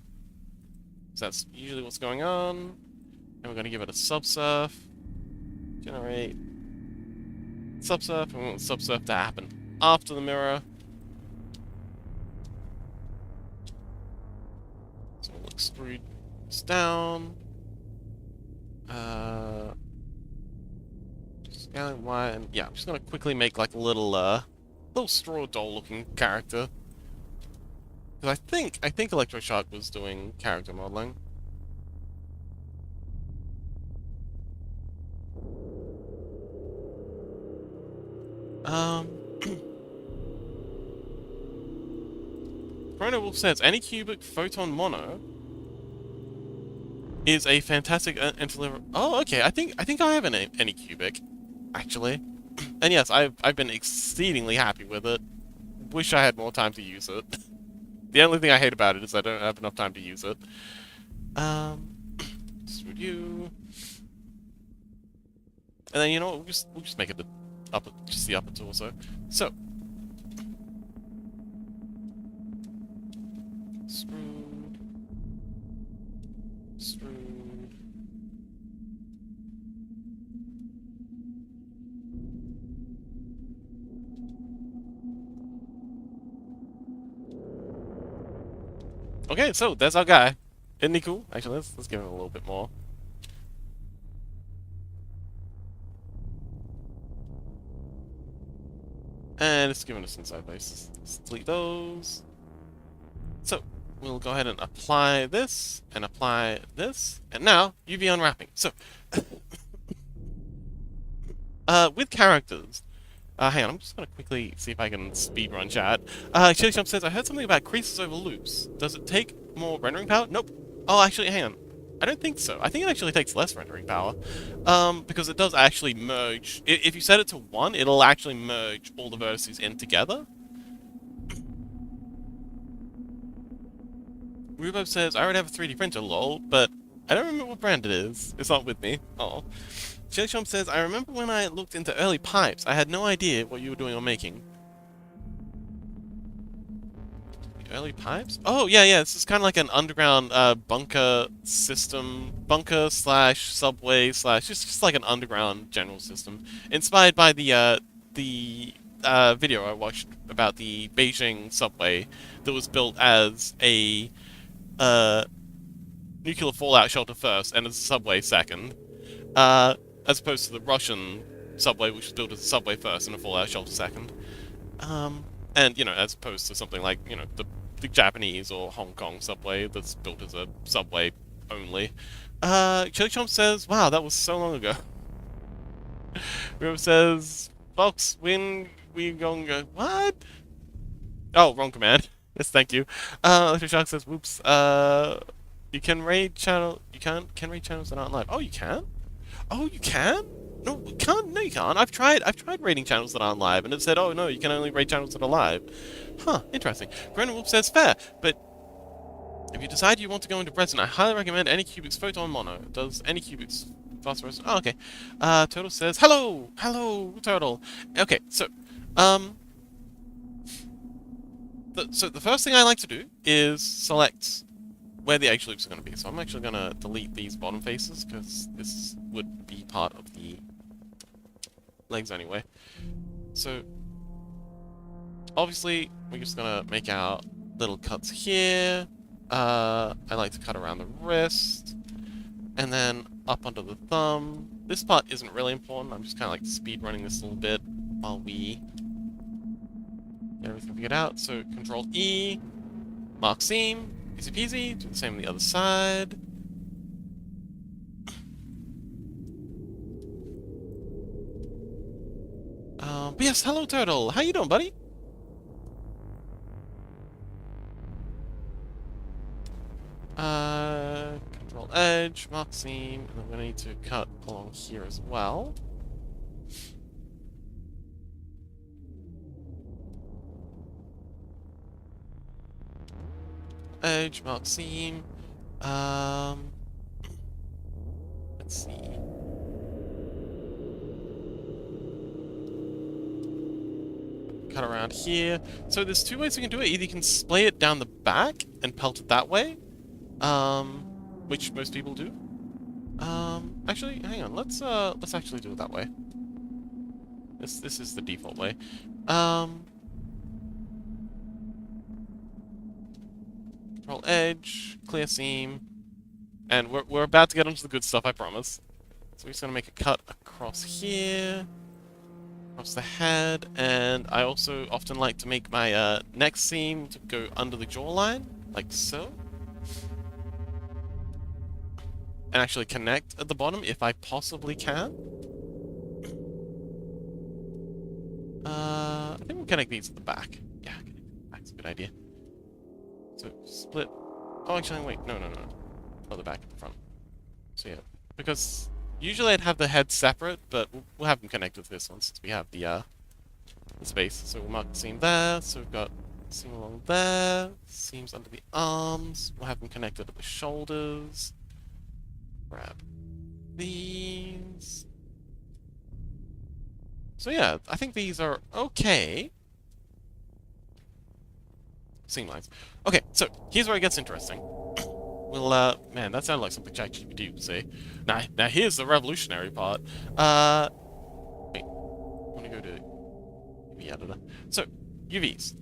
So that's usually what's going on. And we're gonna give it a subsurf. Generate subsurf, and we want subsurf to happen after the mirror. So we'll extrude this down. Scaling Y, and yeah, I'm just gonna quickly make like a little straw doll looking character. Because I think Electroshock was doing character modeling. Chrono Wolf says, Anycubic Photon Mono is a fantastic interlever. Oh, okay. I think I have an Anycubic, actually. And yes, I've been exceedingly happy with it. Wish I had more time to use it. The only thing I hate about it is I don't have enough time to use it. Extrude you. And then you know what? We'll just make it the upper torso. So extrude. Okay, so there's our guy. Isn't he cool? Actually, let's give him a little bit more. And it's giving us inside bases. Let's delete those. So we'll go ahead and apply this, and now UV unwrapping. So with characters, hang on, I'm just gonna quickly see if I can speedrun chat. Chili Chump says, I heard something about creases over loops. Does it take more rendering power? Nope. Oh, actually, hang on. I don't think so. I think it actually takes less rendering power. Because it does actually merge. If you set it to 1, it'll actually merge all the vertices in together. Rubo says, I already have a 3D printer, lol, but I don't remember what brand it is. It's not with me. Oh. Chili Chomp says, I remember when I looked into early pipes, I had no idea what you were doing or making. early pipes? Oh, yeah, yeah, this is kind of like an underground bunker system. Bunker slash subway slash... just like an underground general system. Inspired by the video I watched about the Beijing subway that was built as a uh, nuclear fallout shelter first and as a subway second. As opposed to the Russian subway, which was built as a subway first and a fallout shelter second. And, you know, as opposed to something like, you know, the Japanese or Hong Kong subway that's built as a subway only. Chili Chomp says, wow, that was so long ago. River says, Fox, when we going to... What? Oh, wrong command. Yes, thank you. Electric Shark says, whoops, you can raid channel... You can raid channels that aren't live. Oh, you can? Oh, you can? No, you can't. No, you can't. I've tried raiding channels that aren't live, and it said, oh, no, you can only raid channels that are live. Huh, interesting. Brendan Wolf says, fair, but if you decide you want to go into Present, I highly recommend Anycubics Photon Mono. Does Anycubics Phosphorus... Oh, okay. Turtle says, hello! Hello, Turtle! Okay, so, the first thing I like to do is select where the edge loops are going to be. So I'm actually going to delete these bottom faces, because this would be part of the legs anyway. So, obviously, we're just going to make our little cuts here. I like to cut around the wrist, and then up under the thumb. This part isn't really important. I'm just kind of like speed running this a little bit while we get everything figured out. So, Control E, mark seam. Easy peasy. Do the same on the other side. But yes, hello Turtle. How you doing, buddy? Control edge, mark seam, and I'm gonna need to cut along here as well. Edge, mark seam. Let's see. Cut around here. So there's two ways we can do it. Either you can splay it down the back and pelt it that way, which most people do. Actually, hang on. Let's actually do it that way. This is the default way. Control edge, clear seam, and we're about to get onto the good stuff, I promise. So we're just gonna make a cut across here, across the head, and I also often like to make my neck seam to go under the jawline, like so, and actually connect at the bottom if I possibly can. I think we'll connect these at the back. Yeah, that's a good idea. So, split... Oh, actually, wait. No. Oh, the back and the front. So, yeah. Because usually I'd have the head separate, but we'll have them connected to this one since we have the space. So, we'll mark the seam there. So, we've got seam along there. Seams under the arms. We'll have them connected at the shoulders. Grab these. So, yeah. I think these are okay. Seam lines. Okay, so here's where it gets interesting. We'll, man, that sounded like something ChatGPT would say. Now here's the revolutionary part. Wait, I want to go to UV editor. So, UVs.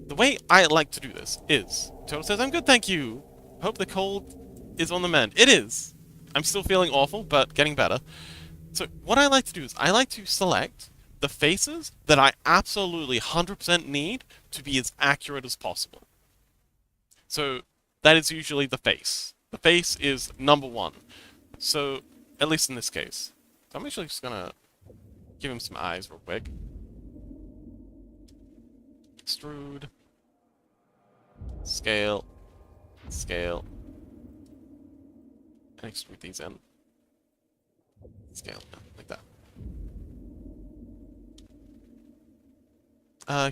The way I like to do this is, Total says, I'm good, thank you. Hope the cold is on the mend. It is. I'm still feeling awful, but getting better. So, what I like to do is, I like to select the faces that I absolutely 100% need to be as accurate as possible. So that is usually the face. The face is number one. So, at least in this case. So I'm actually just gonna give him some eyes real quick. Extrude. Scale. Scale. And extrude these in. Scale. Like that.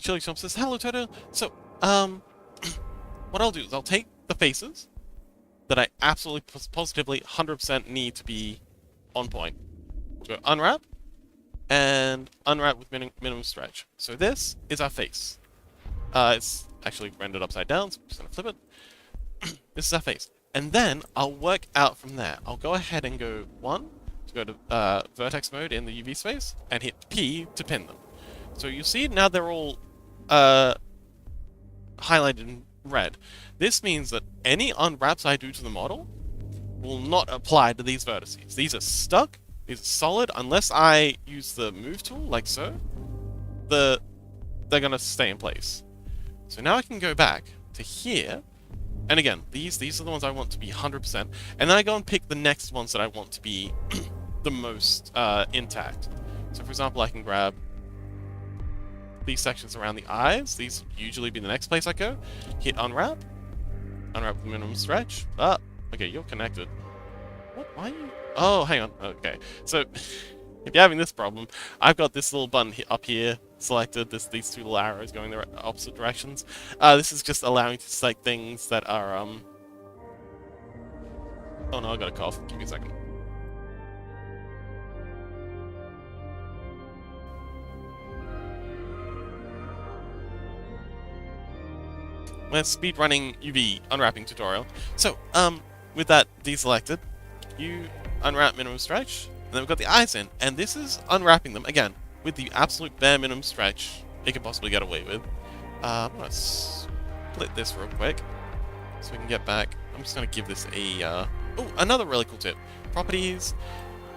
Chili Chomp says, hello, Toto. So, what I'll do is I'll take the faces that I absolutely positively 100% need to be on point. We'll go unwrap, and unwrap with minimum stretch. So this is our face. It's actually rendered upside down, so I'm just going to flip it. This is our face. And then I'll work out from there. I'll go ahead and go 1 to go to vertex mode in the UV space, and hit P to pin them. So you see now they're all highlighted in red. This means that any unwraps I do to the model will not apply to these vertices. These are stuck, these are solid, unless I use the move tool, like so, they're gonna stay in place. So now I can go back to here, and again, these are the ones I want to be 100%, and then I go and pick the next ones that I want to be the most intact. So for example, I can grab these sections around the eyes. These would usually be the next place I go. Hit unwrap. Unwrap with minimum stretch. Ah, okay, you're connected. What? Why are you? Oh, hang on. Okay, so if you're having this problem, I've got this little button up here selected. These two little arrows going the opposite directions. This is just allowing you to select things that are Oh no, I got a cough. Give me a second. We're speedrunning UV unwrapping tutorial. So, with that deselected, you unwrap minimum stretch, and then we've got the eyes in, and this is unwrapping them, again, with the absolute bare minimum stretch it can possibly get away with. I'm gonna split this real quick, so we can get back. I'm just gonna give this a, oh, another really cool tip. Properties,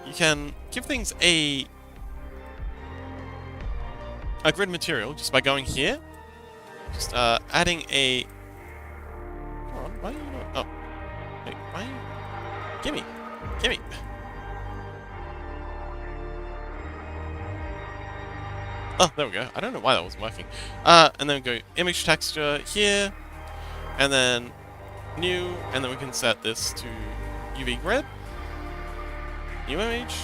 you can give things a grid material just by going here. Just adding a. Hold on, why are you not? Oh, wait, why are you? Gimme, gimme. Oh, there we go. I don't know why that wasn't working. And then go image texture here, and then new, and then we can set this to UV grid. New image.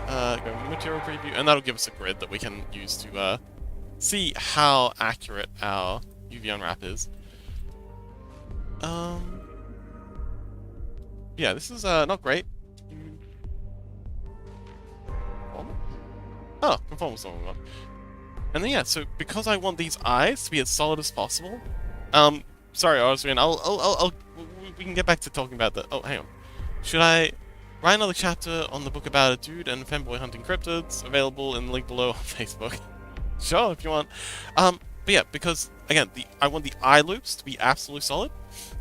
Go material preview, and that'll give us a grid that we can use to see how accurate our UV unwrap is. Yeah, this is not great. Oh, conformal is the one we want. And then yeah, so because I want these eyes to be as solid as possible, sorry, Osrian, we can get back to talking about the. Oh, hang on. Should I write another chapter on the book about a dude and femboy hunting cryptids? Available in the link below on Facebook. Sure, if you want. But yeah, because, again, I want the eye loops to be absolutely solid.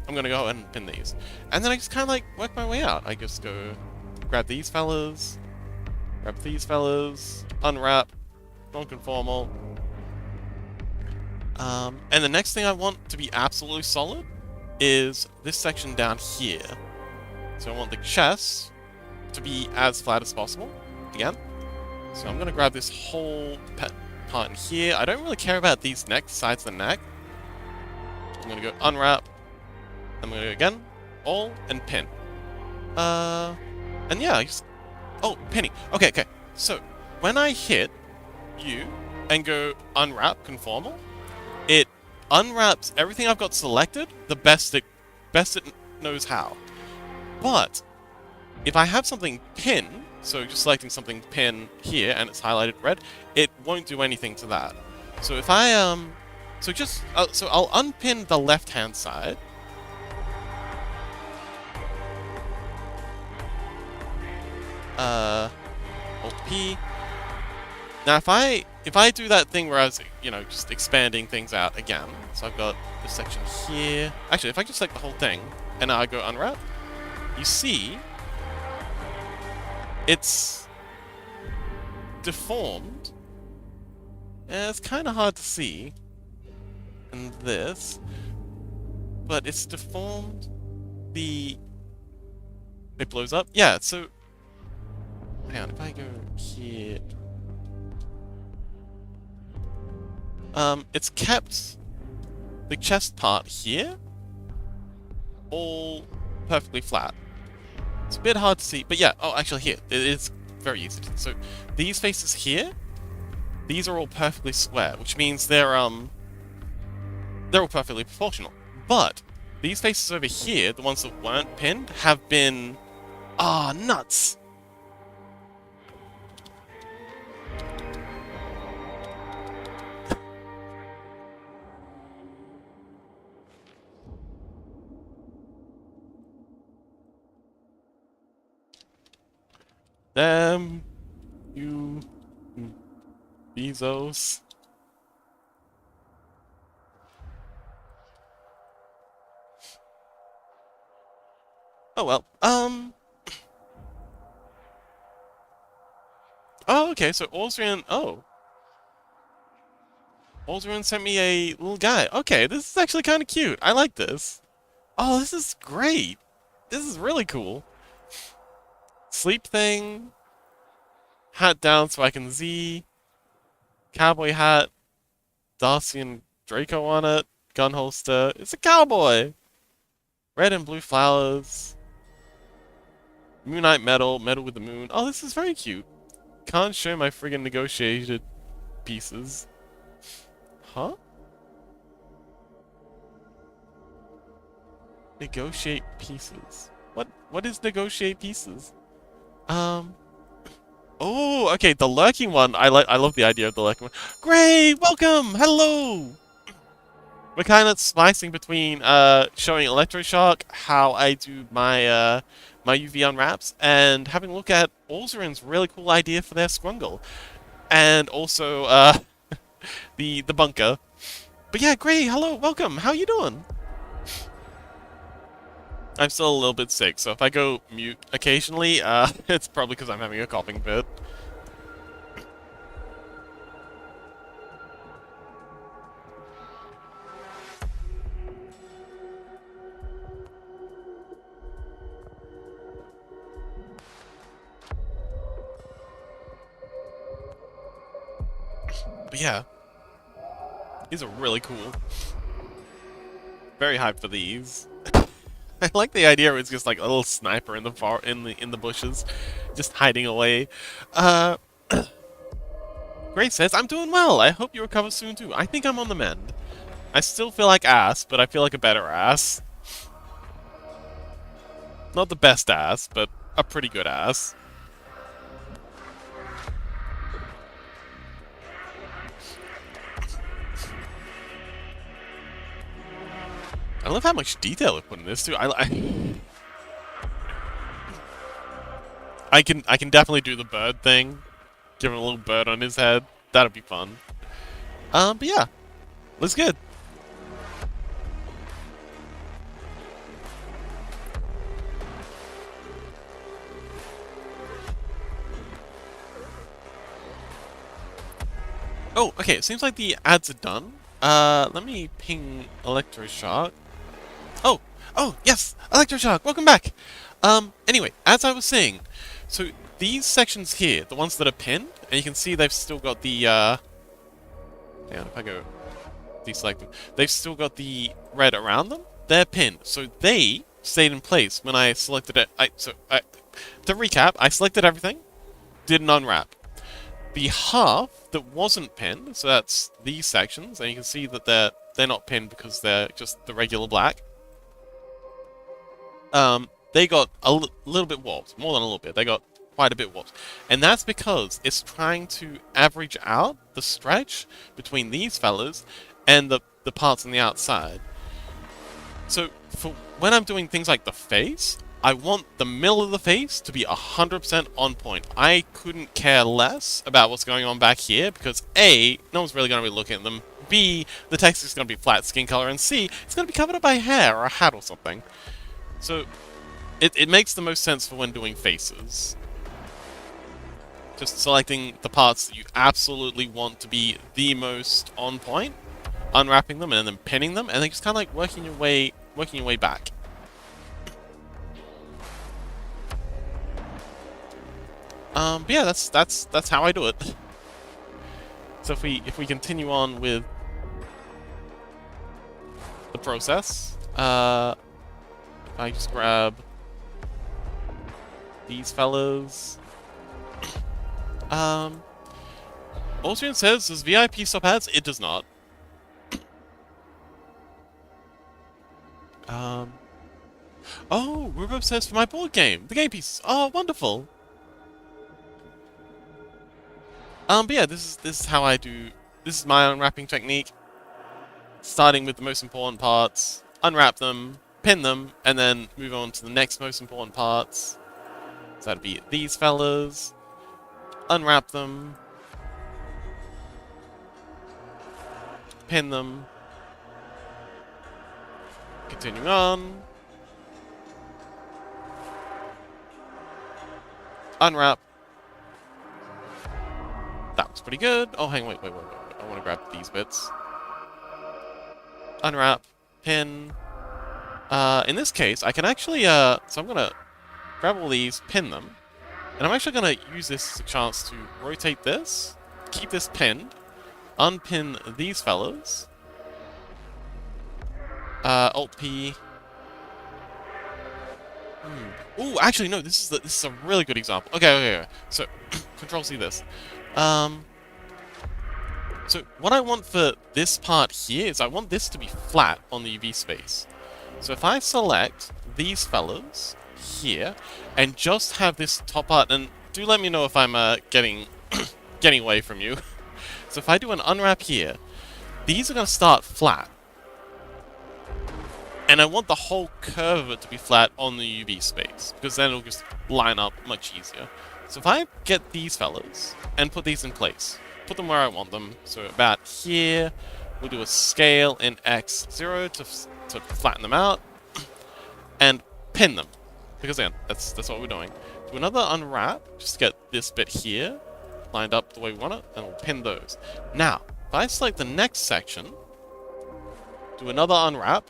I'm going to go ahead and pin these. And then I just kind of, like, work my way out. I just go grab these fellas, grab these fellas, unwrap, non-conformal. And the next thing I want to be absolutely solid is this section down here. So I want the chest to be as flat as possible, again. So I'm going to grab this whole part in here. I don't really care about these sides of the neck. I'm going to go unwrap. I'm going to go again, all, and pin. And yeah, oh, pinning. Okay. So when I hit U and go unwrap conformal, it unwraps everything I've got selected the best it knows how. But if I have something pin, so just selecting something pin here and it's highlighted red, it won't do anything to that. So if I so I'll unpin the left-hand side. Alt P. Now if I do that thing where I was, just expanding things out again, so I've got this section here. Actually, if I just select the whole thing and now I go unwrap, you see it's deformed. It's kind of hard to see in this, but it's deformed. It blows up. Yeah, so hang on, if I go here, it's kept the chest part here all perfectly flat. It's a bit hard to see, but yeah. Oh, actually, here it is very easy to see. So these faces here, these are all perfectly square, which means they're all perfectly proportional. But these faces over here, the ones that weren't pinned, have been nuts. Damn you, Bezos. Oh well. Oh, okay. So Austrian. Oh, Austrian sent me a little guy. Okay, this is actually kind of cute. I like this. Oh, this is great. This is really cool. Sleep thing. Hat down so I can Z. Cowboy hat. Darcy and Draco on it. Gun holster. It's a cowboy. Red and blue flowers. Moonite medal. Medal with the moon. Oh, this is very cute. Can't show my friggin' negotiated pieces. Huh? Negotiate pieces. What is negotiate pieces? Um Oh, okay, the lurking one. I love the idea of the lurking one. Great, welcome! Hello! We're kind of splicing between showing electroshock, how I do my my UV unwraps, and having a look at Orzarin's really cool idea for their scrungle. And also the bunker. But yeah, great, hello, welcome, how you doing? I'm still a little bit sick, so if I go mute occasionally, it's probably because I'm having a coughing fit. But yeah, these are really cool. Very hyped for these. I like the idea it's just like a little sniper in the bushes, just hiding away. Uh, Grace says, I'm doing well. I hope you recover soon too. I think I'm on the mend. I still feel like ass, but I feel like a better ass. Not the best ass, but a pretty good ass. I love how much detail they put in this too. I can definitely do the bird thing. Give him a little bird on his head. That'll be fun. But yeah, looks good. Oh, okay, it seems like the ads are done. Let me ping Electroshock. Oh, yes! Electroshock, welcome back! Anyway, as I was saying, so these sections here, the ones that are pinned, and you can see they've still got the, hang on, if I go deselect them, they've still got the red around them, they're pinned, so they stayed in place when I selected it. To recap, I selected everything, did an unwrap. The half that wasn't pinned, so that's these sections, and you can see that they're not pinned because they're just the regular black. They got a little bit warped, more than a little bit. They got quite a bit warped, and that's because it's trying to average out the stretch between these fellas and the parts on the outside. So for when I'm doing things like the face, I want the middle of the face to be 100% on point. I couldn't care less about what's going on back here because A, no one's really going to be looking at them. B, the text is going to be flat skin color, and C, it's going to be covered up by hair or a hat or something. So it makes the most sense for when doing faces. Just selecting the parts that you absolutely want to be the most on point, unwrapping them and then pinning them, and then just kind of like working your way back. But yeah, that's how I do it. So if we continue on with the process, if I just grab these fellas. Austrian says, does VIP stop ads? It does not. Oh, Rubab says for my board game, the game piece. Oh, wonderful. But yeah, this is how I do. This is my unwrapping technique. Starting with the most important parts, unwrap them, pin them, and then move on to the next most important parts. So that'd be these fellas. Unwrap them. Pin them. Continuing on. Unwrap. That was pretty good. Oh, hang on, wait. I want to grab these bits. Unwrap. Pin. In this case, I can actually, so I'm gonna grab all these, pin them, and I'm actually gonna use this as a chance to rotate this, keep this pinned, unpin these fellas, Alt-P. Ooh, actually, no, this is a really good example. Okay. So, Control-C this. So, what I want for this part here is I want this to be flat on the UV space. So if I select these fellas here, and just have this top part, and do let me know if I'm getting away from you. So if I do an unwrap here, these are going to start flat. And I want the whole curve of it to be flat on the UV space, because then it'll just line up much easier. So if I get these fellas, and put these in place, put them where I want them, so about here, we'll do a scale in X0 to flatten them out, and pin them, because again, that's what we're doing. Do another unwrap, just to get this bit here, lined up the way we want it, and we'll pin those. Now, if I select the next section, do another unwrap,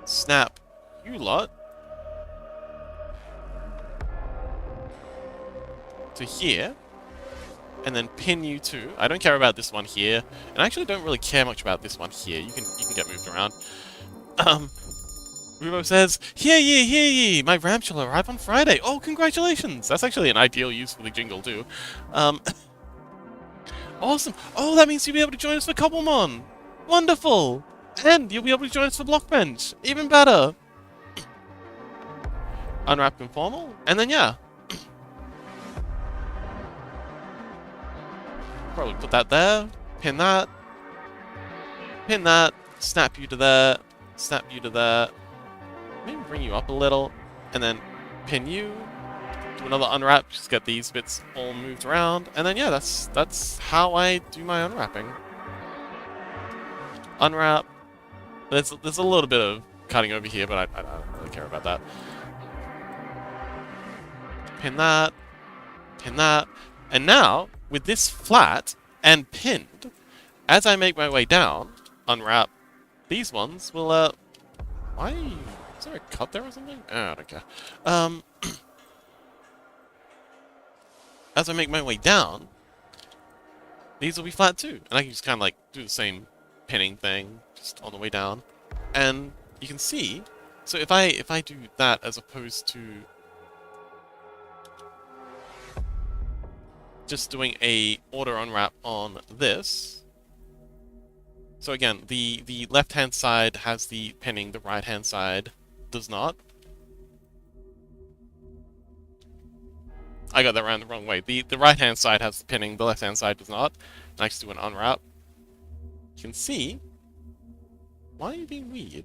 snap you lot to here, and then pin you too. I don't care about this one here, and I actually don't really care much about this one here. You can get moved around. Rubo says, hear ye, my ramp shall arrive on Friday. Oh, congratulations! That's actually an ideal use for the jingle too. Awesome. Oh, that means you'll be able to join us for Cobblemon. Wonderful. And you'll be able to join us for Blockbench. Even better. Unwrap conformal, and then yeah. Probably put that there, pin that, snap you to there, snap you to there, maybe bring you up a little, and then pin you, do another unwrap, just get these bits all moved around, and then yeah, that's how I do my unwrapping. Unwrap, there's a little bit of cutting over here, but I don't really care about that. Pin that, and now, with this flat and pinned, as I make my way down, unwrap these ones will, why? Is there a cut there or something? Oh, I don't care. As I make my way down, these will be flat too. And I can just kind of like do the same pinning thing just on the way down. And you can see, so if I do that as opposed to just doing a auto unwrap on this. So again, the left-hand side has the pinning, the right-hand side does not. I got that around the wrong way. The right-hand side has the pinning, the left-hand side does not. And I just do an unwrap. You can see. Why are you being weird?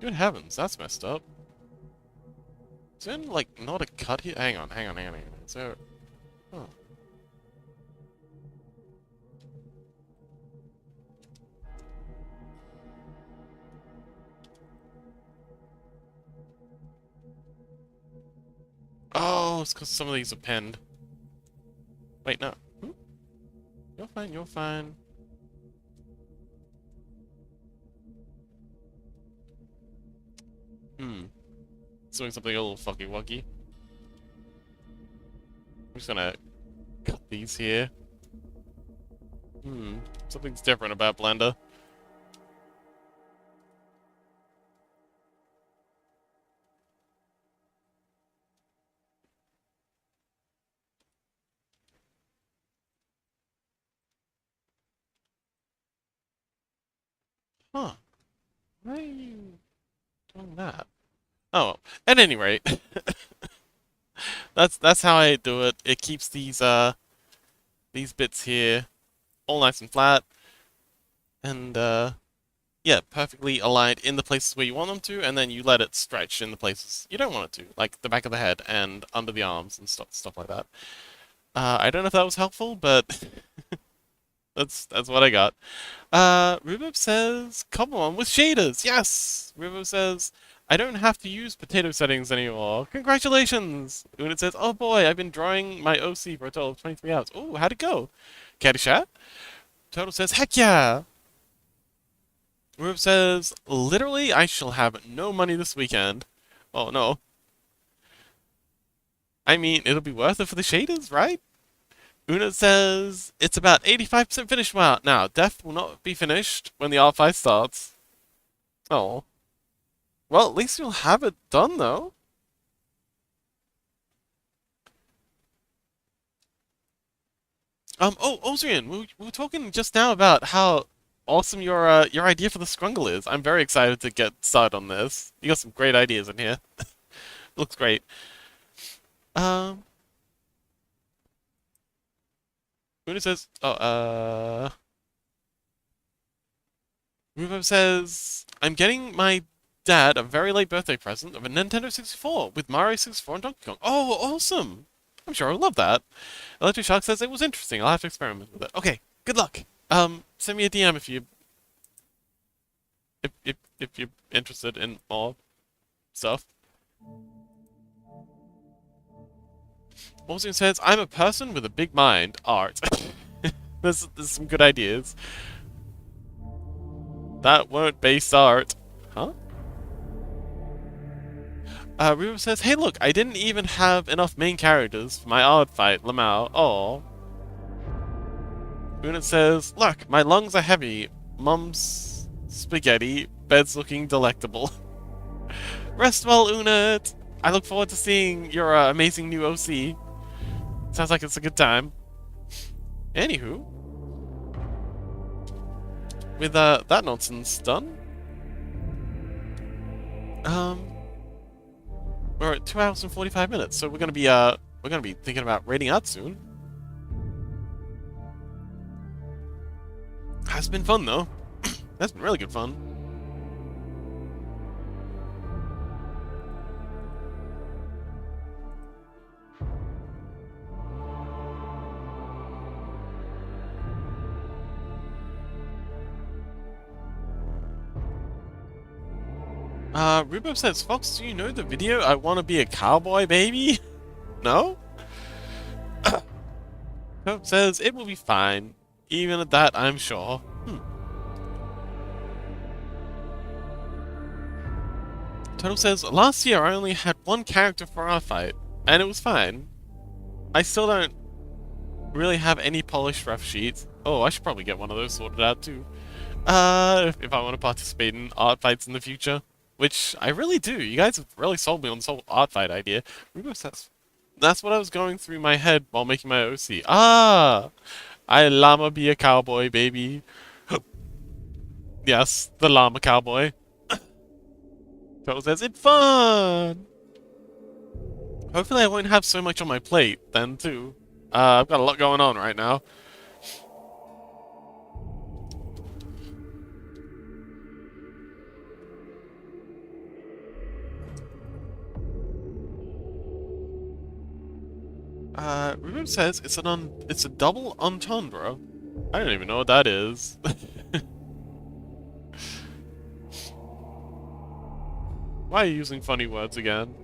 Good heavens, that's messed up. Is there, like, not a cut here? Hang on. Is there... Oh. Oh, it's because some of these are pinned. Wait, no. You're fine. Doing something a little fucky wuggy. I'm just gonna cut these here. Something's different about Blender. Huh. Why are you doing that? Oh, at any rate, that's how I do it. It keeps these these bits here, all nice and flat, and yeah, perfectly aligned in the places where you want them to, and then you let it stretch in the places you don't want it to, like the back of the head and under the arms and stuff like that. I don't know if that was helpful, but that's what I got. Rubib says, come on with shaders. Yes! Rubib says, I don't have to use potato settings anymore. Congratulations! Unit says, oh boy, I've been drawing my OC for a total of 23 hours. Oh, how'd it go? Caddyshack? Total says, heck yeah! Rubib says, literally, I shall have no money this weekend. Oh no. I mean, it'll be worth it for the shaders, right? Una says, it's about 85% finished now. Death will not be finished when the R5 starts. Oh. Well, at least you'll have it done, though. Oh, Ozrian, we were talking just now about how awesome your idea for the Scrungle is. I'm very excited to get started on this. You got some great ideas in here. Looks great. Um, Una says, Ruvo says, I'm getting my dad a very late birthday present of a Nintendo 64 with Mario 64 and Donkey Kong. Oh, awesome! I'm sure I'll love that. Electric Shark says it was interesting. I'll have to experiment with it. Okay, good luck. Send me a DM if you're interested in more stuff. Also says, I'm a person with a big mind. Art. There's some good ideas. That weren't base art. Huh? River says, hey look, I didn't even have enough main characters for my art fight, Lamau. Aww. Unit says, look, my lungs are heavy. Mum's spaghetti. Bed's looking delectable. Rest well, Unit. I look forward to seeing your amazing new OC. Sounds like it's a good time. Anywho. With that nonsense done. We're at 2 hours and 45 minutes, so we're gonna be thinking about rating out soon. Has been fun though. That's been really good fun. Rubo says, Fox, do you know the video I Want to Be a Cowboy, Baby? No? Hope says, it will be fine. Even at that, I'm sure. Total says, last year I only had one character for our fight, and it was fine. I still don't really have any polished ref sheets. Oh, I should probably get one of those sorted out too. If I want to participate in art fights in the future. Which I really do. You guys have really sold me on this whole art fight idea. Rubo says, that's what I was going through my head while making my OC. Ah! I llama be a cowboy, baby. Yes, the llama cowboy. Total says, it's fun! Hopefully I won't have so much on my plate then, too. I've got a lot going on right now. Ruben says it's a double entendre. I don't even know what that is. Why are you using funny words again?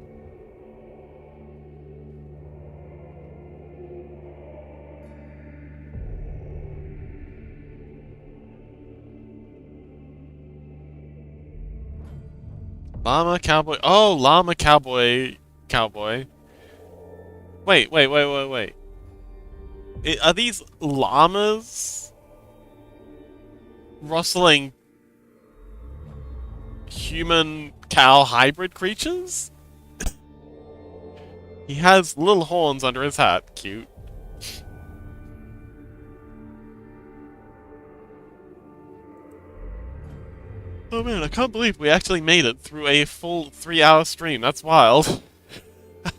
Llama cowboy. Oh, llama cowboy. Cowboy. Wait. Are these llamas rustling human cow hybrid creatures? He has little horns under his hat. Cute. Oh man, I can't believe we actually made it through a full 3-hour stream. That's wild.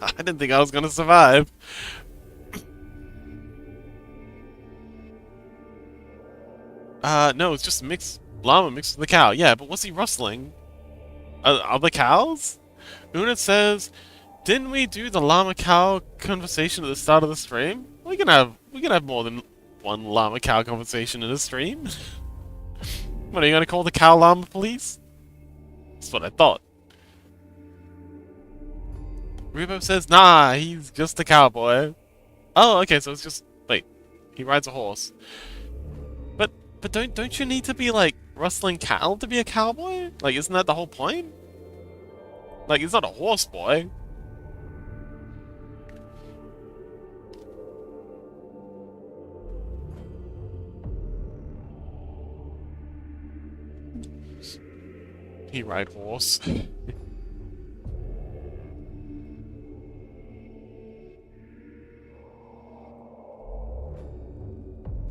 I didn't think I was gonna survive. No, it's just mixed llama mixed with the cow. Yeah, but what's he rustling? Are the cows? Una says, didn't we do the llama cow conversation at the start of the stream? We can have more than one llama cow conversation in a stream. What, are you gonna call the cow llama police? That's what I thought. Rubo says, nah, he's just a cowboy. Oh, okay, so it's just wait, he rides a horse. But don't you need to be like rustling cattle to be a cowboy? Like, isn't that the whole point? Like, he's not a horse boy. He ride horse.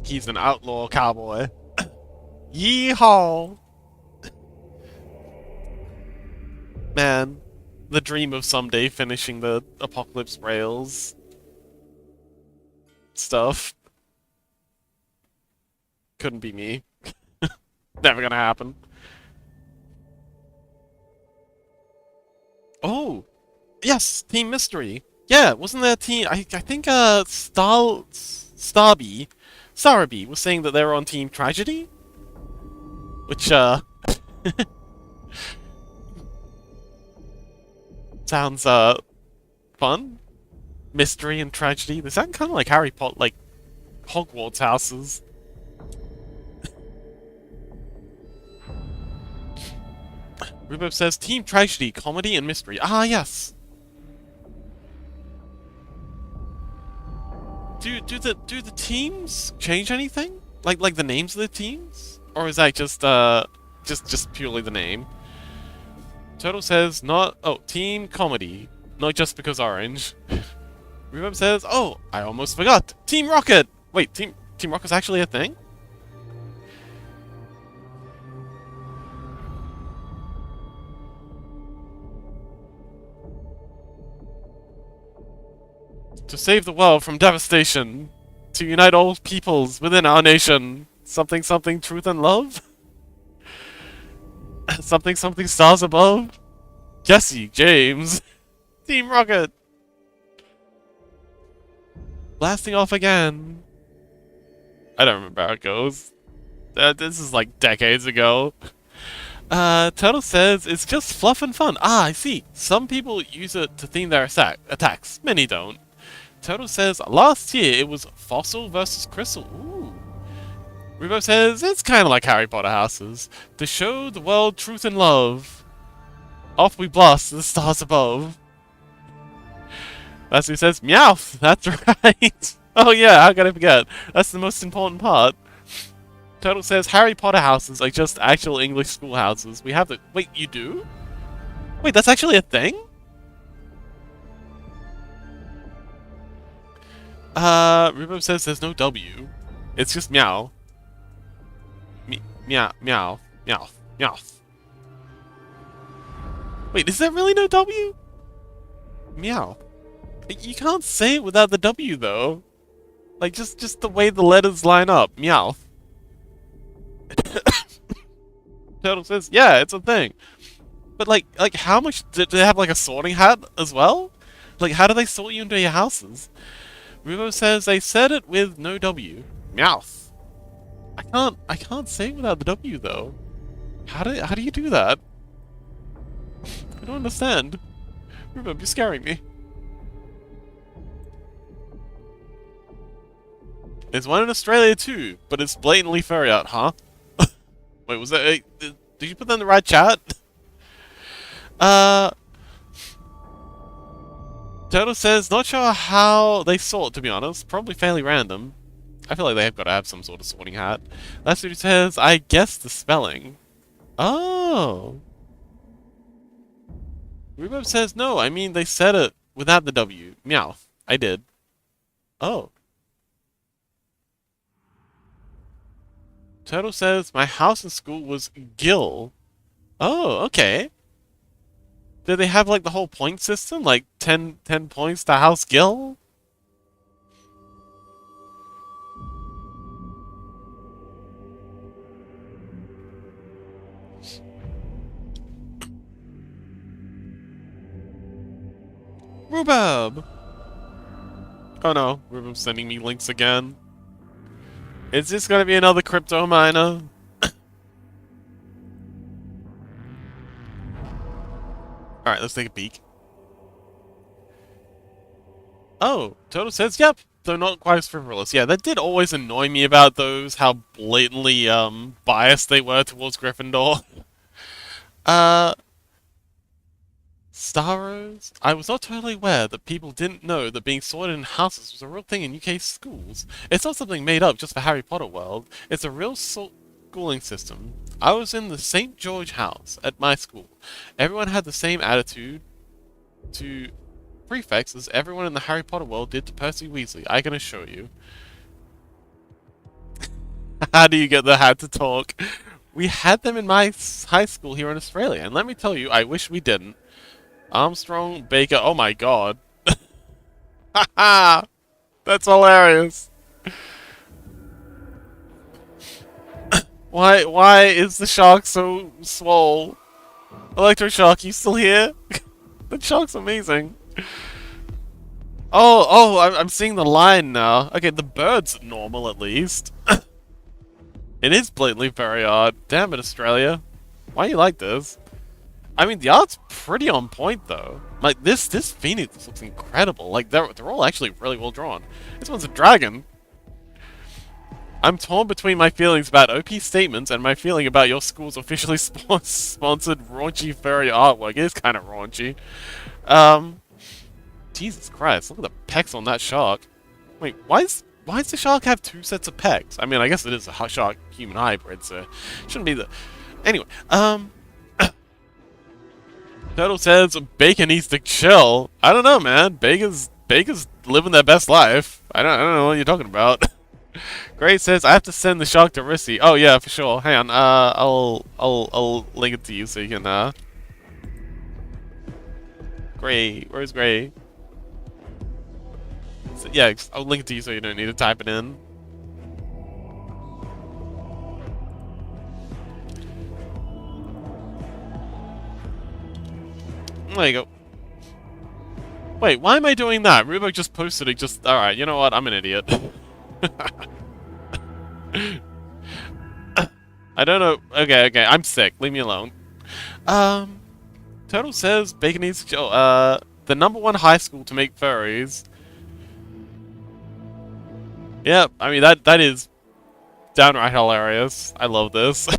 He's an outlaw cowboy. Yeehaw! Man, the dream of someday finishing the Apocalypse Rails stuff. Couldn't be me. Never gonna happen. Oh! Yes! Team Mystery! Yeah, wasn't there a team... I think, Starby was saying that they were on Team Tragedy? Which, sounds, fun? Mystery and tragedy. They sound kind of like Harry Potter, like Hogwarts houses. Rubo says, Team Tragedy, comedy and mystery. Ah, yes. Do the teams change anything? Like the names of the teams? Or is that just purely the name? Turtle says, Team Comedy. Not just because orange. Rubo says, oh, I almost forgot. Team Rocket! Wait, Team Rocket's actually a thing? To save the world from devastation. To unite all peoples within our nation. Something something truth and love? Something something stars above? Jesse, James. Team Rocket. Blasting off again. I don't remember how it goes. This is like decades ago. Turtle says it's just fluff and fun. Ah, I see. Some people use it to theme their attacks. Many don't. Turtle says last year it was Fossil versus Crystal. Ooh. Rubo says it's kind of like Harry Potter houses. To show the world truth and love. Off we blast to the stars above. That's who says Meowth. That's right. Oh yeah, how could I forget? That's the most important part. Turtle says Harry Potter houses are just actual English schoolhouses. We have the... Wait, you do? Wait, that's actually a thing? Rubo says there's no W. It's just meow. Meow, meow, meow, meow. Wait, is there really no W? Meow. You can't say it without the W though. Like just the way the letters line up. Meow. Turtle says, yeah, it's a thing. But like how much do they have like a sorting hat as well? Like how do they sort you into your houses? Rubo says they said it with no W. Meowth. I can't say it without the W though. How do you do that? I don't understand. Rubo, you're scaring me. There's one in Australia too, but it's blatantly furry out, huh? Wait, was that... did you put that in the right chat? Turtle says, not sure how they sort, to be honest. Probably fairly random. I feel like they've got to have some sort of sorting hat. That's what he says, I guess the spelling. Oh. Rubo says, no, I mean they said it without the W. Meowth. I did. Oh. Turtle says, my house in school was Gil. Oh, okay. Did they have like the whole point system? Like 10 points to House Gil? Rhubarb! Oh no, Rubub's sending me links again. Is this gonna be another crypto miner? Alright, let's take a peek. Oh, Total says, yep, though not quite as frivolous. Yeah, that did always annoy me about those, how blatantly, biased they were towards Gryffindor. uh, Starros? I was not totally aware that people didn't know that being sorted in houses was a real thing in UK schools. It's not something made up just for Harry Potter world. It's a real schooling system. I was in the St. George house at my school. Everyone had the same attitude to prefects as everyone in the Harry Potter world did to Percy Weasley, I can assure you. How do you get the hat to talk? We had them in my high school here in Australia, and let me tell you, I wish we didn't. Armstrong, Baker, oh my god. Haha! That's hilarious. Why is the shark so swole? Electroshock, you still here? The shark's amazing. Oh, I'm seeing the line now. Okay, the bird's normal at least. It is blatantly very odd. Damn it, Australia. Why you like this? I mean, the art's pretty on point though. Like this phoenix looks incredible. Like they're all actually really well drawn. This one's a dragon. I'm torn between my feelings about OP statements and my feeling about your school's officially sponsored raunchy furry artwork. It is kind of raunchy. Jesus Christ, look at the pecs on that shark. Wait, why does the shark have two sets of pecs? I mean, I guess it is a shark-human hybrid, so it shouldn't be the... Anyway, Turtle says Bacon needs to chill. I don't know, man. Baker's living their best life. I don't know what you're talking about. Gray says I have to send the shark to Rissy. Oh yeah, for sure. Hang on. I'll link it to you so you can Gray, where's Gray? So, yeah, I'll link it to you so you don't need to type it in. There you go. Wait, why am I doing that? Rubo just posted it just... Alright, you know what? I'm an idiot. I don't know... Okay, I'm sick. Leave me alone. Turtle says Bacon needs to chill. The #1 high school to make furries. Yep, I mean, that is downright hilarious. I love this.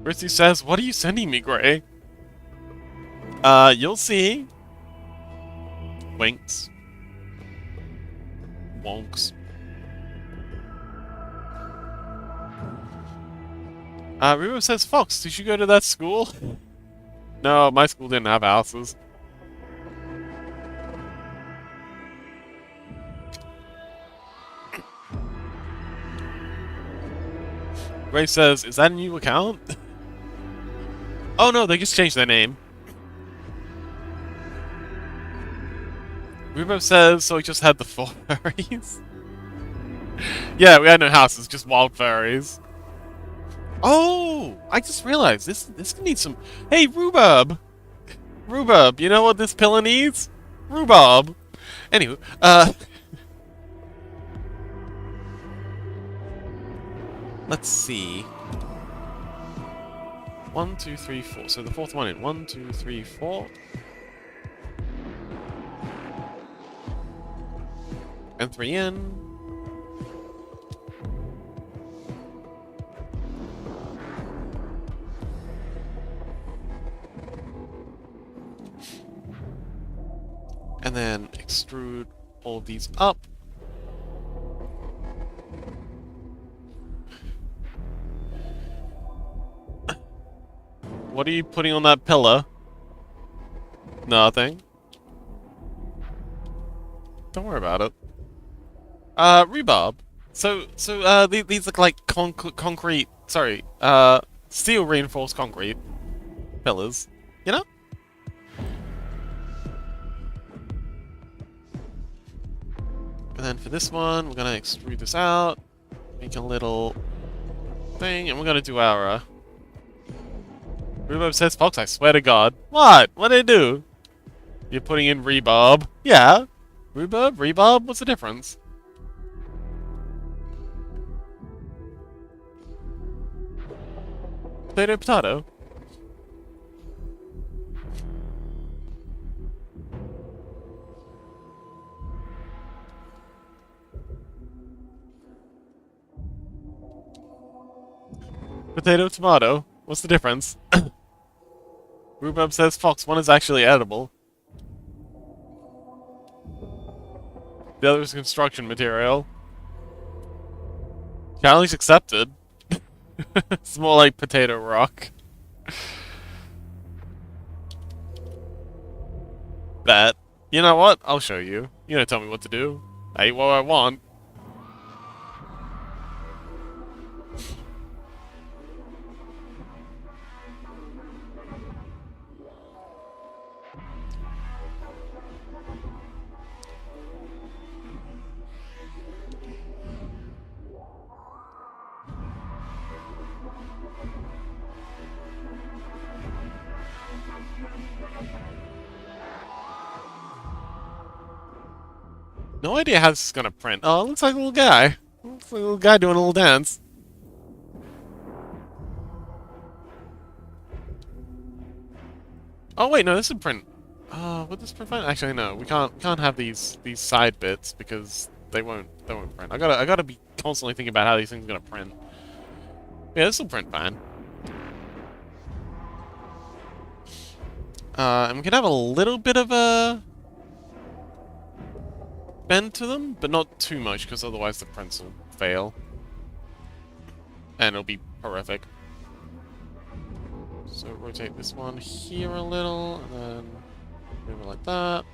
Rissy says, what are you sending me, Gray? You'll see. Winks. Wonks. Rubo says, Fox, did you go to that school? No, my school didn't have houses. Ray says, is that a new account? Oh no, they just changed their name. Rubo says, so we just had the 4 furries? Yeah, we had no houses, just wild furries. Oh! I just realized, this can need some... Hey, Rhubarb! Rhubarb, you know what this pillar needs? Rhubarb! Anywho, let's see. 1, 2, 3, 4. So the 4th one in. 1, 2, 3, 4. And 3 in. And then extrude all of these up. What are you putting on that pillar? Nothing. Don't worry about it. Rhubarb. So these look like concrete, sorry, steel reinforced concrete pillars, you know? And then for this one, we're gonna extrude this out. make a little thing, and we're gonna do our, Rhubarb says, Fox, I swear to God. What? What did I do? You're putting in rebarb. Yeah. Rhubarb? Rebarb? What's the difference? Potato, potato. Potato, tomato. What's the difference? Rhubarb says, Fox, one is actually edible. The other is construction material. Challenge accepted. It's more like potato rock. Bet. You know what? I'll show you. You don't tell me what to do. I eat what I want. No idea how this is gonna print. Oh, it looks like a little guy. Looks like a little guy doing a little dance. Oh wait, no, this is print. Would this print fine? Actually, no. We can't have these side bits because they won't print. I gotta be constantly thinking about how these things are gonna print. Yeah, this will print fine. And we can have a little bit of a bend to them, but not too much, because otherwise the prints will fail. And it'll be horrific. So rotate this one here a little, and then move it like that.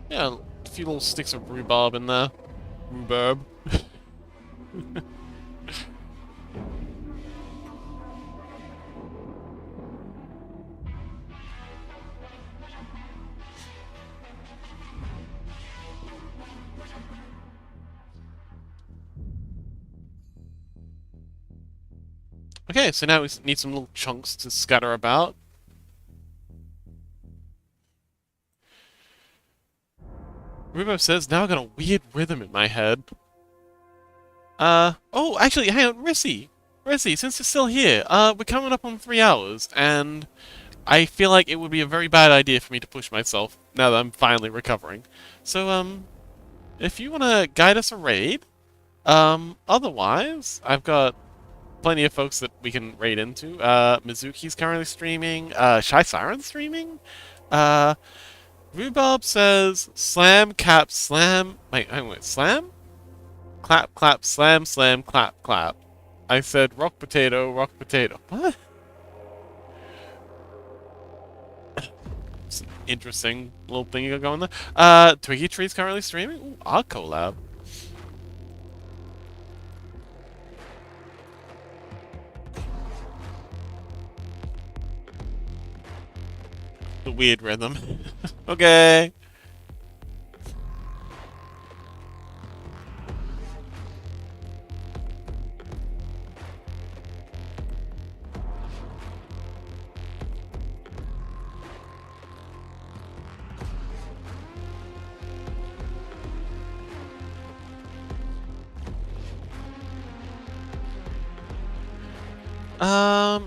Yeah, a few little sticks of rhubarb in there. Rhubarb. Okay, so now we need some little chunks to scatter about. Rhubarb says, now I got a weird rhythm in my head. Oh, actually, hang on, Rissy, since you're still here, we're coming up on 3 hours, and I feel like it would be a very bad idea for me to push myself, now that I'm finally recovering. So, if you want to guide us a raid, otherwise, I've got plenty of folks that we can raid into. Mizuki's currently streaming, Shy Siren's streaming, Rhubarb says, slam, cap, slam, wait, slam? Clap, clap, slam, slam, clap, clap. I said rock, potato, what? Some interesting little thing you got going there. Twiggy Tree's currently streaming? Ooh, our collab. The weird rhythm. Okay.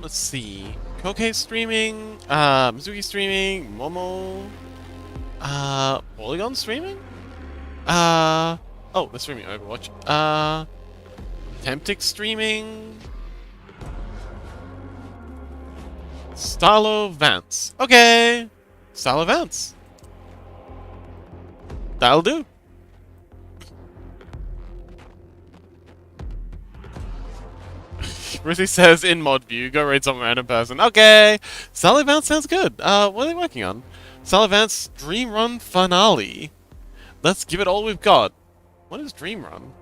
Let's see. Koke streaming, Mizuki streaming, Momo, Polygon streaming? Oh, they're streaming Overwatch. Temptic streaming. Starlo Vance. Okay! Starlo Vance. That'll do. Ruthie says, in mod view, go raid some random person. Okay! Sally Vance sounds good. What are they working on? Sally Vance Dream Run Finale. Let's give it all we've got. What is Dream Run?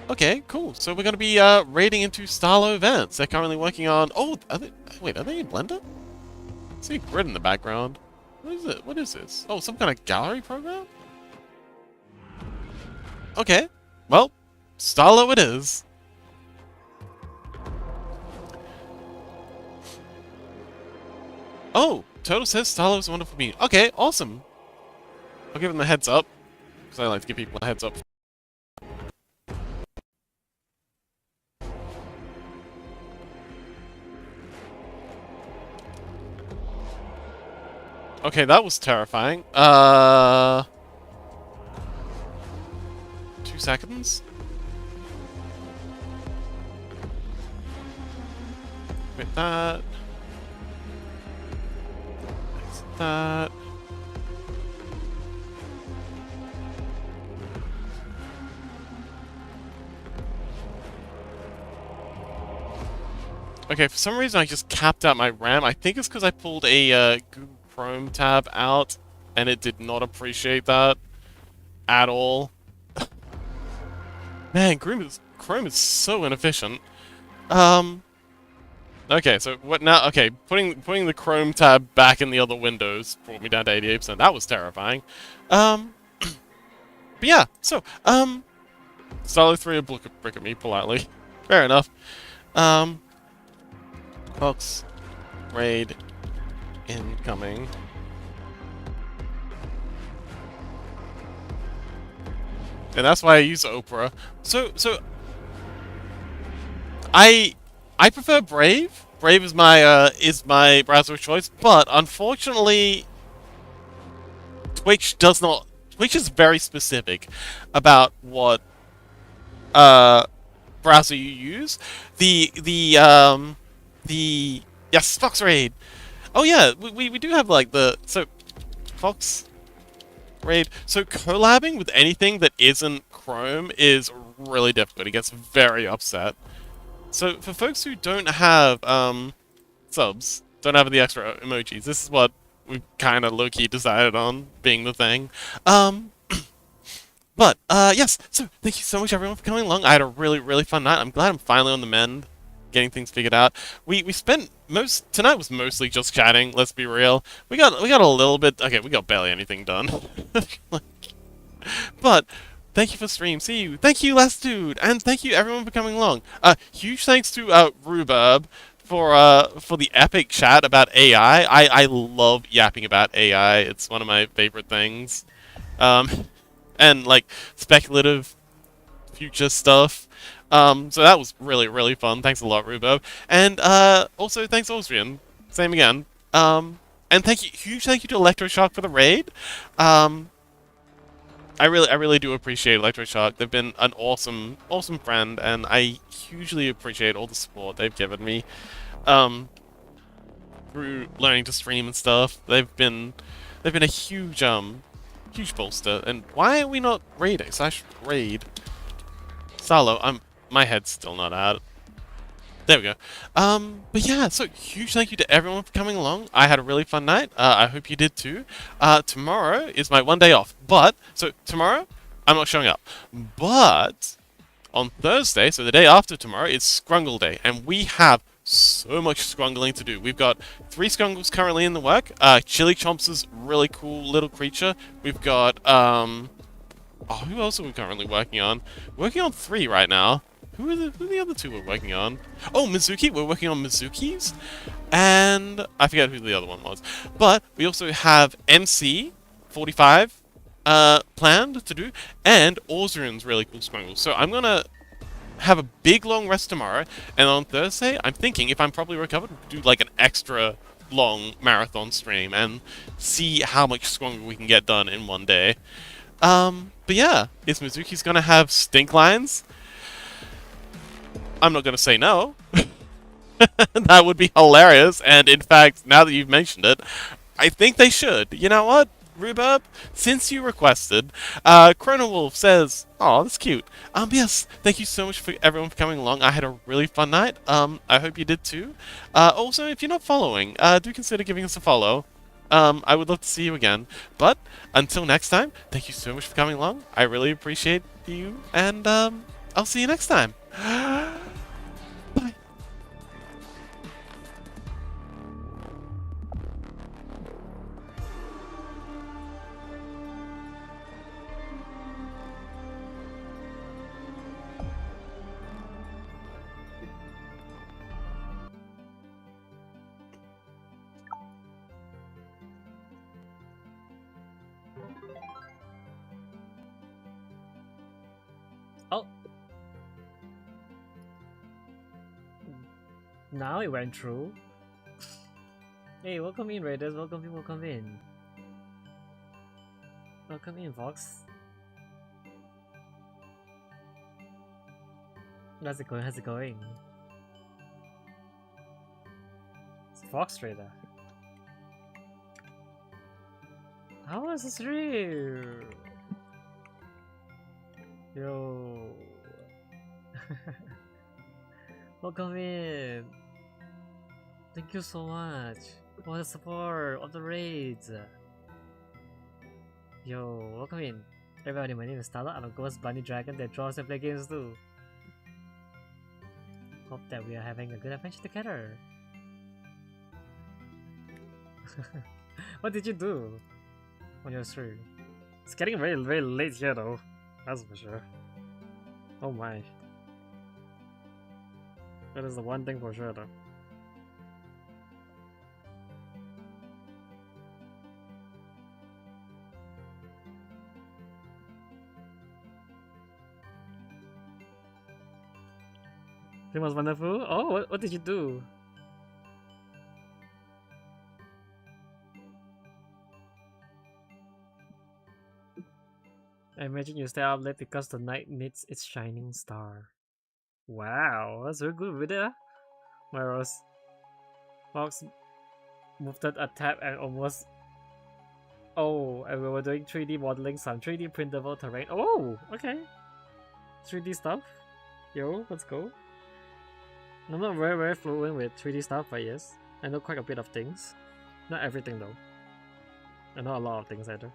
Okay, cool. So we're going to be raiding into Starlo Vance. They're currently working on... Oh, wait, are they in Blender? I see a grid in the background. What is it? What is this? Oh, some kind of gallery program? Okay. Well, Starlo it is. Oh, Toto says Starlo's a wonderful being. Okay, awesome. I'll give him a heads up, because I like to give people a heads up. Okay, that was terrifying. 2 seconds? Quit that. Exit that. Okay, for some reason I just capped out my RAM. I think it's because I pulled a Google Chrome tab out, and it did not appreciate that at all. Man, Chrome is so inefficient. Okay, so what now? Okay, putting the Chrome tab back in the other windows brought me down to 88%. That was terrifying. But yeah, so, Starlo 3 will brick at me politely. Fair enough. Fox, raid, incoming. And that's why I use Opera. So I prefer Brave. Brave is my browser of choice, but unfortunately Twitch does not. Twitch is very specific about what browser you use. Yes, Fox Raid. Oh yeah, we do have like Fox Raid. So collabing with anything that isn't Chrome is really difficult. It gets very upset. So for folks who don't have subs, don't have the extra emojis, this is what we kind of low-key decided on being the thing. But yes, so thank you so much everyone for coming along. I had a really fun night. I'm glad I'm finally on the mend, getting things figured out. We spent tonight was mostly just chatting, let's be real. We got a little bit, okay, we got barely anything done. But thank you for stream. See you. Thank you, Last Dude, and thank you everyone for coming along. Huge thanks to Rhubarb for the epic chat about AI. I love yapping about AI. It's one of my favorite things. And like speculative future stuff. So that was really fun. Thanks a lot, Rhubarb. And also thanks Austrian. Same again. And huge thank you to Electroshock for the raid. I really do appreciate Electroshock. They've been an awesome friend, and I hugely appreciate all the support they've given me through learning to stream and stuff. They've been a huge bolster. And why are we not raiding? /raid Starlo? My head's still not out. There we go. But yeah, so huge thank you to everyone for coming along. I had a really fun night. I hope you did too. Tomorrow is my 1 day off. So tomorrow, I'm not showing up. But on Thursday, so the day after tomorrow, is Scrungle Day. And we have so much scrungling to do. We've got 3 scrungles currently in the work. Chili Chomps is really cool little creature. We've got, who else are we currently working on? We're working on 3 right now. Who are the other 2 we're working on? Oh, Mizuki. We're working on Mizukis. And I forget who the other one was. But we also have MC 45 planned to do. And Austrian's really cool scrungle. So I'm going to have a big long rest tomorrow. And on Thursday, I'm thinking if I'm probably recovered, do like an extra long marathon stream and see how much scrungle we can get done in 1 day. But yeah, is Mizuki's going to have stink lines? I'm not going to say no. That would be hilarious, and in fact, now that you've mentioned it, I think they should. You know what, Rhubarb? Since you requested, Chrono Wolf says, "Oh, that's cute." Yes, thank you so much for everyone for coming along. I had a really fun night. I hope you did too. Also, if you're not following, do consider giving us a follow. I would love to see you again. But until next time, thank you so much for coming along. I really appreciate you, and I'll see you next time. Bye. Now it went through. Hey, welcome in, Raiders. Welcome in, welcome in. Welcome in, Vox. How's it going? How's it going? It's Fox Raider. How was this real? Yo. Welcome in. Thank you so much for the support of the raids. Yo, welcome in. Everybody, my name is Tala. I'm a ghost bunny dragon that draws and plays games too. Hope that we are having a good adventure together. What did you do on your stream? It's getting very, very late here though. That's for sure. Oh my. That is the one thing for sure though. It was wonderful. Oh, what did you do? I imagine you stay up late because the night needs its shining star. Wow, that's a good video. Whereas Fox moved it a tab and almost. Oh, and we were doing 3D modeling some 3D printable terrain. Oh, okay. 3D stuff. Yo, let's go. I'm not very, very fluent with 3D stuff, but yes, I know quite a bit of things. Not everything though. I know a lot of things either.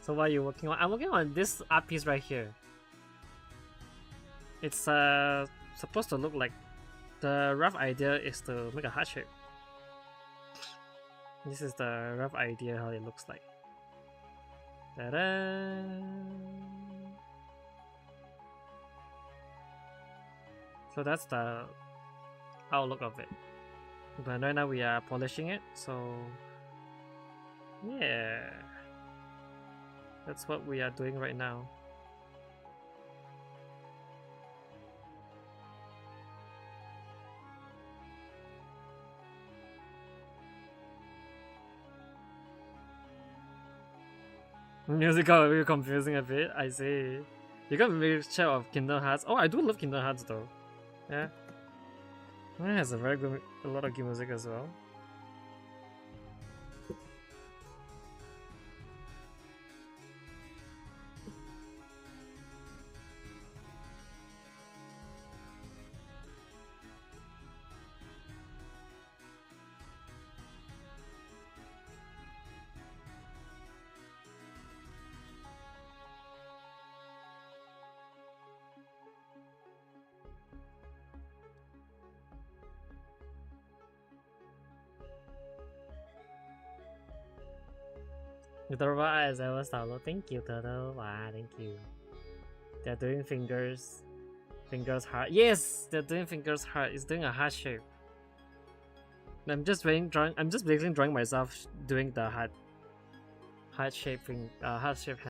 So what are you working on? I'm working on this art piece right here. It's supposed to look like, the rough idea is to make a heart shape. This is the rough idea how it looks like. Ta-da! So that's the outlook of it. But right now we are polishing it, so yeah. That's what we are doing right now. Music got very confusing a bit, I see. You got a mixture of Kingdom Hearts. Oh, I do love Kingdom Hearts though. Yeah. It has a very good, a lot of good music as well. Turtle as I was download. Thank you, Turtle. Wow, thank you. They're doing fingers heart. Yes, they're doing fingers heart. It's doing a heart shape. I'm just basically drawing myself doing the heart shape